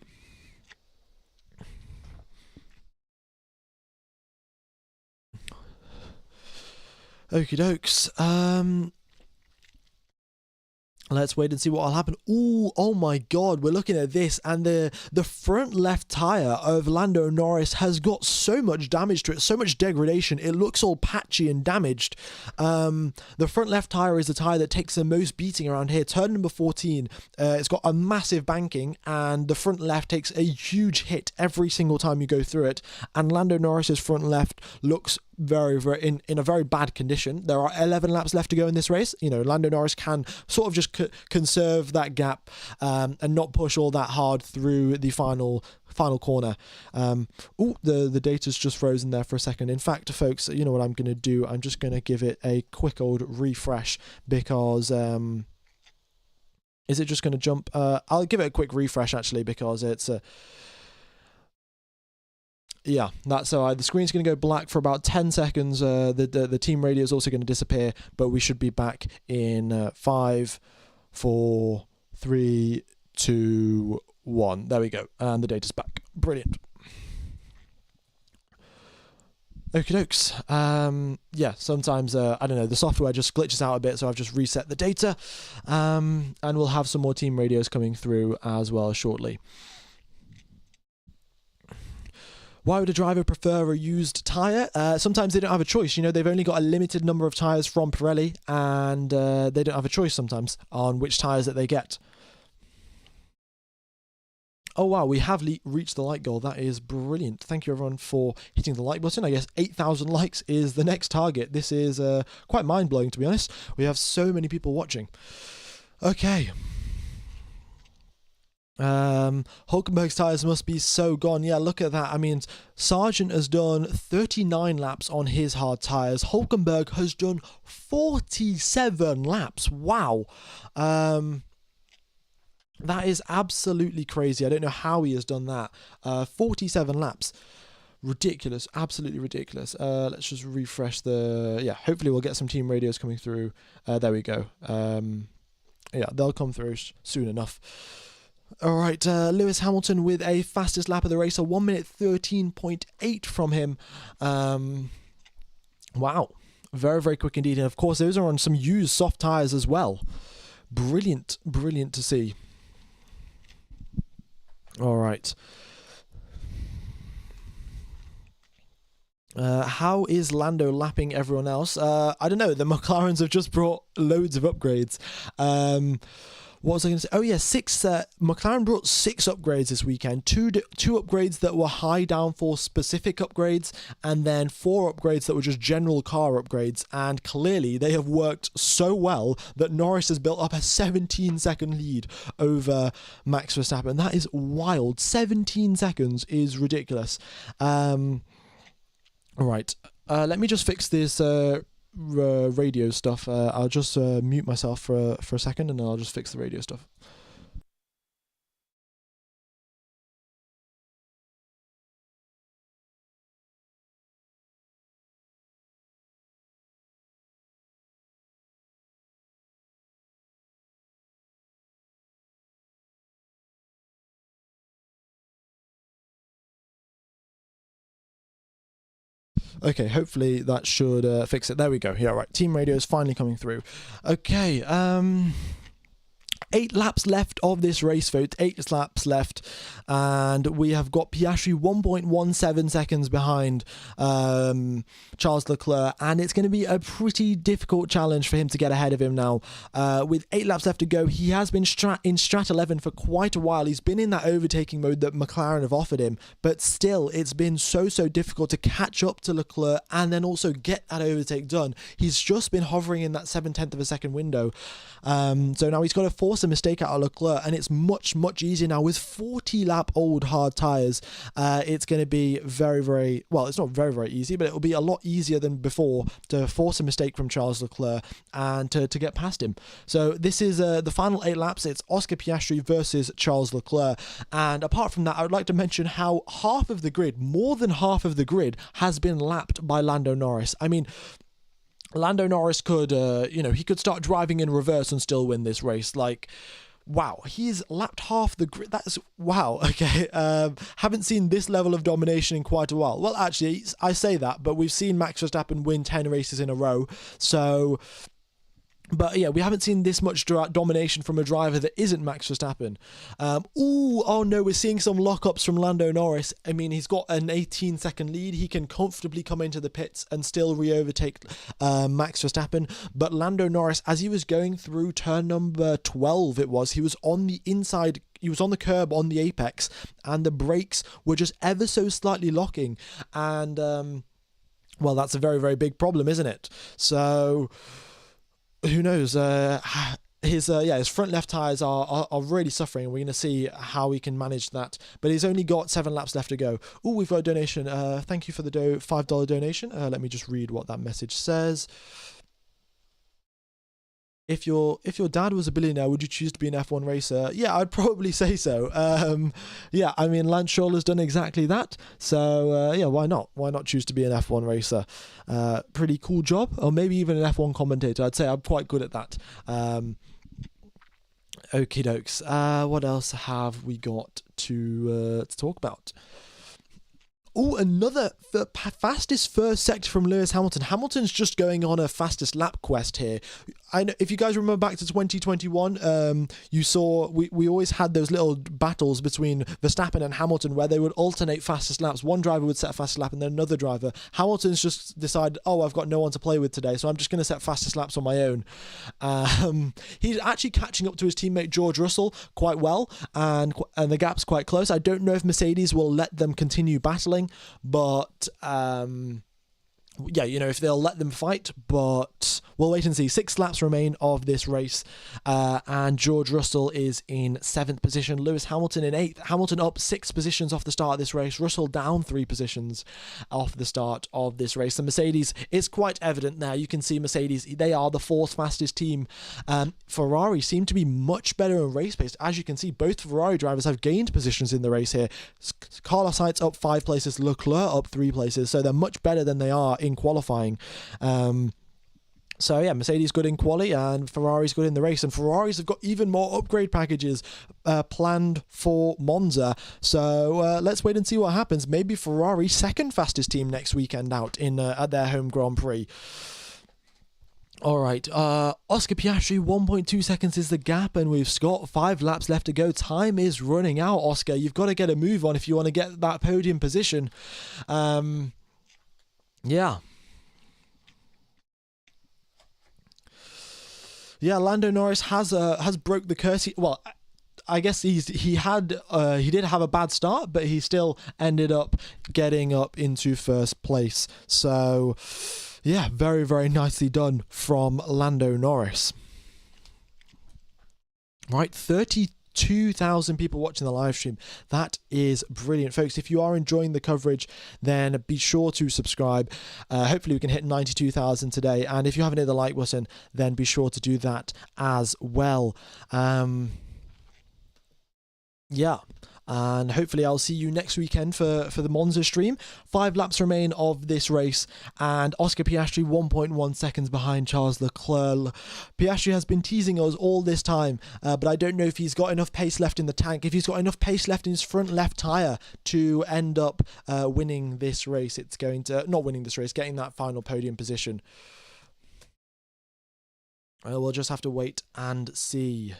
Speaker 2: Okie dokes. Let's wait and see what will happen. Oh my God, we're looking at this, and the front left tyre of Lando Norris has got so much damage to it, so much degradation. It looks all patchy and damaged. The front left tyre is the tyre that takes the most beating around here. Turn number 14, it's got a massive banking, and the front left takes a huge hit every single time you go through it. And Lando Norris's front left looks very, very in a very bad condition. There are 11 laps left to go in this race. Lando Norris can sort of just conserve that gap and not push all that hard through the final corner. The data's just frozen there for a second. In fact, folks, you know what I'm going to do? I'm just going to give it a quick old refresh, because is it just going to jump? I'll give it a quick refresh actually, because it's yeah, that's all right. The screen's going to go black for about 10 seconds. The team radio is also going to disappear, but we should be back in 5, 4, 3, 2, 1. There we go. And the data's back. Brilliant. Okie dokes. Yeah, sometimes, I don't know, the software just glitches out a bit, so I've just reset the data. And we'll have some more team radios coming through as well shortly. Why would a driver prefer a used tyre? Sometimes they don't have a choice. You know, they've only got a limited number of tyres from Pirelli, and they don't have a choice sometimes on which tyres that they get. Oh wow, we have reached the like goal. That is brilliant. Thank you everyone for hitting the like button. I guess 8,000 likes is the next target. This is quite mind-blowing, to be honest. We have so many people watching. Okay. Hulkenberg's tyres must be so gone. Yeah, look at that. I mean, Sargent has done 39 laps on his hard tyres. Hulkenberg has done 47 laps. Wow. That is absolutely crazy. I don't know how he has done that. 47 laps. Ridiculous. Absolutely ridiculous. Let's just refresh the... Yeah, hopefully we'll get some team radios coming through. There we go. Yeah, they'll come through soon enough. All right, Lewis Hamilton with a fastest lap of the race, a 1 minute 13.8 from him. Wow. Very, very quick indeed. And of course, those are on some used soft tyres as well. Brilliant. Brilliant to see. All right. How is Lando lapping everyone else? I don't know. The McLarens have just brought loads of upgrades. What was I going to say? Oh yeah, McLaren brought 6 upgrades this weekend. Two upgrades that were high downforce specific upgrades, and then 4 upgrades that were just general car upgrades. And clearly they have worked so well that Norris has built up a 17-second lead over Max Verstappen. That is wild. 17 seconds is ridiculous. All right, let me just fix this radio stuff. I'll just mute myself for a second, and then I'll just fix the radio stuff. Okay, hopefully that should fix it. There we go. Yeah, right. Team radio is finally coming through. Okay, 8 laps left of this race, folks. 8 laps left, and we have got Piastri 1.17 seconds behind Charles Leclerc, and it's going to be a pretty difficult challenge for him to get ahead of him now. With 8 laps left to go, he has been in Strat 11 for quite a while. He's been in that overtaking mode that McLaren have offered him, but still, it's been so difficult to catch up to Leclerc and then also get that overtake done. He's just been hovering in that 7/10 of a second window. So now he's got to force a mistake out of Leclerc, and it's much easier now with 40 lap old hard tyres. It's going to be very, well, it's not very easy, but it'll be a lot easier than before to force a mistake from Charles Leclerc and to get past him. So this is the final 8 laps. It's Oscar Piastri versus Charles Leclerc, and apart from that, I would like to mention how more than half of the grid has been lapped by Lando Norris. I mean, Lando Norris could, he could start driving in reverse and still win this race. Like, wow, he's lapped half the grid. That's, wow, okay. Haven't seen this level of domination in quite a while. Well, actually, I say that, but we've seen Max Verstappen win 10 races in a row. So, but yeah, we haven't seen this much domination from a driver that isn't Max Verstappen. Oh no, we're seeing some lockups from Lando Norris. I mean, he's got an 18-second lead. He can comfortably come into the pits and still re-overtake Max Verstappen. But Lando Norris, as he was going through turn number 12, he was on the inside. He was on the curb on the apex, and the brakes were just ever so slightly locking. And, well, that's a very big problem, isn't it? So, who knows? His front left tyres are really suffering. We're going to see how he can manage that. But he's only got 7 laps left to go. Oh, we've got a donation. Thank you for the $5 donation. Let me just read what that message says. If your dad was a billionaire, would you choose to be an F1 racer? Yeah, I'd probably say so. Yeah, I mean, Lance Stroll has done exactly that. So, yeah, why not? Why not choose to be an F1 racer? Pretty cool job. Or maybe even an F1 commentator. I'd say I'm quite good at that. Okie dokes. What else have we got to talk about? Oh, another fastest first sector from Lewis Hamilton. Hamilton's just going on a fastest lap quest here. I know, if you guys remember back to 2021, you saw we always had those little battles between Verstappen and Hamilton where they would alternate fastest laps. One driver would set a fastest lap and then another driver. Hamilton's just decided, oh, I've got no one to play with today, so I'm just going to set fastest laps on my own. He's actually catching up to his teammate George Russell quite well, and the gap's quite close. I don't know if Mercedes will let them continue battling, but yeah, if they'll let them fight, but we'll wait and see. 6 laps remain of this race, and George Russell is in 7th position, Lewis Hamilton in 8th. Hamilton up 6 positions off the start of this race, Russell down 3 positions off the start of this race. The Mercedes is quite evident there. You can see Mercedes, they are the 4th fastest team. Ferrari seem to be much better in race pace. As you can see, both Ferrari drivers have gained positions in the race here. Carlos Sainz up 5 places, Leclerc up 3 places, so they're much better than they are in qualifying. So yeah, Mercedes good in quali and Ferrari's good in the race, and Ferraris have got even more upgrade packages planned for Monza. So let's wait and see what happens. Maybe Ferrari second fastest team next weekend out in at their home Grand Prix. All right, Oscar Piastri, 1.2 seconds is the gap, and we've got 5 laps left to go. Time is running out, Oscar. You've got to get a move on if you want to get that podium position. Yeah. Yeah, Lando Norris has broke the curse. Well, I guess he did have a bad start, but he still ended up getting up into first place. So, yeah, very, very nicely done from Lando Norris. Right, 32,000 people watching the live stream. That is brilliant, folks. If you are enjoying the coverage, then be sure to subscribe. Hopefully we can hit 92,000 today, and if you haven't hit the like button, then be sure to do that as well. Yeah, and hopefully I'll see you next weekend for the Monza stream. 5 laps remain of this race, and Oscar Piastri 1.1 seconds behind Charles Leclerc. Piastri has been teasing us all this time, but I don't know if he's got enough pace left in the tank, if he's got enough pace left in his front left tyre to end up winning this race. It's going to, not winning this race, getting that final podium position. We'll just have to wait and see.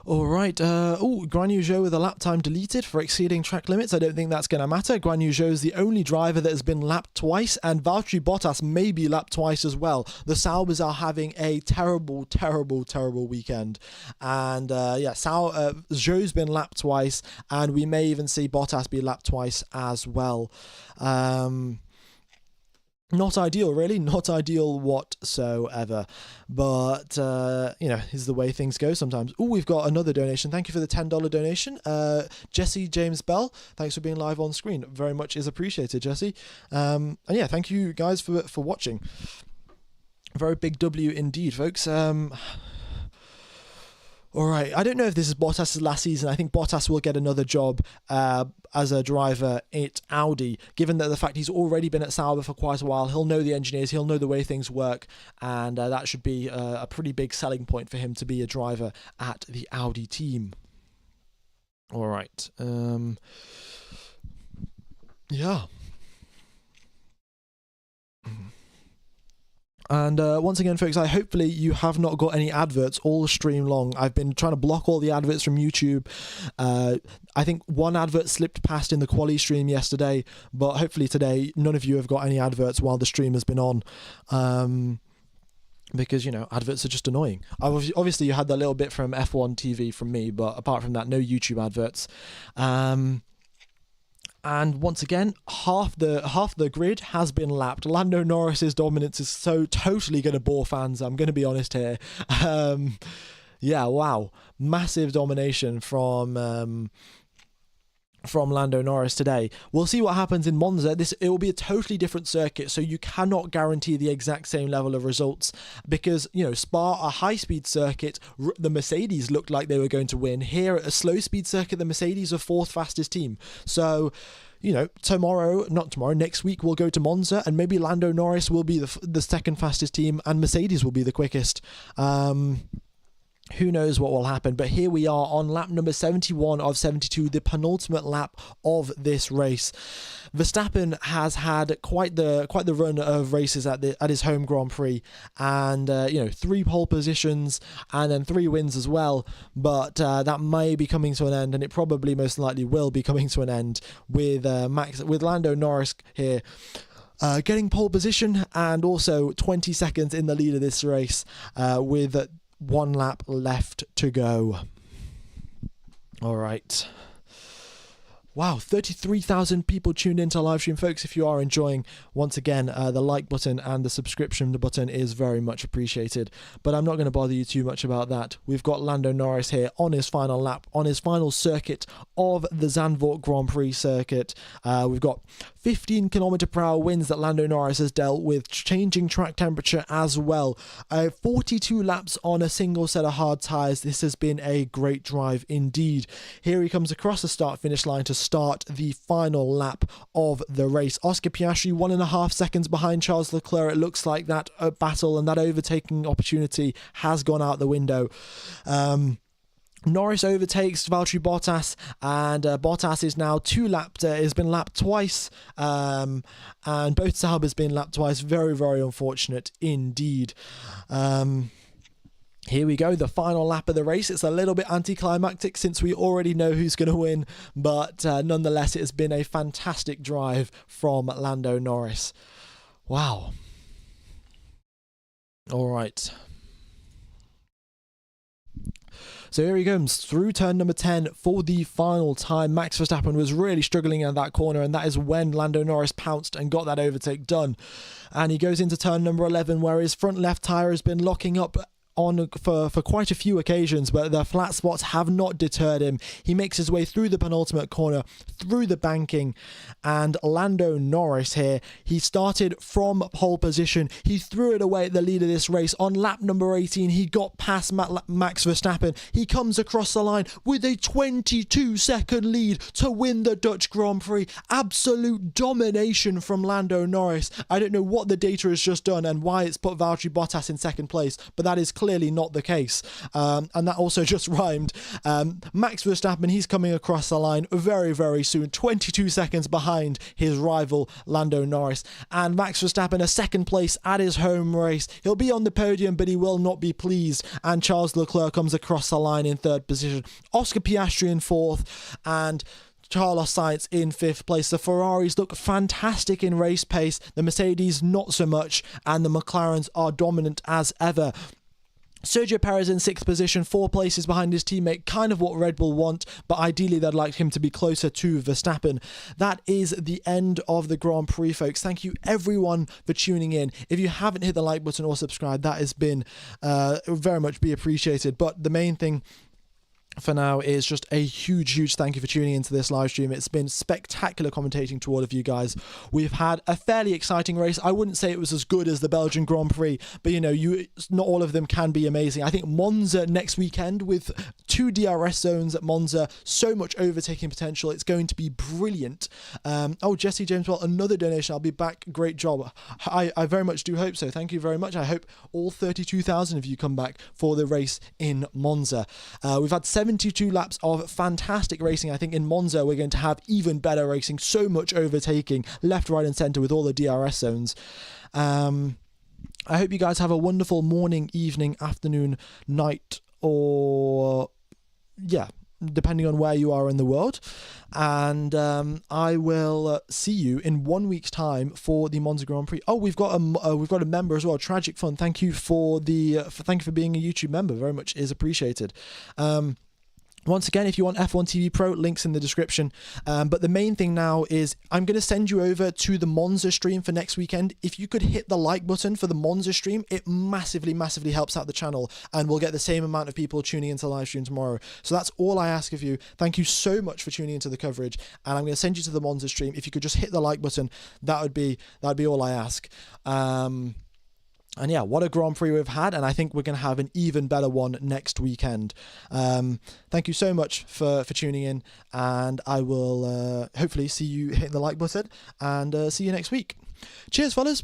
Speaker 2: All right. Guan Yu Zhou with a lap time deleted for exceeding track limits. I don't think that's going to matter. Guan Yu Zhou is the only driver that has been lapped twice, and Valtteri Bottas may be lapped twice as well. The Saubers are having a terrible, terrible, terrible weekend. And Zhou's been lapped twice, and we may even see Bottas be lapped twice as well. Not ideal, really. Not ideal whatsoever. But, is the way things go sometimes. Oh, we've got another donation. Thank you for the $10 donation. Jesse James Bell, thanks for being live on screen. Very much is appreciated, Jesse. And yeah, thank you guys for watching. Very big W indeed, folks. All right, I don't know if this is Bottas' last season. I think Bottas will get another job as a driver at Audi, given that the fact he's already been at Sauber for quite a while. He'll know the engineers, he'll know the way things work, and that should be a pretty big selling point for him to be a driver at the Audi team. All right. Yeah. And once again, folks, hopefully you have not got any adverts all stream long. I've been trying to block all the adverts from YouTube. I think one advert slipped past in the quali stream yesterday, but hopefully today none of you have got any adverts while the stream has been on. Because, adverts are just annoying. Obviously, you had that little bit from F1 TV from me, but apart from that, no YouTube adverts. And once again, half the grid has been lapped. Lando Norris's dominance is so totally going to bore fans. I'm going to be honest here. Yeah, wow, massive domination from from Lando Norris today. We'll see what happens in Monza. It will be a totally different circuit, so you cannot guarantee the exact same level of results because, Spa, a high-speed circuit, the Mercedes looked like they were going to win. Here at a slow-speed circuit, the Mercedes are fourth fastest team. So, next week we'll go to Monza and maybe Lando Norris will be the second fastest team and Mercedes will be the quickest. Who knows what will happen, but here we are on lap number 71 of 72, the penultimate lap of this race. Verstappen has had quite the run of races at his home Grand Prix, and 3 pole positions and then 3 wins as well. But that may be coming to an end, and it probably most likely will be coming to an end with Lando Norris here. Getting pole position and also 20 seconds in the lead of this race with 1 lap left to go. All right. Wow, 33,000 people tuned into live stream, folks. If you are enjoying, once again, the like button and the subscription button is very much appreciated. But I'm not going to bother you too much about that. We've got Lando Norris here on his final lap, on his final circuit of the Zandvoort Grand Prix circuit. We've got 15 km/h winds that Lando Norris has dealt with, changing track temperature as well. 42 laps on a single set of hard tyres. This has been a great drive indeed. Here he comes across the start-finish line to start the final lap of the race. Oscar Piastri 1.5 seconds behind Charles Leclerc. It looks like that battle and that overtaking opportunity has gone out the window. Norris overtakes Valtteri Bottas, and Bottas is now has been lapped twice, and both Sauber's been lapped twice. Very, very unfortunate indeed. Here we go, the final lap of the race. It's a little bit anticlimactic since we already know who's going to win, but nonetheless, it has been a fantastic drive from Lando Norris. Wow. All right. So here he comes through turn number 10 for the final time. Max Verstappen was really struggling in that corner, and that is when Lando Norris pounced and got that overtake done. And he goes into turn number 11 where his front left tyre has been locking up for quite a few occasions, but the flat spots have not deterred him. He makes his way through the penultimate corner, through the banking, and Lando Norris here, he started from pole position. He threw it away at the lead of this race. On lap number 18, he got past Max Verstappen. He comes across the line with a 22-second lead to win the Dutch Grand Prix. Absolute domination from Lando Norris. I don't know what the data has just done and why it's put Valtteri Bottas in second place, but that is clearly not the case, and that also just rhymed. Max Verstappen, he's coming across the line very, very soon, 22 seconds behind his rival Lando Norris, and Max Verstappen a second place at his home race. He'll be on the podium, but he will not be pleased, and Charles Leclerc comes across the line in third position, Oscar Piastri in fourth, and Carlos Sainz in fifth place. The Ferraris look fantastic in race pace, the Mercedes not so much, and the McLarens are dominant as ever. Sergio Perez in sixth position, 4 places behind his teammate, kind of what Red Bull want, but ideally they'd like him to be closer to Verstappen. That is the end of the Grand Prix, folks. Thank you everyone for tuning in. If you haven't hit the like button or subscribe, that has been very much be appreciated. But the main thing for now is just a huge thank you for tuning into this live stream. It's been spectacular commentating to all of you guys. We've had a fairly exciting race. I wouldn't say it was as good as the Belgian Grand Prix, but not all of them can be amazing. I think Monza next weekend with 2 DRS zones at Monza, so much overtaking potential. It's going to be brilliant. Jesse James, well, another donation. I'll be back. Great job. I very much do hope so. Thank you very much. I hope all 32,000 of you come back for the race in Monza. We've had 72 laps of fantastic racing. I think in Monza we're going to have even better racing, so much overtaking left, right and centre with all the DRS zones. I hope you guys have a wonderful morning, evening, afternoon, night, or depending on where you are in the world. And I will see you in 1 week's time for the Monza Grand Prix. Oh, we've got a member as well, Tragic Fun. Thank you for being a YouTube member. Very much is appreciated. Once again, if you want F1 TV Pro, links in the description. But the main thing now is I'm going to send you over to the Monza stream for next weekend. If you could hit the like button for the Monza stream, it massively, massively helps out the channel, and we'll get the same amount of people tuning into the live stream tomorrow. So that's all I ask of you. Thank you so much for tuning into the coverage, and I'm going to send you to the Monza stream. If you could just hit the like button, that'd be all I ask. And yeah, what a Grand Prix we've had, and I think we're going to have an even better one next weekend. Thank you so much for tuning in, and I will hopefully see you hitting the like button, and see you next week. Cheers, fellas.